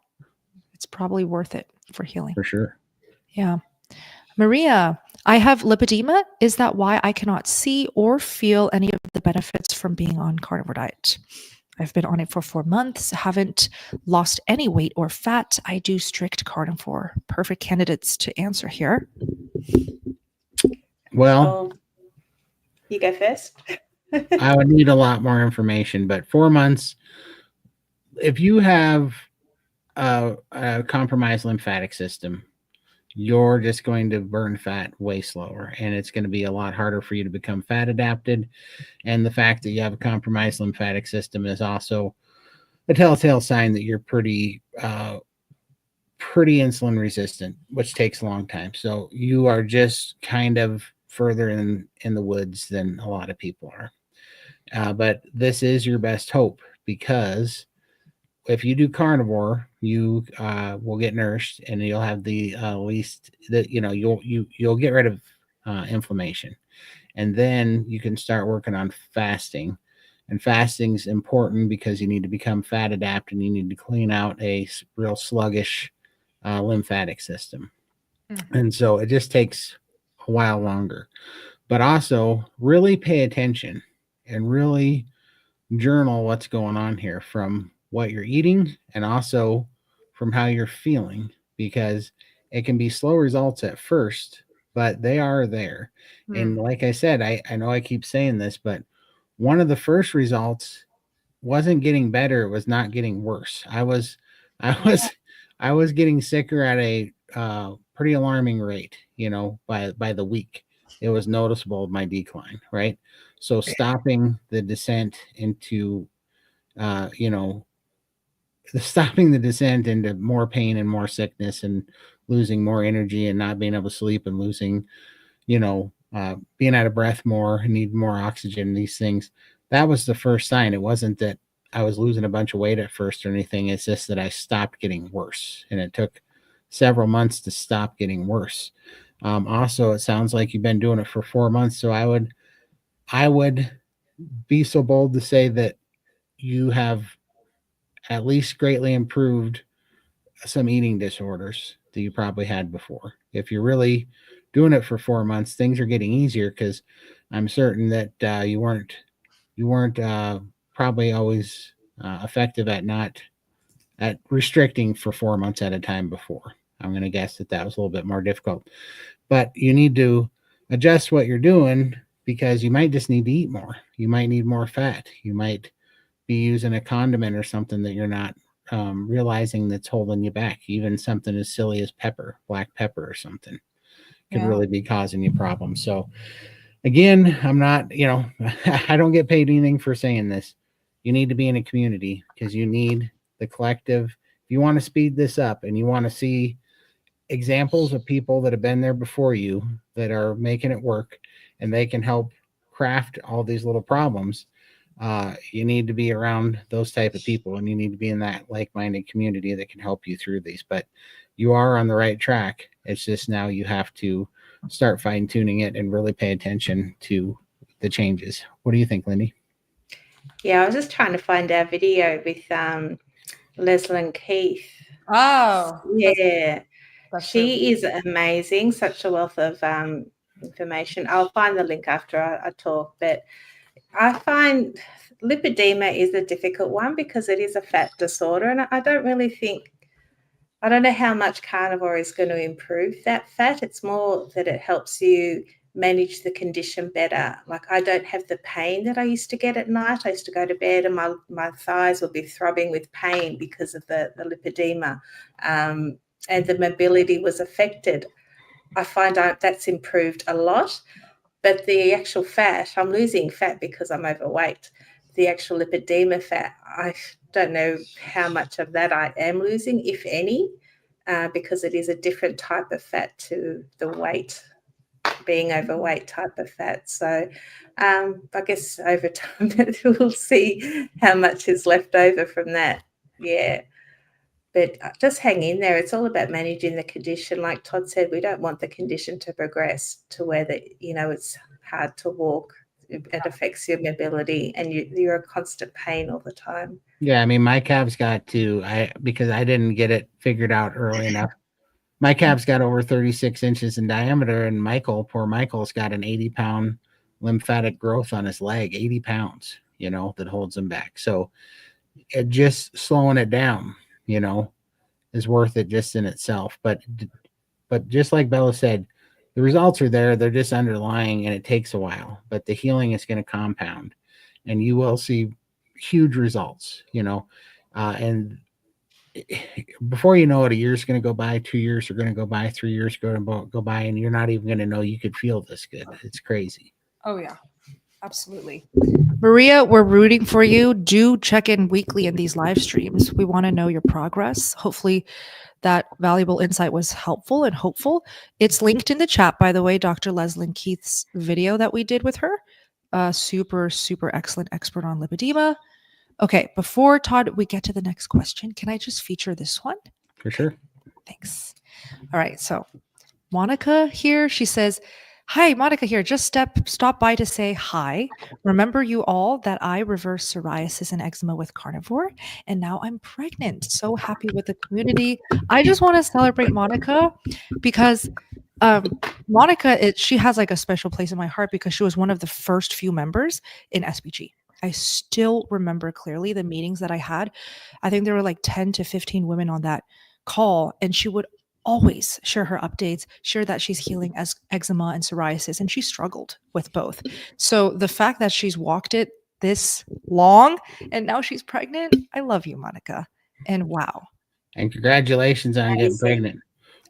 It's probably worth it for healing. For sure. Yeah. Maria, I have lipedema. Is that why I cannot see or feel any of the benefits from being on carnivore diet? I've been on it for 4 months, haven't lost any weight or fat. I do strict carnivore. Perfect candidates to answer here. Well, you go first. I would need a lot more information, but 4 months, if you have a compromised lymphatic system, you're just going to burn fat way slower, and it's going to be a lot harder for you to become fat adapted. And the fact that you have a compromised lymphatic system is also a telltale sign that you're pretty insulin resistant, which takes a long time. So you are just kind of further in the woods than a lot of people are. But this is your best hope, because if you do carnivore, you will get nourished, and you'll have the least that you'll get rid of inflammation, and then you can start working on fasting. And fasting's important because you need to become fat adapted, and you need to clean out a real sluggish lymphatic system. Mhm. And so it just takes a while longer. But also really pay attention and really journal what's going on here, from what you're eating and also from how you're feeling, because it can be slow results at first, but they are there. And like I said, I know I keep saying this, but one of the first results wasn't getting better, it was not getting worse. I was getting sicker at a pretty alarming rate, by the week. It was noticeable, my decline, right? So stopping the descent into more pain and more sickness, and losing more energy, and not being able to sleep, and losing, being out of breath more, and need more oxygen, these things. That was the first sign. It wasn't that I was losing a bunch of weight at first or anything. It's just that I stopped getting worse, and it took several months to stop getting worse. Also, it sounds like you've been doing it for 4 months. So I would be so bold to say that you have at least greatly improved some eating disorders that you probably had before. If you're really doing it for 4 months, things are getting easier, because I'm certain that you weren't probably always effective at restricting for 4 months at a time before. I'm going to guess that was a little bit more difficult, but you need to adjust what you're doing, because you might just need to eat more. You might need more fat. You might be using a condiment or something that you're not realizing that's holding you back. Even something as silly as black pepper or something could really be causing you problems. So again, I'm not, I don't get paid anything for saying this. You need to be in a community, because you need the collective. If you want to speed this up, and you want to see examples of people that have been there before you that are making it work, and they can help craft all these little problems, you need to be around those type of people, and you need to be in that like-minded community that can help you through these. But you are on the right track. It's just now you have to start fine-tuning it and really pay attention to the changes. What do you think, Lindy? Yeah, I was just trying to find our video with Leslie and Keith. Oh, yeah, that's she is amazing. Such a wealth of information. I'll find the link after I talk. But I find lipedema is a difficult one, because it is a fat disorder, and I don't know how much carnivore is going to improve that fat. It's more that it helps you manage the condition better. Like, I don't have the pain that I used to get at night. I used to go to bed and my thighs would be throbbing with pain because of the lipedema, and the mobility was affected. I find that's improved a lot. But the actual fat, I'm losing fat because I'm overweight. The actual lipedema fat, I don't know how much of that I am losing, if any, because it is a different type of fat to the weight, being overweight type of fat. So I guess over time we'll see how much is left over from that. Yeah. But just hang in there. It's all about managing the condition. Like Todd said, we don't want the condition to progress to where it's hard to walk. It affects your mobility, and you're in constant pain all the time. Yeah, I mean, my calves got because I didn't get it figured out early enough. My calves got over 36 inches in diameter, and poor Michael's got an 80-pound lymphatic growth on his leg, 80 pounds, that holds him back. So just slowing it down, is worth it just in itself. But just like Bella said, the results are there. They're just underlying, and it takes a while. But the healing is going to compound, and you will see huge results, and before you know it, a year's going to go by, 2 years are going to go by, 3 years go by, and you're not even going to know you could feel this good. It's crazy. Oh yeah, absolutely. Maria, we're rooting for you. Do check in weekly in these live streams. We want to know your progress. Hopefully that valuable insight was helpful and hopeful. It's linked in the chat, by the way, Dr. Leslyn Keith's video that we did with her. Super, super excellent expert on lipedema. Okay, before Todd, we get to the next question, can I just feature this one? For sure. Thanks. All right, so Monica here, she says, hi, Monica here. Just stop by to say hi. Remember you all that I reversed psoriasis and eczema with Carnivore, and now I'm pregnant. So happy with the community. I just want to celebrate Monica because Monica, she has like a special place in my heart because she was one of the first few members in SBG. I still remember clearly the meetings that I had. I think there were like 10 to 15 women on that call, and she would always share her updates, share that she's healing eczema and psoriasis, and she struggled with both. So the fact that she's walked it this long and now she's pregnant, I love you, Monica. And wow. And congratulations on getting pregnant.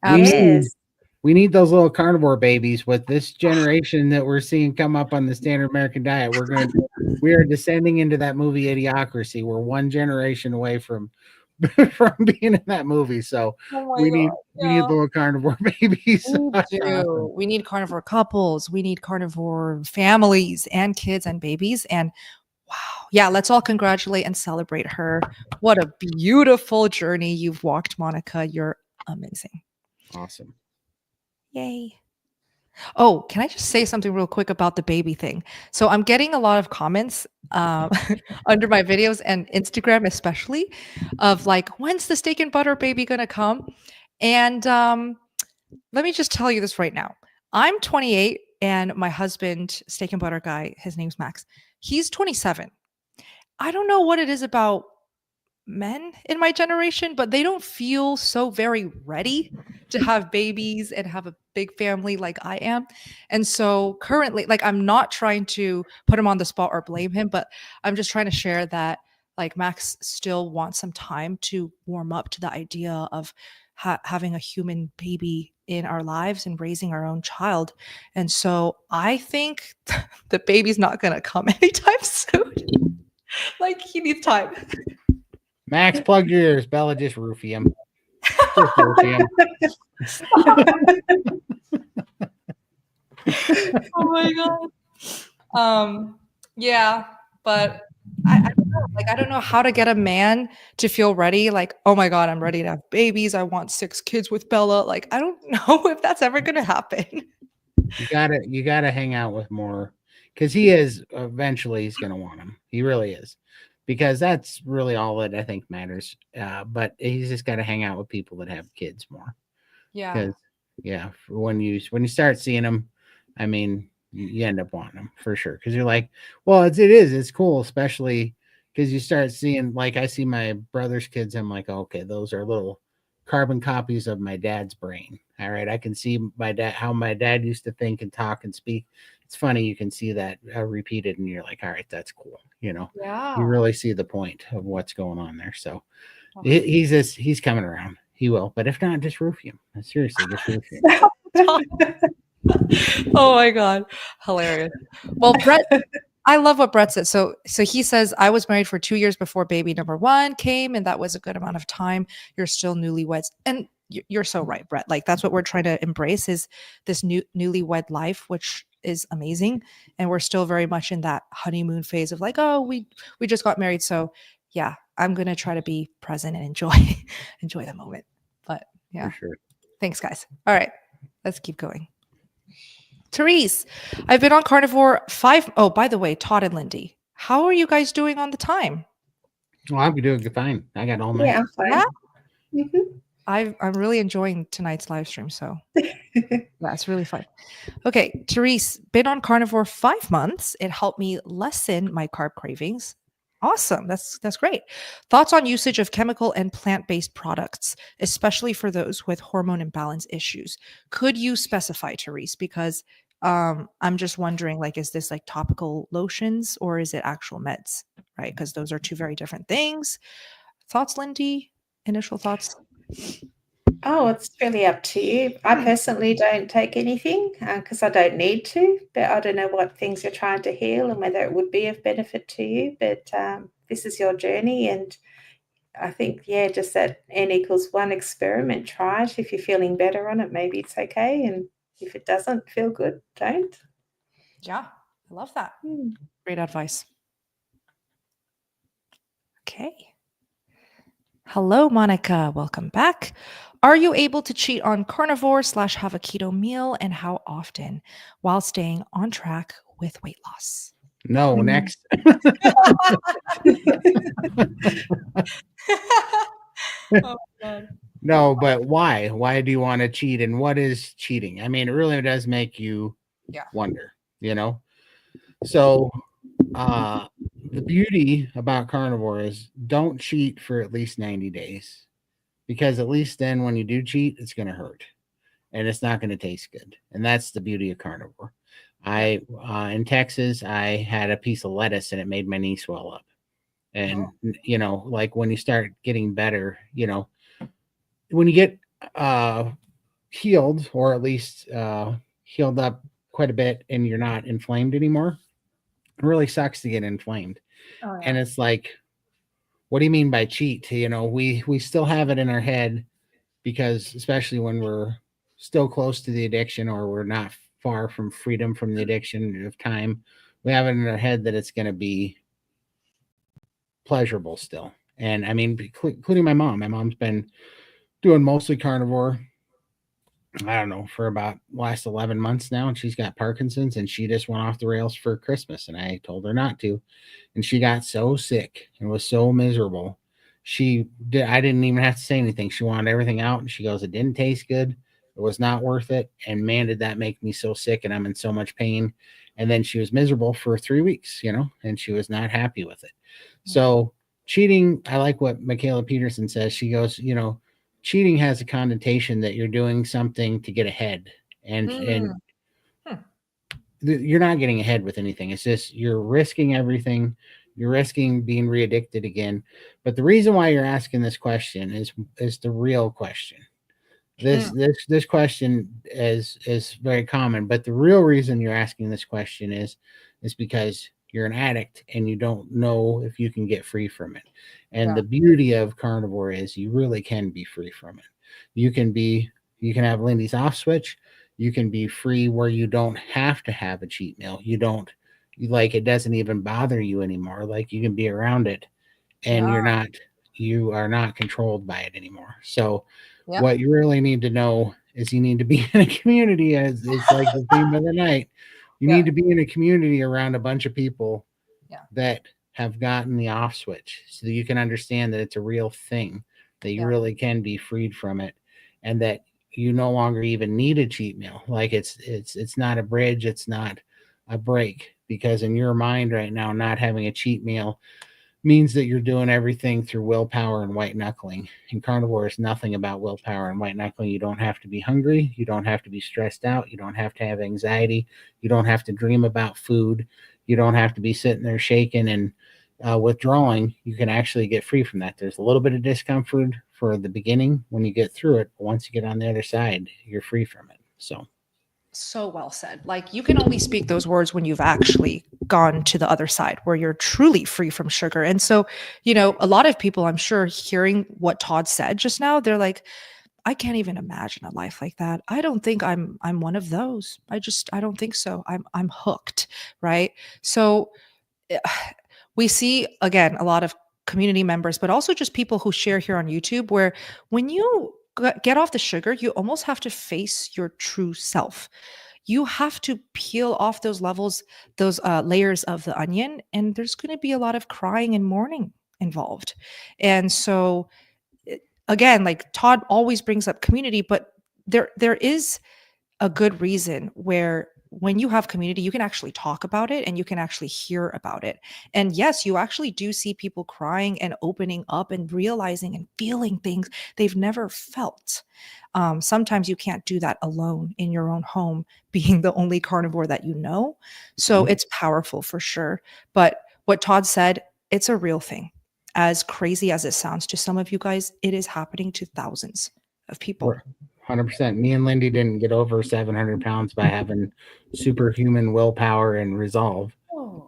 Yes. We need those little carnivore babies with this generation that we're seeing come up on the standard American diet. We are descending into that movie Idiocracy. We're one generation away from being in that movie. So we need little carnivore babies. We do. We need carnivore couples. We need carnivore families and kids and babies. And wow. Yeah, let's all congratulate and celebrate her. What a beautiful journey you've walked, Monica. You're amazing. Awesome. Yay. Oh, can I just say something real quick about the baby thing? So I'm getting a lot of comments under my videos and Instagram especially of like, when's the steak and butter baby going to come? And let me just tell you this right now. I'm 28 and my husband, steak and butter guy, his name's Max. He's 27. I don't know what it is about men in my generation, but they don't feel so very ready to have babies and have a big family like I am. And so currently, like, I'm not trying to put him on the spot or blame him, but I'm just trying to share that like Max still wants some time to warm up to the idea of having a human baby in our lives and raising our own child. And so I think the baby's not going to come anytime soon. Like, he needs time. Max, plug your ears. Bella, just roofie him. Just roofie him. Oh my god. Yeah, but I don't know. Like, I don't know how to get a man to feel ready. Like, oh my god, I'm ready to have babies. I want 6 kids with Bella. Like, I don't know if that's ever gonna happen. You gotta hang out with more, because he's gonna want him. He really is. Because that's really all that I think matters. But he's just got to hang out with people that have kids more. Yeah. Because when you start seeing them, I mean, you end up wanting them for sure. Because you're like, well, it's cool, especially because you start seeing, like, I see my brother's kids. I'm like, okay, those are little carbon copies of my dad's brain. All right, I can see how my dad used to think and talk and speak. It's funny, you can see that repeated, and you're like, all right, that's cool. Yeah. You really see the point of what's going on there. So he's coming around. He will, but if not, just roof him. Seriously, just roof him. Oh my god, hilarious. Well, Brett, I love what Brett said. So he says, I was married for 2 years before baby number 1 came, and that was a good amount of time. You're still newlyweds, and you're so right, Brett. Like, that's what we're trying to embrace, is this newlywed life, which is amazing. And we're still very much in that honeymoon phase of like, oh, we just got married. So yeah, I'm going to try to be present and enjoy the moment. But yeah, for sure. Thanks guys. All right, let's keep going. Therese, I've been on Carnivore 5. Oh, by the way, Todd and Lindy, how are you guys doing on the time? Well, I'm doing fine. I got all my. Yeah, I'm fine. Yeah. Mhm. I'm really enjoying tonight's live stream. So that's really fun. Okay, Therese, been on carnivore 5 months. It helped me lessen my carb cravings. Awesome. That's great. Thoughts on usage of chemical and plant-based products, especially for those with hormone imbalance issues. Could you specify, Therese? Because I'm just wondering, like, is this like topical lotions or is it actual meds? Right? Because those are two very different things. Thoughts, Lindy? Initial thoughts? Oh, it's really up to you. I personally don't take anything because I don't need to, but I don't know what things you're trying to heal and whether it would be of benefit to you. But this is your journey. And I think, yeah, just that N=1 experiment. Try it. If you're feeling better on it, maybe it's okay. And if it doesn't feel good, don't. Yeah, I love that. Hmm. Great advice. Okay. Hello, Monica. Welcome back. Are you able to cheat on carnivore / have a keto meal and how often while staying on track with weight loss? No, Mm. next. Oh, God. No, but why? Why do you want to cheat? And what is cheating? I mean, it really does make you Yeah. wonder, you know? So, the beauty about carnivore is don't cheat for at least 90 days because at least then when you do cheat, it's going to hurt and it's not going to taste good. And that's the beauty of carnivore. In Texas, I had a piece of lettuce and it made my knee swell up. And, you know, like when you start getting better, you know, when you get healed or at least healed up quite a bit and you're not inflamed anymore, it really sucks to get inflamed. Oh, And it's like, what do you mean by cheat? You know, we still have it in our head because especially when we're still close to the addiction or we're not far from freedom from the addiction of time, we have it in our head that it's going to be pleasurable still. And I mean, including my mom. My mom's been doing mostly carnivore, I don't know, for about last 11 months now. And she's got Parkinson's and she just went off the rails for Christmas. And I told her not to. And she got so sick and was so miserable. I didn't even have to say anything. She wanted everything out. And she goes, it didn't taste good. It was not worth it. And man, did that make me so sick and I'm in so much pain. And then she was miserable for 3 weeks, you know, and she was not happy with it. So cheating, I like what Michaela Peterson says. She goes, you know, cheating has a connotation that you're doing something to get ahead and you're not getting ahead with anything. It's just you're risking everything. You're risking being re-addicted again. But the reason why you're asking this question is the real question. This question is very common, but the real reason you're asking this question is because you're an addict and you don't know if you can get free from it. And the beauty of carnivore is you really can be free from it. You can have Lindy's off switch. You can be free where you don't have to have a cheat meal. You like it doesn't even bother you anymore. Like you can be around it and you are not controlled by it anymore. So what you really need to know is you need to be in a community, as it's like the theme of the night. You need to be in a community around a bunch of people that have gotten the off switch so that you can understand that it's a real thing, that you really can be freed from it, and that you no longer even need a cheat meal. Like it's not a bridge, it's not a break, because in your mind right now, not having a cheat meal means that you're doing everything through willpower and white knuckling. And carnivore is nothing about willpower and white knuckling. You don't have to be hungry. You don't have to be stressed out. You don't have to have anxiety. You don't have to dream about food. You don't have to be sitting there shaking and withdrawing. You can actually get free from that. There's a little bit of discomfort for the beginning when you get through it. But once you get on the other side, you're free from it. So well said. Like you can only speak those words when you've actually gone to the other side where you're truly free from sugar. And so, you know, a lot of people, I'm sure, hearing what Todd said just now, they're like, I can't even imagine a life like that. I don't think I'm one of those. I don't think so. I'm hooked, right? So we see again a lot of community members, but also just people who share here on YouTube where when you get off the sugar, you almost have to face your true self. You have to peel off those levels, those layers of the onion, and there's going to be a lot of crying and mourning involved. And so again, like Todd always brings up community, but there is a good reason where when you have community, you can actually talk about it and you can actually hear about it. And yes, you actually do see people crying and opening up and realizing and feeling things they've never felt. Sometimes you can't do that alone in your own home, being the only carnivore that you know. So it's powerful for sure. But what Todd said, it's a real thing. As crazy as it sounds to some of you guys, it is happening to thousands of people. 100%. Me and Lindy didn't get over 700 pounds by having superhuman willpower and resolve.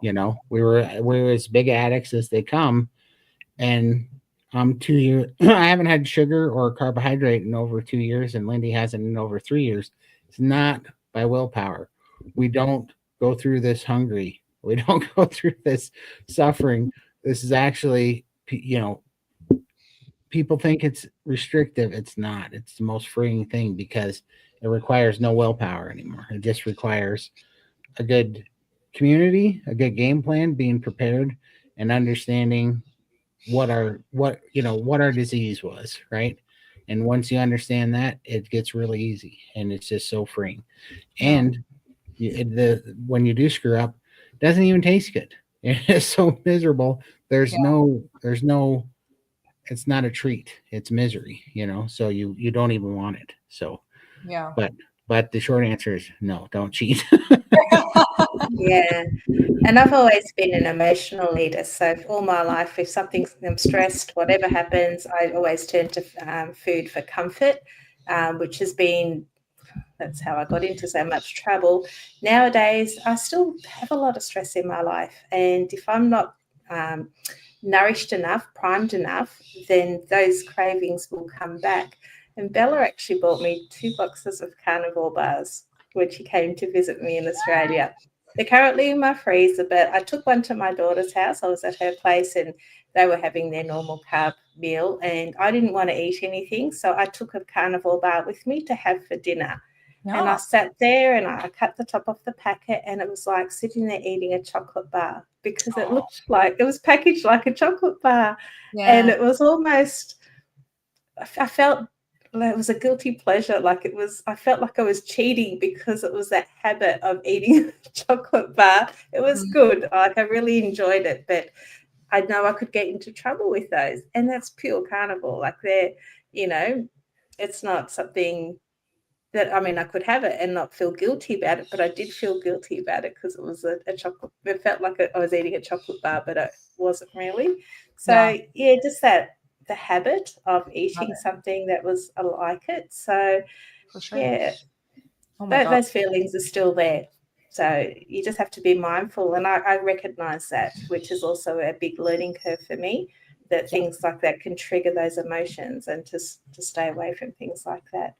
You know, we were as big addicts as they come. And I'm 2 years, I haven't had sugar or carbohydrate in over 2 years, and Lindy hasn't in over 3 years. It's not by willpower. We don't go through this hungry. We don't go through this suffering. This is actually, you know, people think it's restrictive. It's not. It's the most freeing thing because it requires no willpower anymore. It just requires a good community, a good game plan, being prepared, and understanding what our disease was, right? And once you understand that, it gets really easy, and it's just so freeing. And when you do screw up, it doesn't even taste good. It's so miserable. There's no. It's not a treat. It's misery, you know. So you don't even want it. So Yeah. But the short answer is no. Don't cheat. Yeah. And I've always been an emotional eater. So all my life, if I'm stressed, whatever happens, I always turn to food for comfort, which has been, that's how I got into so much trouble. Nowadays, I still have a lot of stress in my life. And if I'm not nourished enough, primed enough, then those cravings will come back. And Bella actually bought me 2 boxes of carnivore bars when she came to visit me in Australia. They're currently in my freezer, but I took one to my daughter's house. I was at her place and they were having their normal carb meal and I didn't want to eat anything. So I took a carnivore bar with me to have for dinner. Yeah. And I sat there and I cut the top off the packet and it was like sitting there eating a chocolate bar because it looked like, it was packaged like a chocolate bar. Yeah. And it was almost, I felt like it was a guilty pleasure. Like I felt like I was cheating because it was that habit of eating a chocolate bar. It was good. Like I really enjoyed it, but I know I could get into trouble with those. And that's pure carnivore. Like they're, you know, it's not something that, I mean, I could have it and not feel guilty about it, but I did feel guilty about it because it was a chocolate. It felt like I was eating a chocolate bar, but it wasn't really. So yeah, just the habit of eating something that was like it. So for sure. Yeah, those feelings are still there. So you just have to be mindful. And I recognize that, which is also a big learning curve for me, that things like that can trigger those emotions and to stay away from things like that.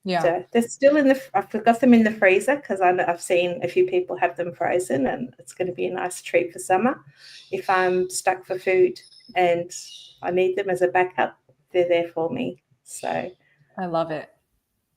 Yeah. So they're still I've got them in the freezer because I've seen a few people have them frozen and it's going to be a nice treat for summer. If I'm stuck for food and I need them as a backup, they're there for me. So I love it.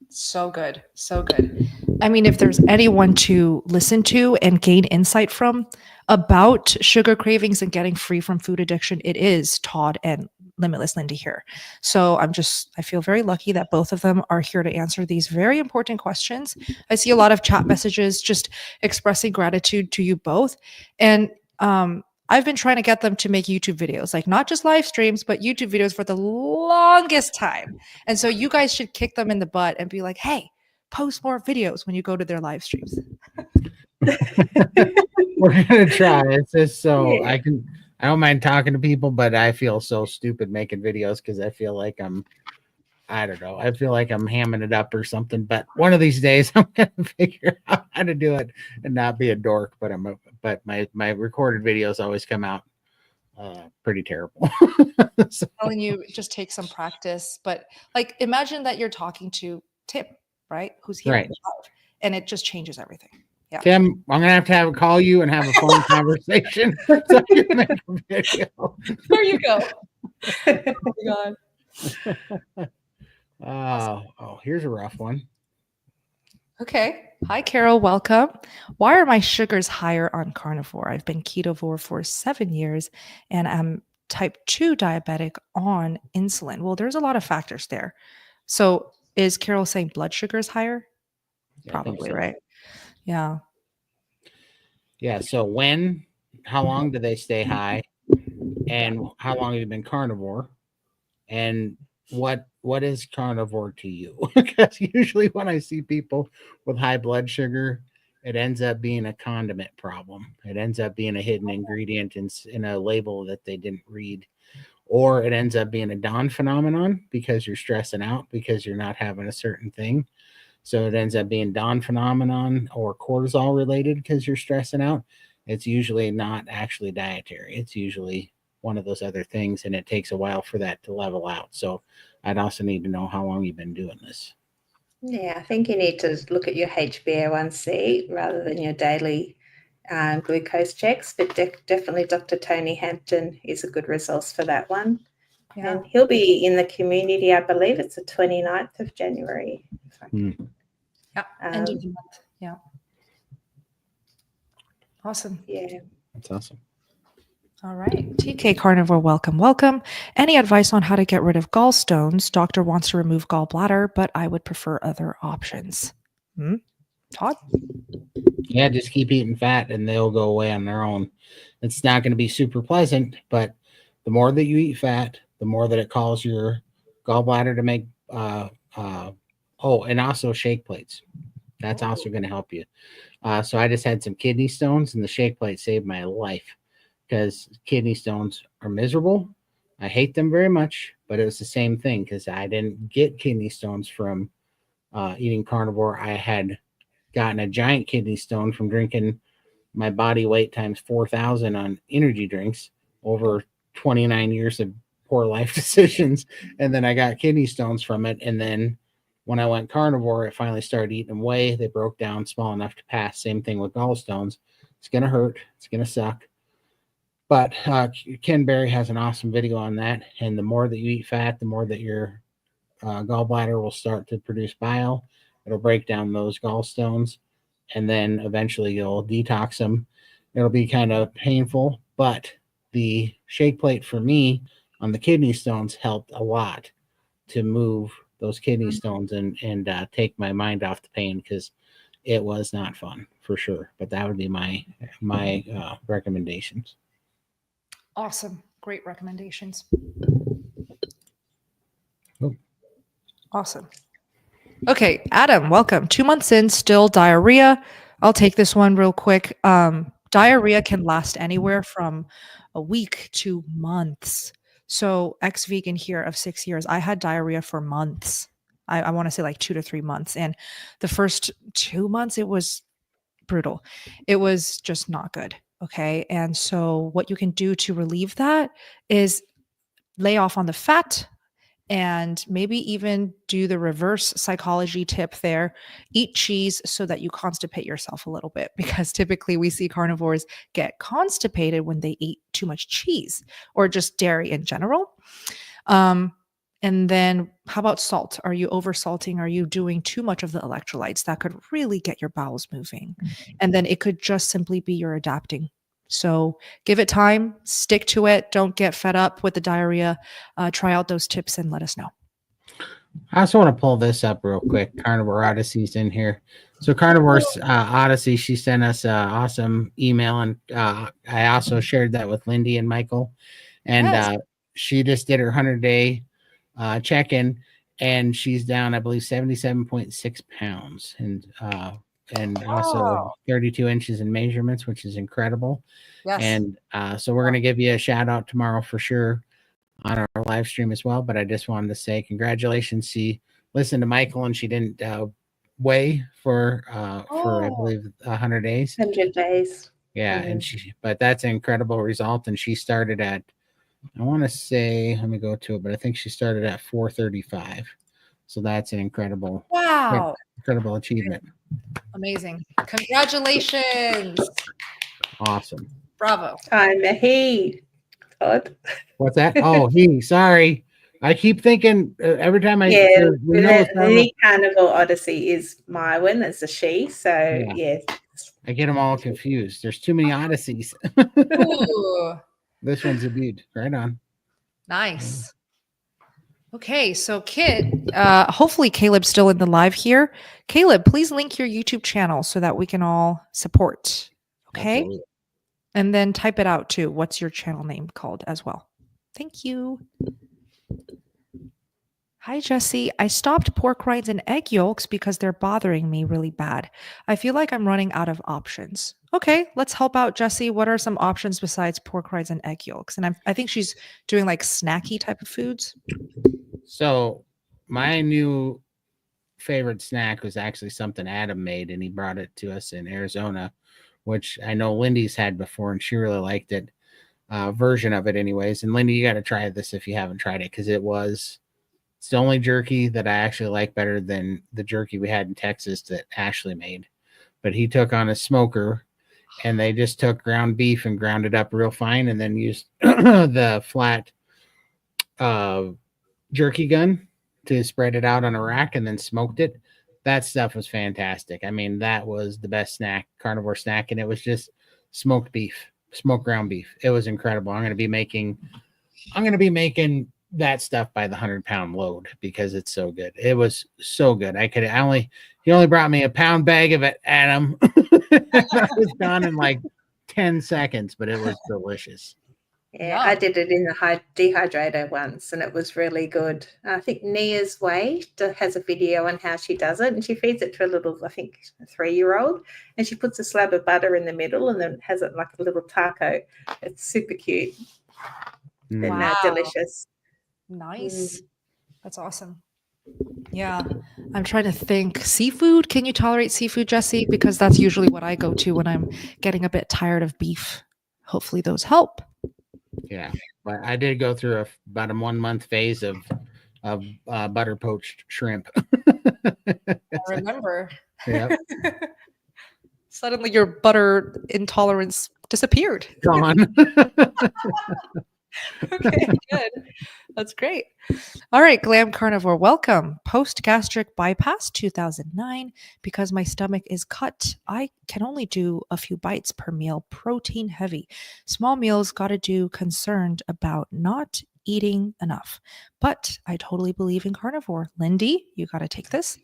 So good. So good. I mean, if there's anyone to listen to and gain insight from about sugar cravings and getting free from food addiction, it is Todd and Limitless Lindy here. So I feel very lucky that both of them are here to answer these very important questions. I see a lot of chat messages just expressing gratitude to you both. And I've been trying to get them to make YouTube videos, like not just live streams, but YouTube videos for the longest time. And so you guys should kick them in the butt and be like, hey, post more videos when you go to their live streams. We're going to try. It's just so I don't mind talking to people, but I feel so stupid making videos because I feel like I don't know. I feel like I'm hamming it up or something, but one of these days I'm going to figure out how to do it and not be a dork, but my recorded videos always come out pretty terrible. So. Telling you, just take some practice, but like imagine that you're talking to Tim, right? Who's here right. And it just changes everything. Yeah. Tim, I'm gonna have to call you and have a phone conversation so you can make a video. There you go. Oh my God. Here's a rough one. Okay. Hi, Carol. Welcome. Why are my sugars higher on carnivore? I've been ketovore for 7 years and I'm type 2 diabetic on insulin? Well, there's a lot of factors there. So is Carol saying blood sugar is higher? Yeah, I think Probably, so. right? Yeah. Yeah. So how long do they stay high? And how long have you been carnivore? And what is carnivore to you? Because usually when I see people with high blood sugar, it ends up being a condiment problem. It ends up being a hidden ingredient in a label that they didn't read, or it ends up being a dawn phenomenon because you're stressing out because you're not having a certain thing. So it ends up being dawn phenomenon or cortisol related because you're stressing out. It's usually not actually dietary. It's usually one of those other things, and it takes a while for that to level out. So I'd also need to know how long you've been doing this. Yeah, I think you need to look at your HbA1c rather than your daily glucose checks, but definitely Dr. Tony Hampton is a good resource for that one. Yeah. And he'll be in the community, I believe it's the 29th of January. Yeah. End of the month. Yeah. Awesome. Yeah. That's awesome. All right. TK Carnivore, welcome, welcome. Any advice on how to get rid of gallstones? Doctor wants to remove gallbladder, but I would prefer other options. Todd? Yeah, just keep eating fat and they'll go away on their own. It's not going to be super pleasant, but the more that you eat fat, the more that it calls your gallbladder to make and also shake plates. That's also going to help you. So I just had some kidney stones, and the shake plate saved my life because kidney stones are miserable. I hate them very much, but it was the same thing because I didn't get kidney stones from eating carnivore. I had gotten a giant kidney stone from drinking my body weight times 4,000 on energy drinks over 29 years of poor life decisions. And then I got kidney stones from it. And then when I went carnivore, it finally started eating them away. They broke down small enough to pass. Same thing with gallstones. It's going to hurt. It's going to suck. But Ken Berry has an awesome video on that. And the more that you eat fat, the more that your gallbladder will start to produce bile. It'll break down those gallstones. And then eventually you'll detox them. It'll be kind of painful. But the shake plate for me on the kidney stones helped a lot to move those kidney stones and take my mind off the pain because it was not fun for sure. But that would be my recommendations. Awesome. Great recommendations. Oh. Awesome. Okay, Adam, welcome. 2 months in, still diarrhea. I'll take this one real quick. Diarrhea can last anywhere from a week to months. So ex-vegan here of 6 years, I had diarrhea for months. I want to say like 2 to 3 months. And the first 2 months, it was brutal. It was just not good. Okay. And so what you can do to relieve that is lay off on the fat and maybe even do the reverse psychology tip there. Eat cheese so that you constipate yourself a little bit, because typically we see carnivores get constipated when they eat too much cheese or just dairy in general. And then how about salt? Are you over salting? Are you doing too much of the electrolytes? That could really get your bowels moving. And then it could just simply be you're adapting. So give it time, stick to it. Don't get fed up with the diarrhea. Try out those tips and let us know. I also want to pull this up real quick. Carnivore Odyssey's in here. So Carnivore Odyssey, she sent us an awesome email, and I also shared that with Lindy and Michael. And she just did her 100-day check-in, and she's down, I believe, 77.6 pounds, and also 32 inches in measurements, which is incredible. Yes. And so we're going to give you a shout out tomorrow for sure on our live stream as well. But I just wanted to say congratulations. She listened to Michael and she didn't weigh for I believe 100 days. 100 days. Yeah. And but that's an incredible result. And she started at, I want to say, let me go to it, but I think she started at 435. So that's an incredible achievement. Amazing. Congratulations. Awesome. Bravo. I'm a he. Todd. What's that? Oh, sorry. I keep thinking every time the Carnivore Odyssey is my one. That's a she. So yes. I get them all confused. There's too many Odysseys. Ooh. This one's a beaut. Right on. Nice. Okay, so Kit, hopefully Caleb's still in the live here. Caleb, please link your YouTube channel so that we can all support. Okay. Absolutely. And then type it out too. What's your channel name called as well? Thank you. Hi, Jesse. I stopped pork rinds and egg yolks because they're bothering me really bad. I feel like I'm running out of options. Okay, let's help out, Jesse. What are some options besides pork rinds and egg yolks? And I think she's doing like snacky type of foods. So my new favorite snack was actually something Adam made, and he brought it to us in Arizona, which I know Lindy's had before, and she really liked it. Version of it, anyways. And Lindy, you got to try this if you haven't tried it, because it's the only jerky that I actually like better than the jerky we had in Texas that Ashley made. But he took on a smoker, and they just took ground beef and ground it up real fine, and then used the flat jerky gun to spread it out on a rack and then smoked it. That stuff was fantastic. I mean, that was the best carnivore snack, and it was just smoked ground beef. It was incredible. I'm going to be making that stuff by the 100-pound load because it's so good. It was so good. He only brought me a pound bag of it, Adam. That was done in like 10 seconds, but it was delicious. Yeah, I did it in the dehydrator once, and it was really good. I think Nia's Way has a video on how she does it, and she feeds it to a little, I think, a 3-year-old, and she puts a slab of butter in the middle and then has it like a little taco. It's super cute and delicious. Nice. That's awesome. Yeah. I'm trying to think. Seafood. Can you tolerate seafood, Jesse? Because that's usually what I go to when I'm getting a bit tired of beef. Hopefully those help. Yeah. But I did go through about a 1-month phase of butter poached shrimp. I remember. Yeah. Suddenly your butter intolerance disappeared. Gone. Okay, good. That's great. All right, Glam Carnivore, welcome. Post-gastric bypass 2009. Because my stomach is cut, I can only do a few bites per meal, protein heavy. Small meals gotta do, concerned about not eating enough. But I totally believe in carnivore. Lindy, you gotta take this.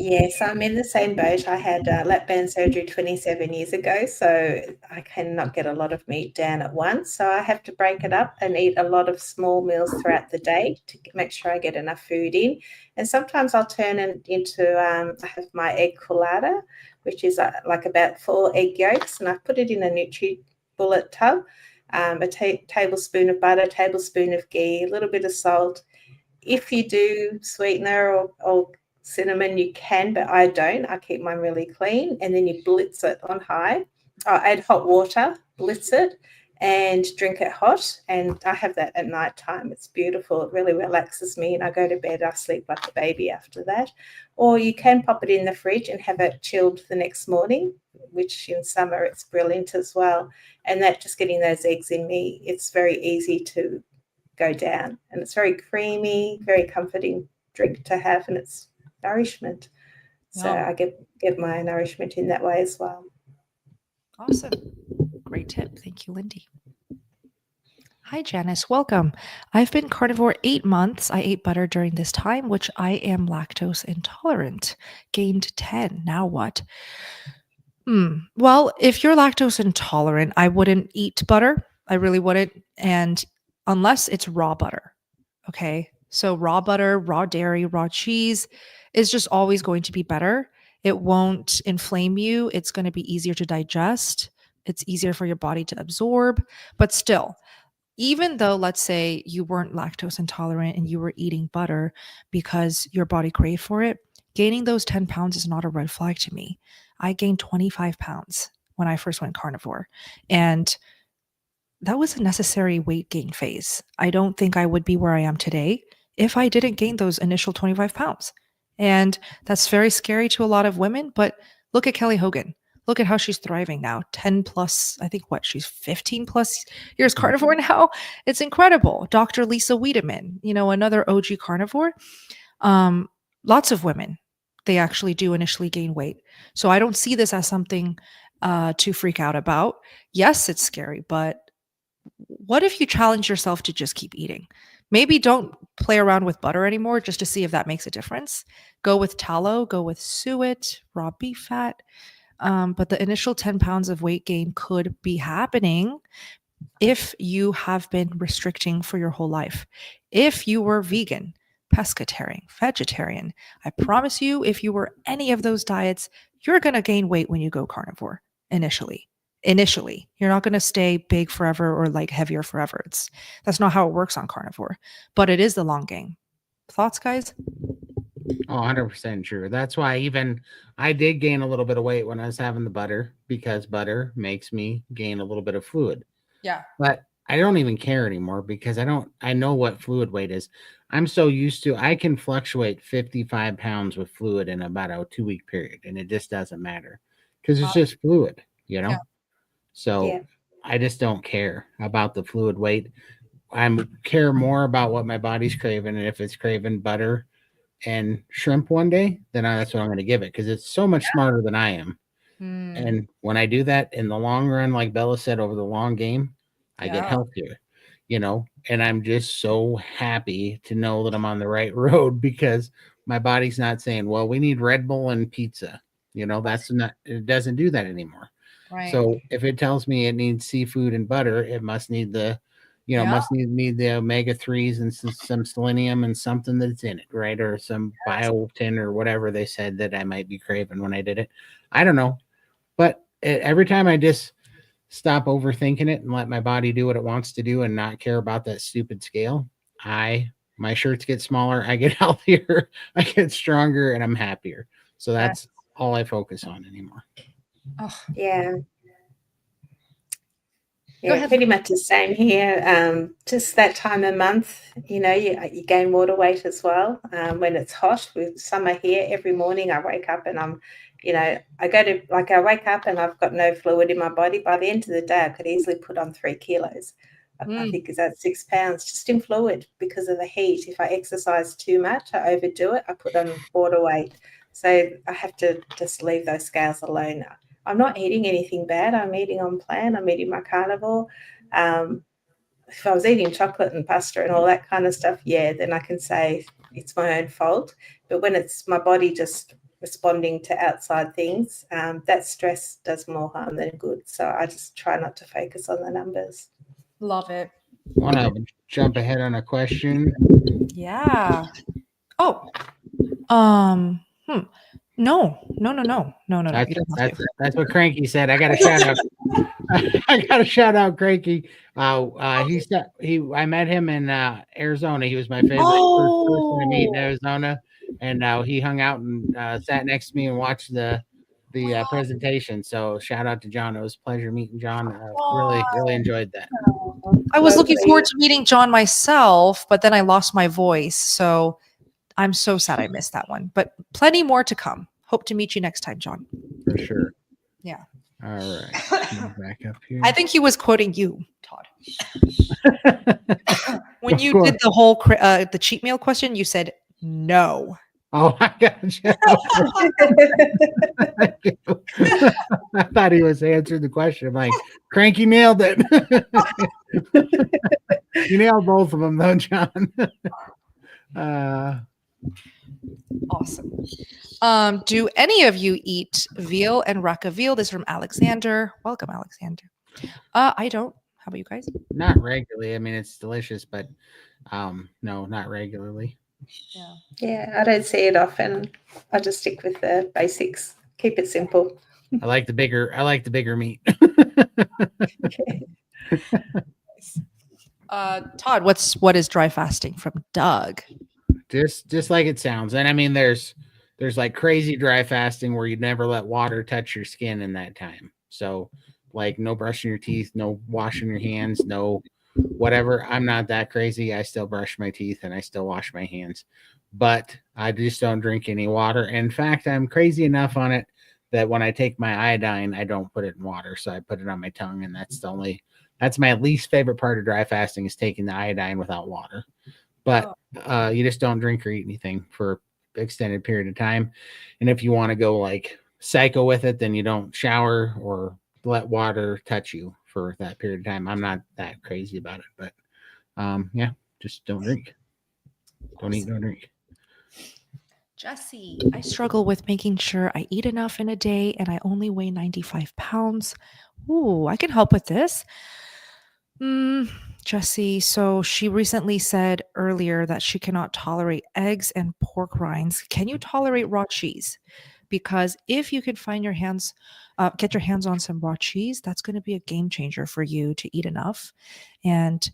Yes, I'm in the same boat. I had lap band surgery 27 years ago, so I cannot get a lot of meat down at once. So I have to break it up and eat a lot of small meals throughout the day to make sure I get enough food in. And sometimes I'll turn it into, I have my egg collada, which is like about 4 egg yolks, and I put it in a NutriBullet tub, a tablespoon of butter, tablespoon of ghee, a little bit of salt. If you do sweetener or cinnamon, you can, but I don't. I keep mine really clean, and then you blitz it on high. I add hot water, blitz it, and drink it hot. And I have that at night time. It's beautiful. It really relaxes me, and I go to bed. I sleep like a baby after that. Or you can pop it in the fridge and have it chilled the next morning, which in summer it's brilliant as well. And that just getting those eggs in me, it's very easy to go down, and it's very creamy, very comforting drink to have, and it's nourishment. So I get my nourishment in that way as well. Awesome. Great tip. Thank you, Lindy. Hi, Janice. Welcome. I've been carnivore 8 months. I ate butter during this time, which I am lactose intolerant. Gained 10. Now what? Well, if you're lactose intolerant, I wouldn't eat butter. I really wouldn't. And unless it's raw butter. Okay. So raw butter, raw dairy, raw cheese is just always going to be better. It won't inflame you. It's going to be easier to digest. It's easier for your body to absorb. But still, even though, let's say you weren't lactose intolerant and you were eating butter because your body craved for it, gaining those 10 pounds is not a red flag to me. I gained 25 pounds when I first went carnivore. And that was a necessary weight gain phase. I don't think I would be where I am today if I didn't gain those initial 25 pounds. And that's very scary to a lot of women, but look at Kelly Hogan. Look at how she's thriving now. 10 plus, I think she's 15 plus years carnivore now. It's incredible. Dr. Lisa Wiedemann, another OG carnivore. Lots of women, they actually do initially gain weight. So I don't see this as something to freak out about. Yes, it's scary, but what if you challenge yourself to just keep eating? Maybe don't play around with butter anymore just to see if that makes a difference. Go with tallow, go with suet, raw beef fat. But the initial 10 pounds of weight gain could be happening if you have been restricting for your whole life. If you were vegan, pescatarian, vegetarian, I promise you, if you were any of those diets, you're going to gain weight when you go carnivore initially. You're not going to stay big forever or like heavier forever. That's not how it works on carnivore, but it is the long game. Thoughts, guys? Oh, 100% true. That's why even I did gain a little bit of weight when I was having the butter, because butter makes me gain a little bit of fluid. Yeah. But I don't even care anymore because I know what fluid weight is. I'm so used to, I can fluctuate 55 pounds with fluid in about a 2-week period, and it just doesn't matter because it's just fluid, you know? Yeah. So Yeah. I just don't care about the fluid weight. I care more about what my body's craving, and if it's craving butter and shrimp one day, then that's what I'm going to give it, because it's so much smarter than I am. And when I do that in the long run, like Bella said, over the long game, I get healthier, you know, and I'm just so happy to know that I'm on the right road, because my body's not saying, well, we need Red Bull and pizza. You know, it doesn't do that anymore. Right. So if it tells me it needs seafood and butter, it must need must need the omega-3s and some selenium and something that's in it, right? Or some biotin or whatever they said that I might be craving when I did it. I don't know. But every time I just stop overthinking it and let my body do what it wants to do and not care about that stupid scale, my shirts get smaller, I get healthier, I get stronger, and I'm happier. So that's all I focus on anymore. Oh, Yeah. Go ahead. Pretty much the same here. Just that time of month, you know, you gain water weight as well. When it's hot, with summer here, every morning I wake up and I'm, you know, I wake up and I've got no fluid in my body. By the end of the day, I could easily put on 3 kilos. I think is that 6 pounds just in fluid because of the heat. If I exercise too much, I overdo it, I put on water weight. So I have to just leave those scales alone now. I'm not eating anything bad. I'm eating on plan. I'm eating my carnivore. If I was eating chocolate and pasta and all that kind of stuff, then I can say it's my own fault. But when it's my body just responding to outside things, that stress does more harm than good. So I just try not to focus on the numbers. Love it. Want to jump ahead on a question? Yeah. Oh. No. That's what Cranky said. I got to shout out. I got to shout out Cranky. I met him in Arizona. He was my favorite first person to meet in Arizona, and he hung out and sat next to me and watched the presentation. So shout out to John. It was a pleasure meeting John. Really enjoyed that. I was looking forward to meeting John myself, but then I lost my voice. So I'm so sad I missed that one, but plenty more to come. Hope to meet you next time, John. For sure. Yeah. All right. Back up here. I think he was quoting you, Todd. When you did the whole the cheat meal question, you said no. Oh, I gotcha. I thought he was answering the question. I'm like, Cranky nailed it. You nailed both of them, though, John. Awesome. Do any of you eat veal and raca veal? This is from Alexander. Welcome, Alexander. I don't. How about you guys? Not regularly. I mean, it's delicious, but no, not regularly. Yeah, I don't see it often. I just stick with the basics. Keep it simple. I like the bigger meat. Todd, what is dry fasting from Doug? Just like it sounds. And I mean, there's like crazy dry fasting where you never let water touch your skin in that time. So like no brushing your teeth, no washing your hands, no whatever. I'm not that crazy. I still brush my teeth and I still wash my hands, but I just don't drink any water. In fact, I'm crazy enough on it that when I take my iodine, I don't put it in water. So I put it on my tongue, and that's my least favorite part of dry fasting, is taking the iodine without water. But you just don't drink or eat anything for an extended period of time. And if you want to go like psycho with it, then you don't shower or let water touch you for that period of time. I'm not that crazy about it, but yeah, just don't drink. Don't eat, don't drink. Jesse, I struggle with making sure I eat enough in a day and I only weigh 95 pounds. Ooh, I can help with this. Jesse, so she recently said earlier that she cannot tolerate eggs and pork rinds. Can you tolerate raw cheese? Because if you can get your hands on some raw cheese, that's going to be a game changer for you to eat enough. And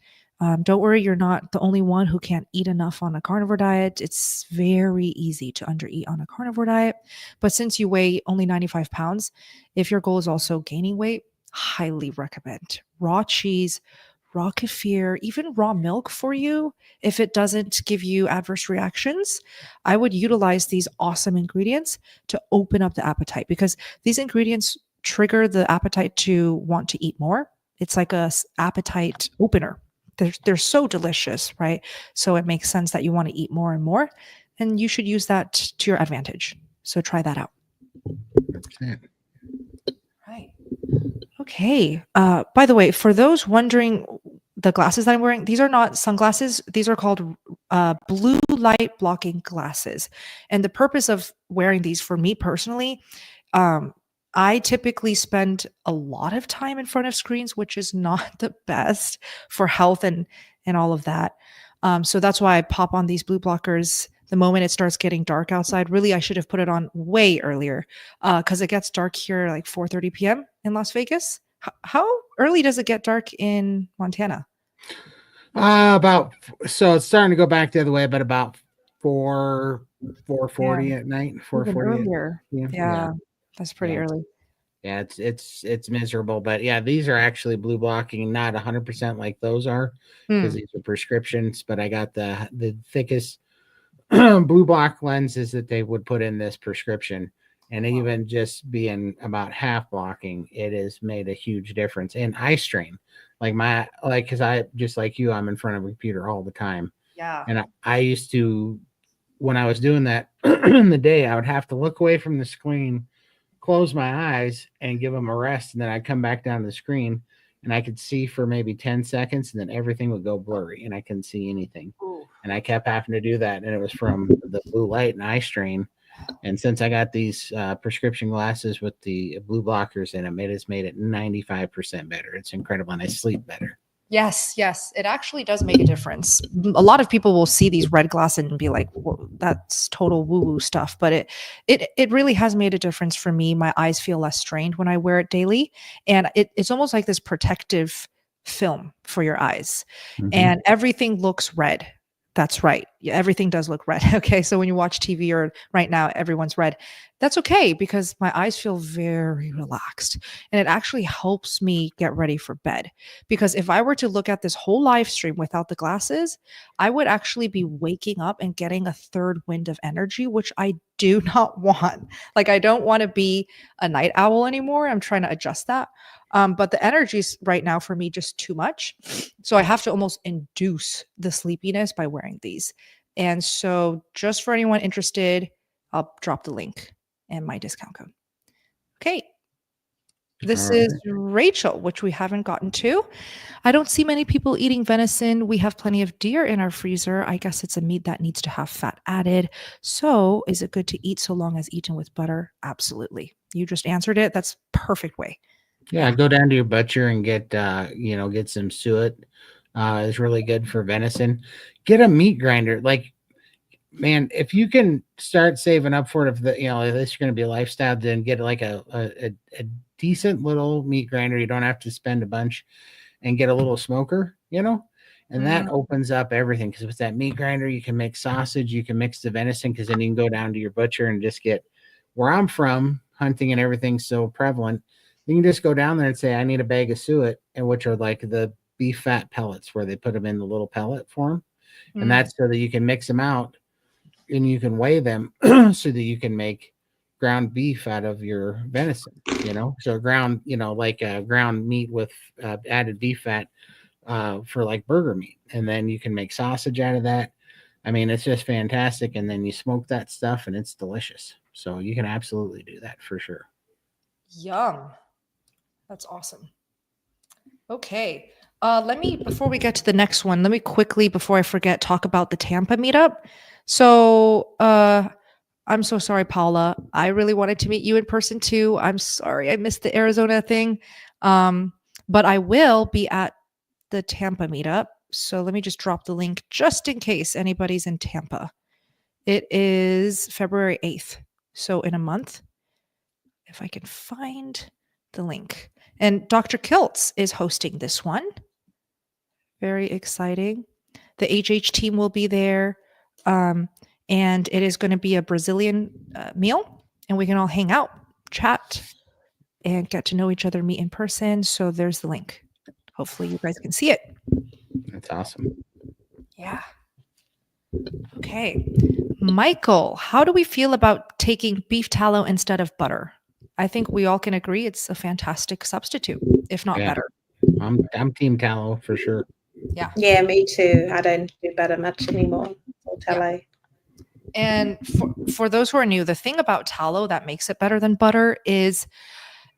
don't worry, you're not the only one who can't eat enough on a carnivore diet. It's very easy to undereat on a carnivore diet. But since you weigh only 95 pounds, if your goal is also gaining weight, highly recommend raw cheese, raw kefir, even raw milk for you. If it doesn't give you adverse reactions, I would utilize these awesome ingredients to open up the appetite because these ingredients trigger the appetite to want to eat more. It's like a appetite opener. They're so delicious, right? So it makes sense that you want to eat more and more, and you should use that to your advantage. So try that out. 100%. Right. Okay. By the way, for those wondering, the glasses that I'm wearing, these are not sunglasses. These are called blue light blocking glasses. And the purpose of wearing these for me personally, I typically spend a lot of time in front of screens, which is not the best for health and all of that. So that's why I pop on these blue blockers the moment it starts getting dark outside. Really, I should have put it on way earlier because it gets dark here like 4:30 p.m. in Las Vegas. How early does it get dark in Montana? So it's starting to go back the other way, but about 4:40 at night, 4:40 earlier. Yeah, that's pretty early. Yeah, it's miserable, but yeah, these are actually blue blocking, not 100% like those are because these are prescriptions. But I got the thickest blue block lenses that they would put in this prescription, and even just being about half blocking, it has made a huge difference in eye strain. Because I just like you, I'm in front of a computer all the time. Yeah. And I used to, when I was doing that in the day, I would have to look away from the screen, close my eyes, and give them a rest. And then I'd come back down to the screen and I could see for maybe 10 seconds and then everything would go blurry and I couldn't see anything. Ooh. And I kept having to do that. And it was from the blue light and eye strain. And since I got these prescription glasses with the blue blockers in them, it has made it 95% better. It's incredible. And I sleep better. Yes, it actually does make a difference. A lot of people will see these red glasses and be like, well, that's total woo-woo stuff. But it really has made a difference for me. My eyes feel less strained when I wear it daily. And it's almost like this protective film for your eyes. Mm-hmm. And everything looks red. That's right. Yeah, everything does look red. Okay. So when you watch TV or right now, everyone's red. That's okay because my eyes feel very relaxed and it actually helps me get ready for bed. Because if I were to look at this whole live stream without the glasses, I would actually be waking up and getting a third wind of energy, which I do not want. Like, I don't want to be a night owl anymore. I'm trying to adjust that. But the energy's right now for me just too much. So I have to almost induce the sleepiness by wearing these. And so just for anyone interested, I'll drop the link and my discount code. Okay. This is Rachel, which we haven't gotten to. I don't see many people eating venison. We have plenty of deer in our freezer. I guess it's a meat that needs to have fat added. So is it good to eat so long as eaten with butter? Absolutely. You just answered it. That's perfect way. Yeah, go down to your butcher and get some suet. It's really good for venison. Get a meat grinder. Like, man, if you can start saving up for it, if this is going to be a lifestyle, then get like a decent little meat grinder. You don't have to spend a bunch, and get a little smoker, and that opens up everything. Because with that meat grinder, you can make sausage, you can mix the venison, because then you can go down to your butcher and just get, where I'm from, hunting and everything's so prevalent. You can just go down there and say, I need a bag of suet, and which are like the beef fat pellets where they put them in the little pellet form. And that's so that you can mix them out and you can weigh them so that you can make ground beef out of your venison, so ground, like ground meat with added beef fat for like burger meat. And then you can make sausage out of that. I mean, it's just fantastic. And then you smoke that stuff and it's delicious. So you can absolutely do that for sure. Yum. That's awesome. Okay. Before we get to the next one, let me quickly, before I forget, talk about the Tampa meetup. So, I'm so sorry, Paula. I really wanted to meet you in person too. I'm sorry I missed the Arizona thing. But I will be at the Tampa meetup. So let me just drop the link just in case anybody's in Tampa. It is February 8th. So in a month, if I can find the link. And Dr. Kiltz is hosting this one. Very exciting. The HH team will be there. And it is going to be a Brazilian meal. And we can all hang out, chat, and get to know each other, meet in person. So there's the link. Hopefully you guys can see it. That's awesome. Yeah. Okay. Michael, how do we feel about taking beef tallow instead of butter? I think we all can agree it's a fantastic substitute, if not better. I'm team tallow for sure. Yeah, me too. I don't do butter much anymore. Or tallow. And for those who are new, the thing about tallow that makes it better than butter is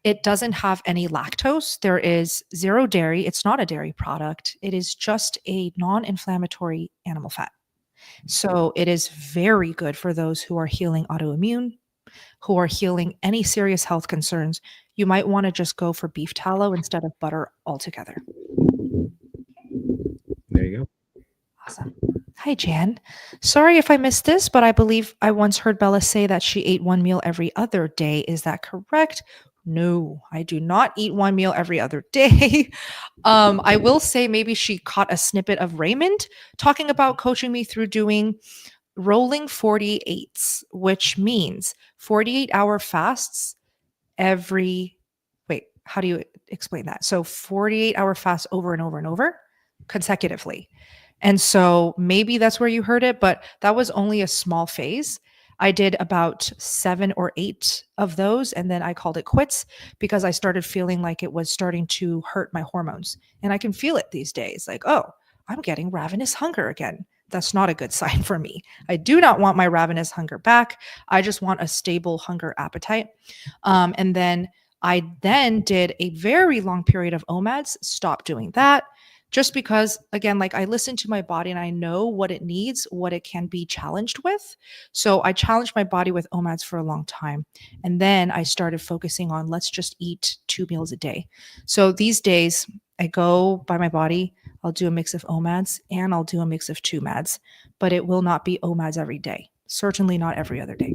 it doesn't have any lactose. There is zero dairy. It's not a dairy product. It is just a non-inflammatory animal fat. So it is very good for those who are healing autoimmune, who are healing any serious health concerns. You might want to just go for beef tallow instead of butter altogether. There you go. Awesome. Hi, Jan. Sorry if I missed this, but I believe I once heard Bella say that she ate one meal every other day. Is that correct? No, I do not eat one meal every other day. I will say maybe she caught a snippet of Raymond talking about coaching me through doing rolling 48s, which means 48-hour fasts how do you explain that? So 48-hour fasts over and over and over consecutively. And so maybe that's where you heard it, but that was only a small phase. I did about 7 or 8 of those, and then I called it quits because I started feeling like it was starting to hurt my hormones. And I can feel it these days, like, oh, I'm getting ravenous hunger again. That's not a good sign for me. I do not want my ravenous hunger back. I just want a stable hunger appetite. And then I did a very long period of OMADs, stopped doing that. Just because, again, like I listen to my body and I know what it needs, what it can be challenged with. So I challenged my body with OMADs for a long time. And then I started focusing on let's just eat 2 meals a day. So these days I go by my body. I'll do a mix of OMADs and I'll do a mix of 2 MADs, but it will not be OMADs every day. Certainly not every other day.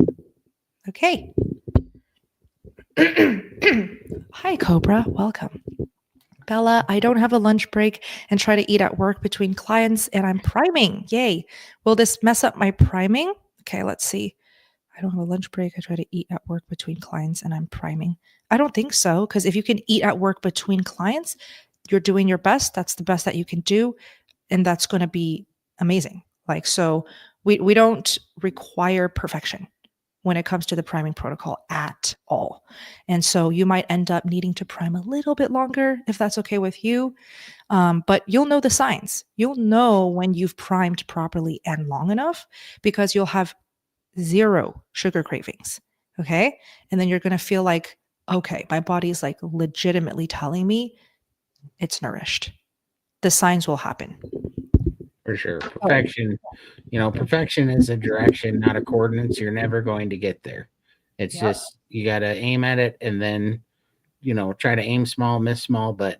Okay. Hi, Cobra. Welcome. Bella, I don't have a lunch break and try to eat at work between clients and I'm priming. Yay. Will this mess up my priming? Okay, let's see. I don't have a lunch break. I try to eat at work between clients and I'm priming. I don't think so, because if you can eat at work between clients, you're doing your best. That's the best that you can do. And that's going to be amazing. Like, so we don't require perfection when it comes to the priming protocol at all. And so you might end up needing to prime a little bit longer if that's okay with you. But you'll know the signs. You'll know when you've primed properly and long enough because you'll have 0 sugar cravings. Okay. And then you're going to feel like, okay, my body's like legitimately telling me it's nourished. The signs will happen. For sure. Perfection, perfection is a direction, not a coordinates. You're never going to get there. It's just, you got to aim at it and then, try to aim small, miss small, but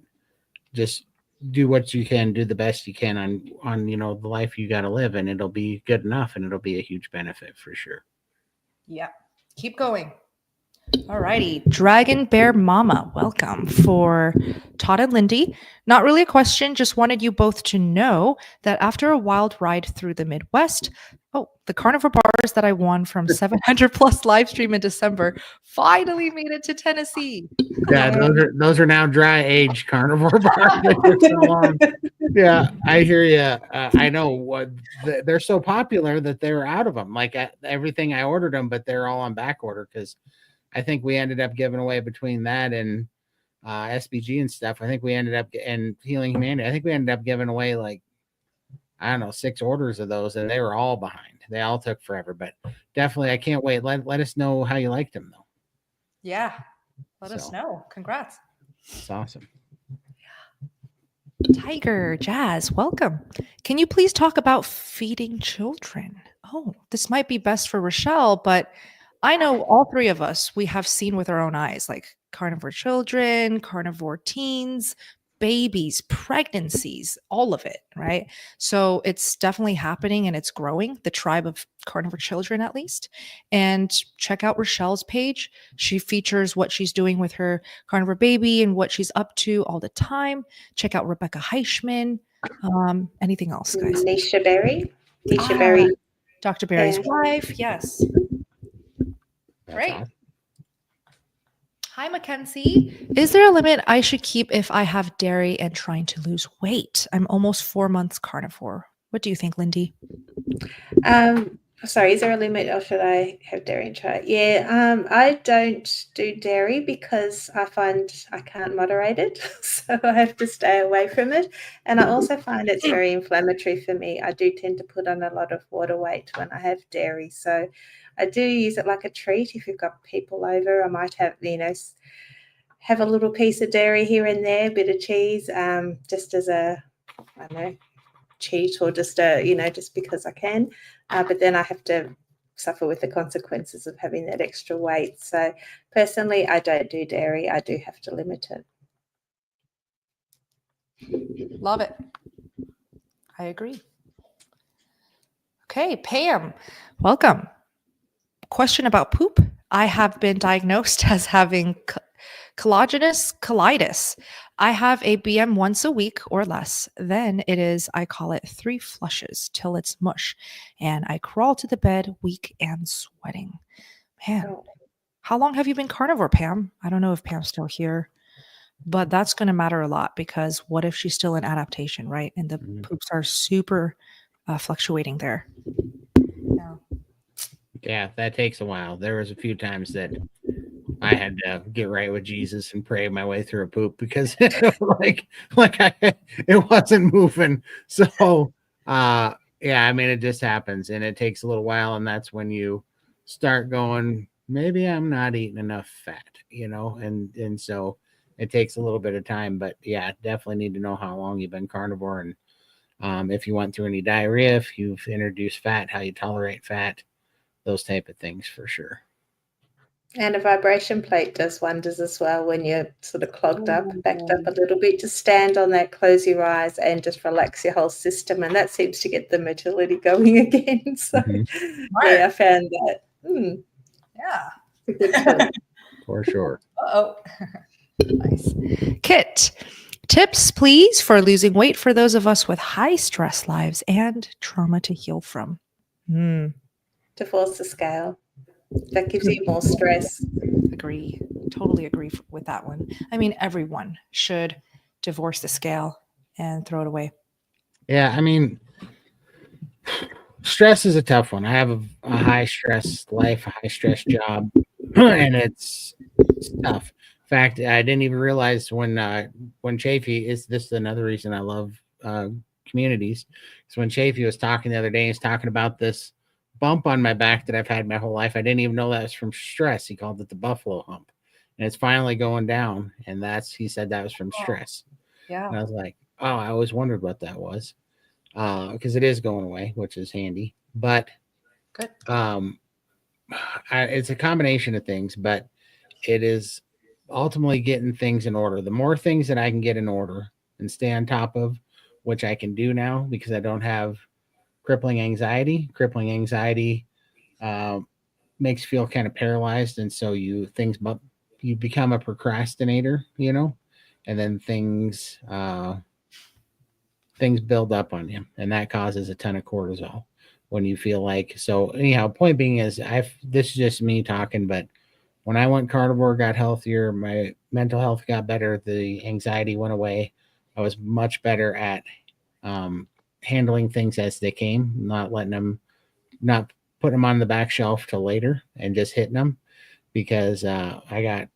just do what you can, do the best you can on the life you got to live, and it'll be good enough and it'll be a huge benefit for sure. Yeah. Keep going. All righty. Dragon Bear Mama, welcome for Todd and Lindy. Not really a question, just wanted you both to know that after a wild ride through the Midwest, the carnivore bars that I won from 700 plus live stream in December finally made it to Tennessee. Yeah, those are now dry aged carnivore bars. So long. Yeah, I hear you. I know they're so popular that they're out of them. Like everything I ordered them, but they're all on back order because I think we ended up giving away between that and SBG and stuff. I think we ended up and Healing Humanity. I think we ended up giving away 6 orders of those, and they were all behind. They all took forever, but definitely I can't wait. Let us know how you liked them though. Yeah. Let us know. Congrats. It's awesome. Tiger, Jazz, welcome. Can you please talk about feeding children? Oh, this might be best for Richelle, but I know all three of us, we have seen with our own eyes, like carnivore children, carnivore teens, babies, pregnancies, all of it, right? So it's definitely happening and it's growing, the tribe of carnivore children at least. And check out Richelle's page. She features what she's doing with her carnivore baby and what she's up to all the time. Check out Rebecca Heichman. Anything else, guys? Nisha Berry. Nisha Ah, Berry. Dr. Barry's Yeah. wife. Yes. That's Great. awesome. Hi, Mackenzie. Is there a limit I should keep if I have dairy and trying to lose weight? I'm almost 4 months carnivore. What do you think, Lindy? Sorry, is there a limit or should I have dairy and try? Yeah, I don't do dairy because I find I can't moderate it. So I have to stay away from it. And I also find it's very inflammatory for me. I do tend to put on a lot of water weight when I have dairy. So I do use it like a treat. If you've got people over, I might have, have a little piece of dairy here and there, a bit of cheese, just as a, I don't know, cheat or just just because I can, but then I have to suffer with the consequences of having that extra weight. So personally, I don't do dairy. I do have to limit it. Love it. I agree. Okay, Pam, welcome. Question about poop. I have been diagnosed as having collagenous colitis. I have a BM once a week or less. Then it is, I call it 3 flushes till it's mush. And I crawl to the bed weak and sweating. Man, how long have you been carnivore, Pam? I don't know if Pam's still here, but that's going to matter a lot because what if she's still in adaptation, right? And the poops are super fluctuating there. Yeah, that takes a while. There was a few times that I had to get right with Jesus and pray my way through a poop because it wasn't moving. So yeah, I mean, it just happens and it takes a little while. And that's when you start going, maybe I'm not eating enough fat, and so it takes a little bit of time. But yeah, definitely need to know how long you've been carnivore and if you went through any diarrhea, if you've introduced fat, how you tolerate fat, those type of things for sure. And a vibration plate does wonders as well when you're sort of clogged up, backed up a little bit. Just stand on that, close your eyes, and just relax your whole system. And that seems to get the motility going again. So, yeah, I found that. Yeah. It's a good tool. For sure. Oh, nice. Kit, tips, please, for losing weight for those of us with high stress lives and trauma to heal from. Divorce the scale. That gives you more stress. Agree. Totally agree with that one. I mean, everyone should divorce the scale and throw it away. Yeah, I mean, stress is a tough one. I have a high stress life, a high stress job, and it's tough. In fact, I didn't even realize when Chafee is this is another reason I love communities. So when Chafee was talking the other day, he's talking about this bump on my back that I've had my whole life. I didn't even know that was from stress. He called it the buffalo hump, and it's finally going down. And he said that was from stress. Yeah. And I was like, oh, I always wondered what that was, because it is going away, which is handy. But good. It's a combination of things, but it is ultimately getting things in order. The more things that I can get in order and stay on top of, which I can do now because I don't have crippling anxiety. Crippling anxiety makes you feel kind of paralyzed, and so you become a procrastinator, and then things build up on you, and that causes a ton of cortisol when you feel like. So anyhow, point being is, this is just me talking, but when I went carnivore, got healthier, my mental health got better, the anxiety went away. I was much better at handling things as they came, not putting them on the back shelf till later and just hitting them, because it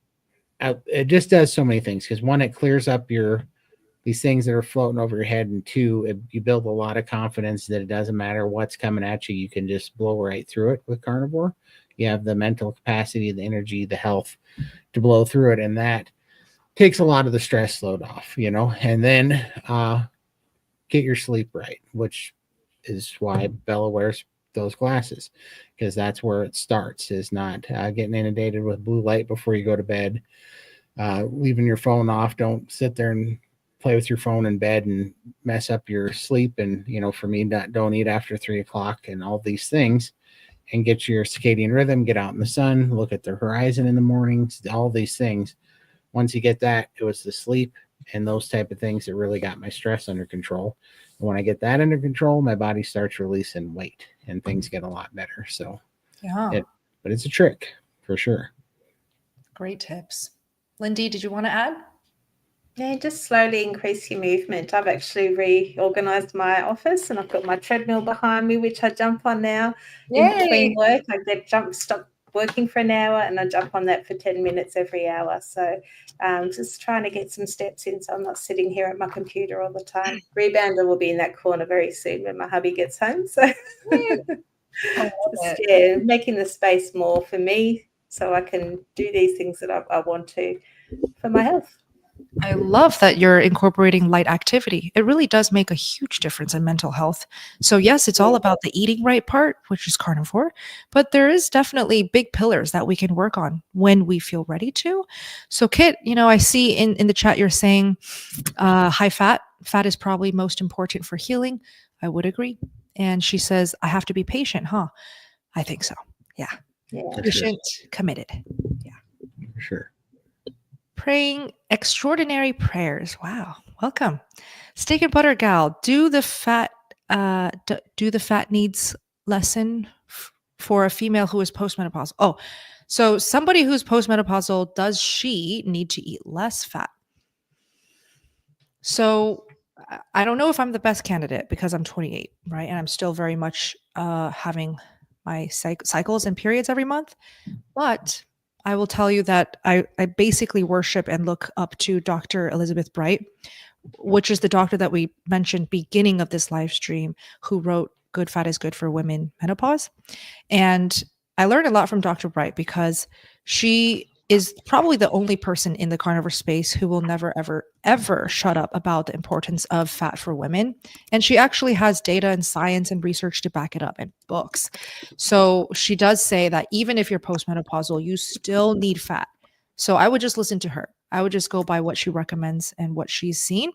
just does so many things. Because one, it clears up these things that are floating over your head, and two, you build a lot of confidence that it doesn't matter what's coming at you, you can just blow right through it with carnivore. You have the mental capacity, the energy, the health to blow through it, and that takes a lot of the stress load off, and then get your sleep right, which is why Bella wears those glasses, because that's where it starts, is not getting inundated with blue light before you go to bed, leaving your phone off. Don't sit there and play with your phone in bed and mess up your sleep. And, for me, don't eat after 3 o'clock and all these things, and get your circadian rhythm, get out in the sun, look at the horizon in the mornings, all these things. Once you get that, it was the sleep and those type of things that really got my stress under control. And when I get that under control, my body starts releasing weight and things get a lot better. So, Yeah. But it's a trick for sure. Great tips. Lindy, did you want to add? Yeah, just slowly increase your movement. I've actually reorganized my office and I've got my treadmill behind me, which I jump on now. In between work. I stop working for an hour and I jump on that for 10 minutes every hour. So just trying to get some steps in so I'm not sitting here at my computer all the time. Rebounder will be in that corner very soon when my hubby gets home. So making the space more for me so I can do these things that I want to for my health. I love that you're incorporating light activity. It really does make a huge difference in mental health. So yes, it's all about the eating right part, which is carnivore, but there is definitely big pillars that we can work on when we feel ready to. So Kit, I see in the chat you're saying high fat. Fat is probably most important for healing. I would agree. And she says, I have to be patient, huh? I think so. Yeah. Patient, committed. Yeah. For sure. Praying extraordinary prayers. Wow. Welcome. Steakandbuttergal, do the fat needs lesson for a female who is postmenopausal? Oh, so somebody who's postmenopausal, does she need to eat less fat? So I don't know if I'm the best candidate because I'm 28, right? And I'm still very much having my cycles and periods every month. But I will tell you that I basically worship and look up to Dr. Elizabeth Bright, which is the doctor that we mentioned beginning of this live stream, who wrote Good Fat is Good for Women Menopause. And I learned a lot from Dr. Bright because she is probably the only person in the carnivore space who will never, ever, ever shut up about the importance of fat for women. And she actually has data and science and research to back it up and books. So she does say that even if you're postmenopausal, you still need fat. So I would just listen to her. I would just go by what she recommends and what she's seen.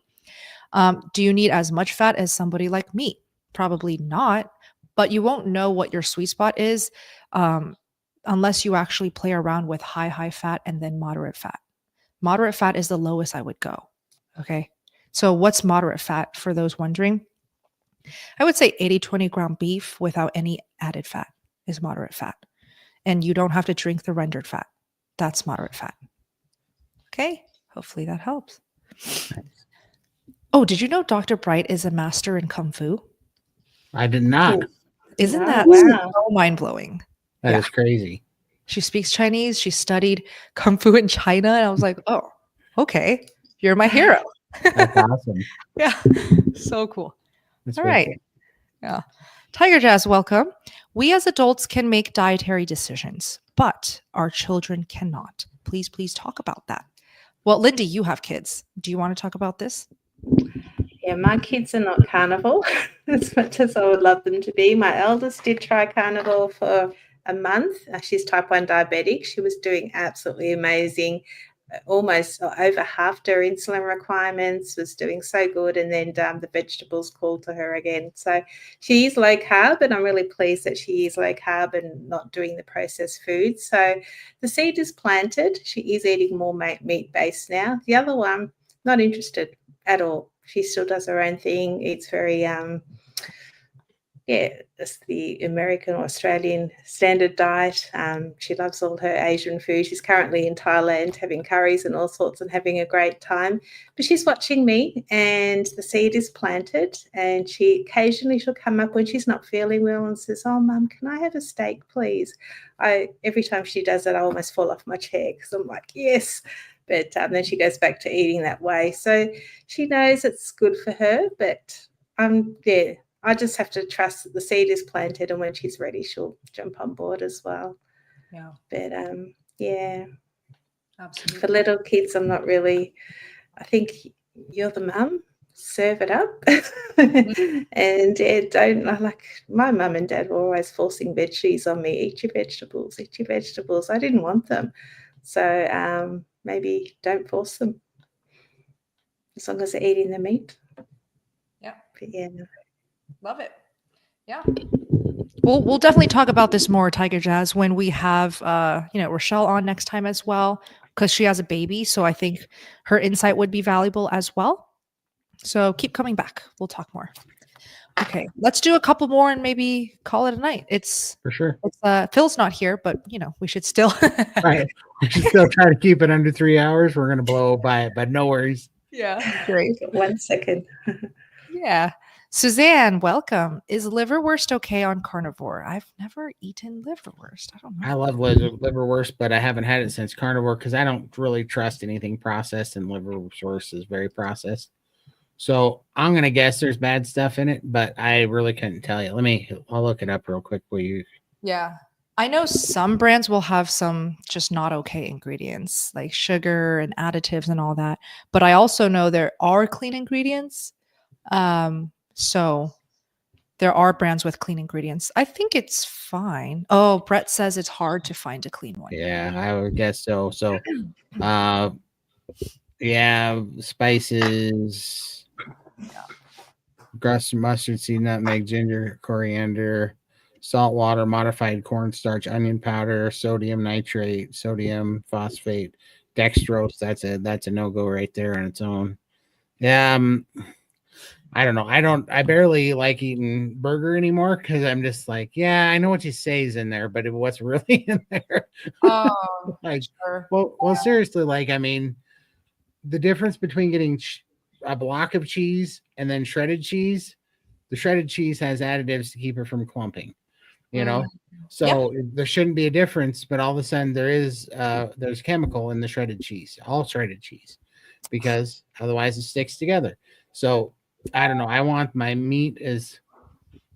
Do you need as much fat as somebody like me? Probably not, but you won't know what your sweet spot is unless you actually play around with high fat and then moderate fat. Moderate fat is the lowest I would go. Okay. So what's moderate fat for those wondering? I would say 80-20 ground beef without any added fat is moderate fat. And you don't have to drink the rendered fat. That's moderate fat. Okay. Hopefully that helps. Nice. Oh, did you know Dr. Bright is a master in Kung Fu? I did not. Isn't that so mind-blowing? That is crazy. She speaks Chinese. She studied Kung Fu in China. And I was like, oh, okay. You're my hero. That's awesome. Yeah. So cool. That's all right. Cool. Yeah. Tiger Jazz, welcome. We as adults can make dietary decisions, but our children cannot. Please talk about that. Well, Lindy, you have kids. Do you want to talk about this? Yeah, my kids are not carnivore as much as I would love them to be. My eldest did try carnivore for a month. She's type 1 diabetic. She was doing absolutely amazing. Almost over half her insulin requirements, was doing so good. And then the vegetables called to her again. So she is low carb, and I'm really pleased that she is low carb and not doing the processed food. So the seed is planted. She is eating more meat-based now. The other one, not interested at all. She still does her own thing, eats very, it's the American or Australian standard diet. She loves all her Asian food. She's currently in Thailand having curries and all sorts and having a great time. But she's watching me, and the seed is planted, and she'll come up when she's not feeling well and says, oh, Mum, can I have a steak, please? Every time she does it, I almost fall off my chair because I'm like, yes. But then she goes back to eating that way. So she knows it's good for her, but I just have to trust that the seed is planted, and when she's ready, she'll jump on board as well. Yeah. But yeah. Absolutely. For little kids, I'm not really. I think you're the mum. Serve it up, and don't like. My mum and dad were always forcing veggies on me. Eat your vegetables. Eat your vegetables. I didn't want them, so maybe don't force them. As long as they're eating the meat. Yeah. But yeah. Love it. Yeah. We'll definitely talk about this more, Tiger Jazz, when we have Richelle on next time as well, because she has a baby. So I think her insight would be valuable as well. So keep coming back. We'll talk more. Okay, let's do a couple more and maybe call it a night. For sure. Phil's not here, but we should still. Right. We should still try to keep it under 3 hours. We're gonna blow by it, but no worries. Yeah, great. 1 second. Yeah. Suzanne, welcome. Is liverwurst okay on carnivore? I've never eaten liverwurst. I don't know. I love liverwurst, but I haven't had it since carnivore because I don't really trust anything processed, and liverwurst is very processed. So I'm gonna guess there's bad stuff in it, but I really couldn't tell you. I'll look it up real quick for you. Yeah. I know some brands will have some just not okay ingredients like sugar and additives and all that. But I also know there are clean ingredients. So there are brands with clean ingredients. I think it's fine. Oh, Brett says it's hard to find a clean one. Yeah, I would guess so. So, yeah, spices, grass, mustard seed, nutmeg, ginger, coriander, salt water, modified cornstarch, onion powder, sodium nitrate, sodium phosphate, dextrose. That's a no-go right there on its own. Yeah, I don't know. I barely like eating burger anymore because I'm just like, yeah, I know what you say is in there, but what's really in there? Oh, like, sure. well, seriously, like, I mean, the difference between getting a block of cheese and then shredded cheese, the shredded cheese has additives to keep it from clumping, so there shouldn't be a difference, but all of a sudden there's chemical in the shredded cheese, all shredded cheese, because otherwise it sticks together. So I don't know. I want my meat as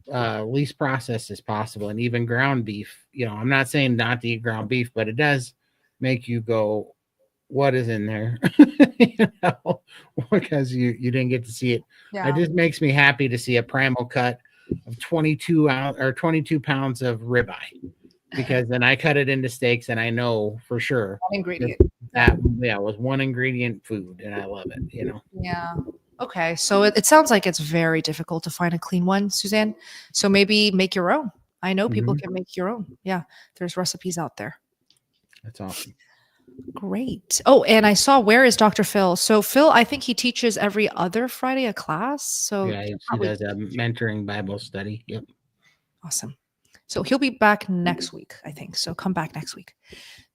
least processed as possible, and even ground beef. I'm not saying not to eat ground beef, but it does make you go, what is in there? Because you didn't get to see it. Yeah. It just makes me happy to see a primal cut of 22 pounds of ribeye, because then I cut it into steaks and I know for sure One ingredient. that was one ingredient food, and I love it. Yeah. Okay. So it sounds like it's very difficult to find a clean one, Suzanne. So maybe make your own. I know people can make your own. Yeah. There's recipes out there. That's awesome. Great. Oh, and I saw, where is Dr. Phil? So Phil, I think he teaches every other Friday a class. So yeah, he does a mentoring Bible study. Yep. Awesome. So he'll be back next week, I think. So come back next week.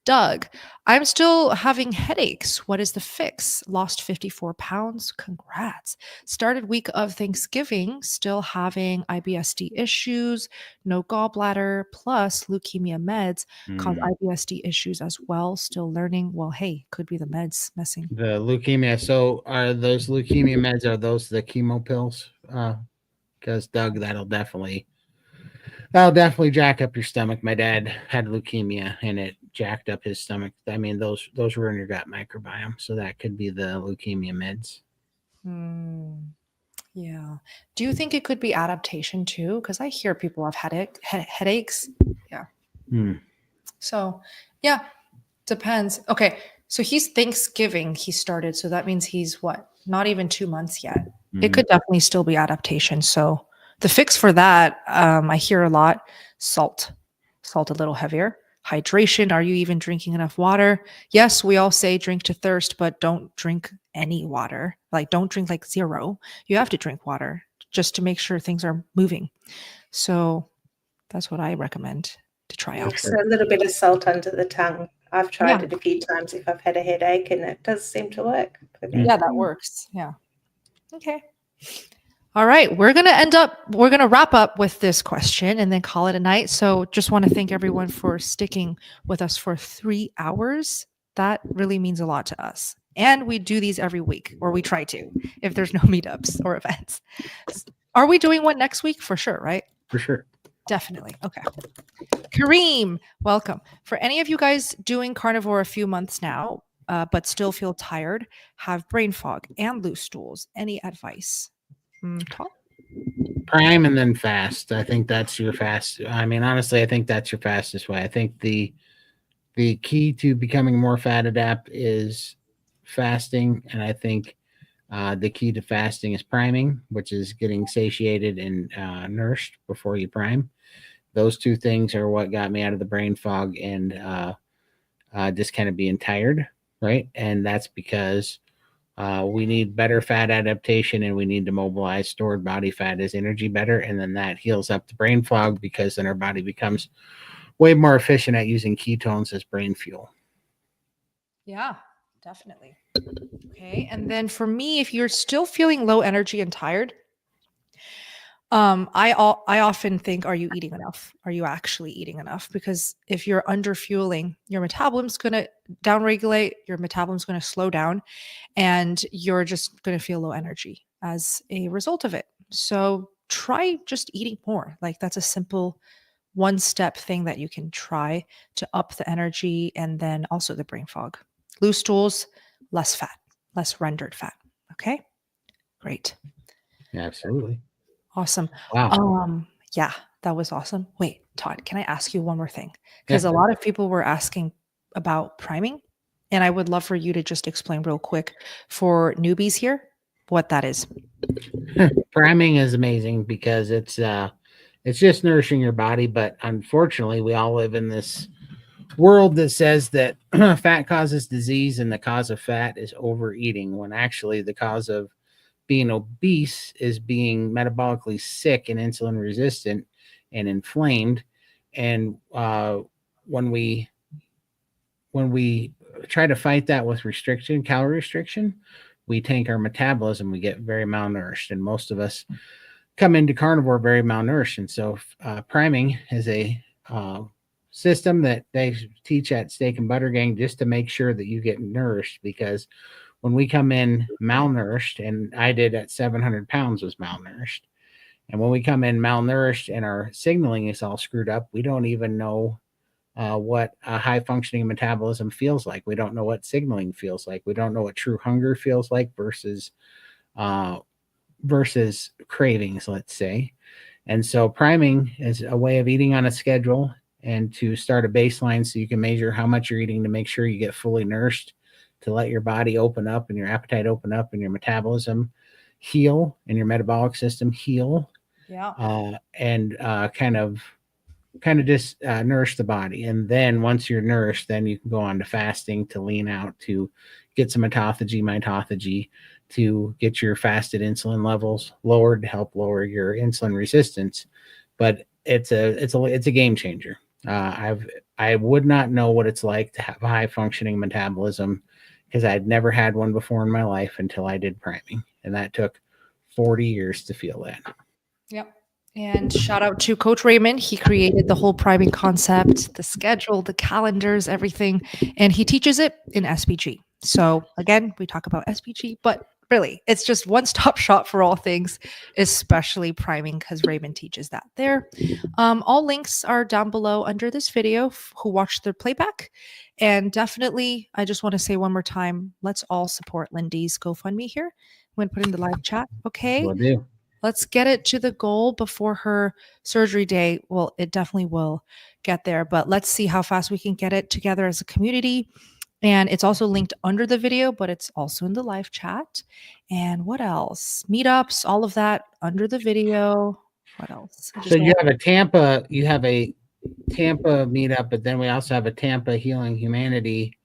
Doug, I'm still having headaches. What is the fix? Lost 54 pounds. Congrats. Started week of Thanksgiving, still having IBSD issues, no gallbladder, plus leukemia meds cause IBSD issues as well. Still learning. Well, hey, could be the meds messing. The leukemia. So are those leukemia meds, are those the chemo pills? Because Doug, that'll definitely jack up your stomach. My dad had leukemia and it jacked up his stomach. I mean, those were in your gut microbiome. So that could be the leukemia meds. Yeah. Do you think it could be adaptation too? Because I hear people have headaches. Yeah. So yeah, depends. Okay. So he's Thanksgiving he started. So that means he's what? Not even 2 months yet. It could definitely still be adaptation. So the fix for that, I hear a lot, salt a little heavier. Hydration. Are you even drinking enough water? Yes, we all say drink to thirst, but don't drink any water. Like don't drink like zero. You have to drink water just to make sure things are moving. So that's what I recommend to try out. So a little bit of salt under the tongue. I've tried it a few times if I've had a headache, and it does seem to work for me. Yeah, that works. Yeah. Okay. All right, we're going to wrap up with this question and then call it a night. So just want to thank everyone for sticking with us for 3 hours. That really means a lot to us. And we do these every week, or we try to, if there's no meetups or events. Are we doing one next week? For sure, right? For sure. Definitely. Okay. Kareem, welcome. For any of you guys doing carnivore a few months now, but still feel tired, have brain fog and loose stools. Any advice? Todd? Prime and then fast. I think that's your fast. I mean, honestly, I think that's your fastest way. I think the key to becoming more fat adept is fasting, and I think the key to fasting is priming, which is getting satiated and nourished before you prime. Those two things are what got me out of the brain fog and just kind of being tired, right? And that's because we need better fat adaptation, and we need to mobilize stored body fat as energy better. And then that heals up the brain fog, because then our body becomes way more efficient at using ketones as brain fuel. Yeah, definitely. Okay. And then for me, if you're still feeling low energy and tired, I often think, are you eating enough? Are you actually eating enough? Because if you're under fueling, your metabolism's going to downregulate, your metabolism's going to slow down, and you're just going to feel low energy as a result of it. So try just eating more. Like, that's a simple one-step thing that you can try to up the energy, and then also the brain fog. Loose stools, less fat, less rendered fat. Okay, great. Yeah, absolutely. Awesome. Wow. Yeah, that was awesome. Wait, Todd, can I ask you one more thing? Because a lot of people were asking about priming, and I would love for you to just explain real quick for newbies here what that is. Priming is amazing because it's just nourishing your body, but unfortunately, we all live in this world that says that fat causes disease, and the cause of fat is overeating, when actually the cause of being obese is being metabolically sick and insulin resistant and inflamed. And when we try to fight that with restriction, calorie restriction, we tank our metabolism. We get very malnourished, and most of us come into carnivore very malnourished. And so priming is a system that they teach at Steakandbuttergal, just to make sure that you get nourished, because when we come in malnourished, and I did at 700 pounds was malnourished, and when we come in malnourished and our signaling is all screwed up, we don't even know what a high functioning metabolism feels like. We don't know what signaling feels like. We don't know what true hunger feels like versus cravings, let's say. And so priming is a way of eating on a schedule, and to start a baseline so you can measure how much you're eating to make sure you get fully nourished, to let your body open up and your appetite open up and your metabolism heal and your metabolic system heal. Yeah. And kind of just nourish the body. And then once you're nourished, then you can go on to fasting, to lean out, to get some mitophagy, to get your fasted insulin levels lowered, to help lower your insulin resistance. But it's a game changer. I would not know what it's like to have a high functioning metabolism, because I'd never had one before in my life until I did priming. And that took 40 years to feel that. Yep. And shout out to Coach Raymond. He created the whole priming concept, the schedule, the calendars, everything. And he teaches it in SPG. So again, we talk about SPG, but really, it's just one-stop shop for all things, especially priming, because Raymond teaches that there. All links are down below under this video who watched the playback. And definitely, I just want to say one more time, let's all support Lindy's GoFundMe here. I'm going to put in the live chat. Okay. Will do. Let's get it to the goal before her surgery day. Well, it definitely will get there, but let's see how fast we can get it together as a community. And it's also linked under the video, but it's also in the live chat. And what else? Meetups, all of that under the video. What else? So you have a Tampa meetup, but then we also have a Tampa Healing Humanity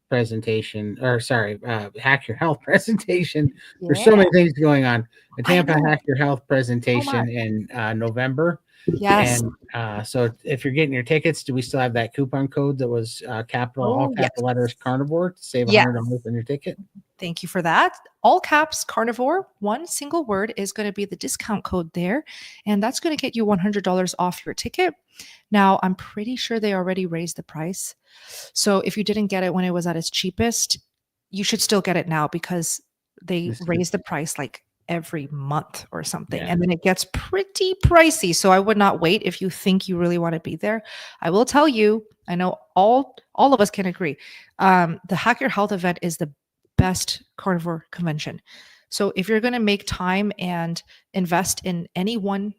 presentation, or sorry, Hack Your Health presentation. Yeah. There's so many things going on. The Tampa Hack Your Health presentation in November. Yes. And so if you're getting your tickets, do we still have that coupon code that was all capital letters Carnivore to save $100 on your ticket? Thank you for that. All caps Carnivore, one single word, is going to be the discount code there. And that's going to get you $100 off your ticket. Now, I'm pretty sure they already raised the price. So if you didn't get it when it was at its cheapest, you should still get it now, because they raised the price like every month or something. Yeah. And then it gets pretty pricey. So I would not wait if you think you really want to be there. I will tell you, I know all of us can agree. The Hack Your Health event is the best carnivore convention. So if you're going to make time and invest in any one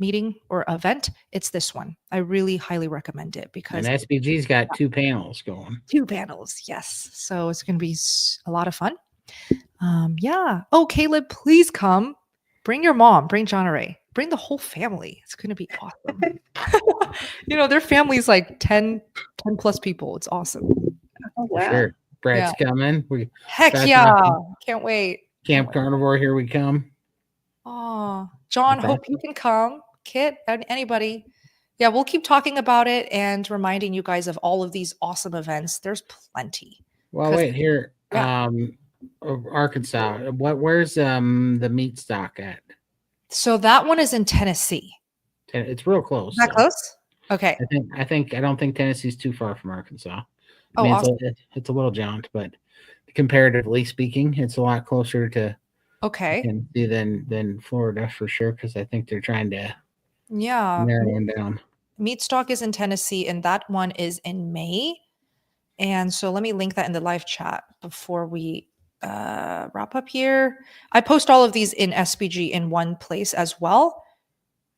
meeting or event, it's this one. I really highly recommend it And because SBG's got 2 panels going. 2 panels. Yes. So it's going to be a lot of fun. Yeah. Oh, Caleb, please come. Bring your mom, bring John Ray, bring the whole family. It's going to be awesome. You know, their family's like 10 plus people. It's awesome. Oh, For wow. sure. Brett's coming. Heck That's yeah. awesome. Can't wait. Camp Carnivore, here we come. Oh, John, Okay. hope you can come. Kit, anybody. Yeah, we'll keep talking about it and reminding you guys of all of these awesome events. There's plenty. Well, 'Cause- wait here. Yeah. Arkansas. Where's the meat stock at? So that one is in Tennessee. It's real close. Is that so close? Okay. I don't think Tennessee's too far from Arkansas. Oh, I mean, awesome. it's a little jaunt, but comparatively speaking, it's a lot closer to Okay. Tennessee than Florida for sure, because I think they're trying to Yeah. narrow one down. Meat Stock is in Tennessee, and that one is in May. And so let me link that in the live chat before we wrap up here. I post all of these in SBG in one place as well,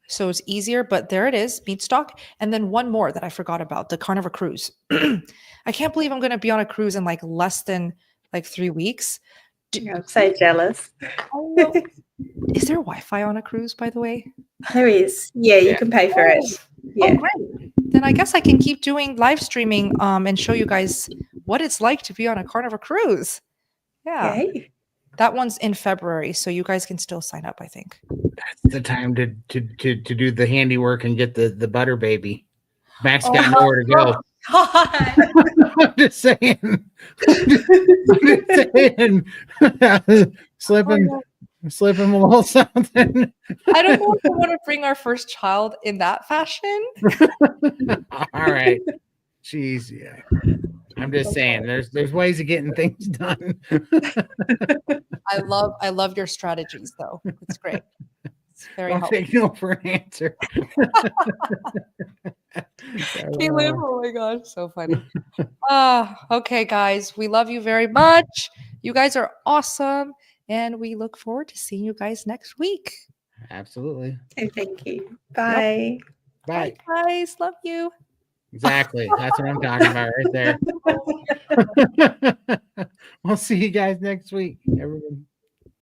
so it's easier. But there it is, Meat Stock. And then one more that I forgot about, the Carnivore Cruise. I can't believe I'm going to be on a cruise in like less than like 3 weeks. I'm so jealous. Oh, no. Is there Wi-Fi on a cruise, by the way? There is. Yeah, you can pay for it. Yeah. Oh, great. Then I guess I can keep doing live streaming and show you guys what it's like to be on a Carnivore Cruise. Yeah. Okay. That one's in February, so you guys can still sign up, I think. That's the time to do the handiwork and get the butter baby. Max Oh got my nowhere to go. God. I'm just saying. Slip him a little something. I don't know if I want to bring our first child in that fashion. All right. Jeez, yeah. I'm just saying there's ways of getting things done. I love your strategies though. It's great. It's very I'll helpful. take no for an answer. Caleb, oh my gosh, so funny. Okay, guys, we love you very much. You guys are awesome, and we look forward to seeing you guys next week. Absolutely. Okay, thank you. Bye. Bye. Bye, guys. Love you. Exactly. That's what I'm talking about right there. We'll see you guys next week, everyone.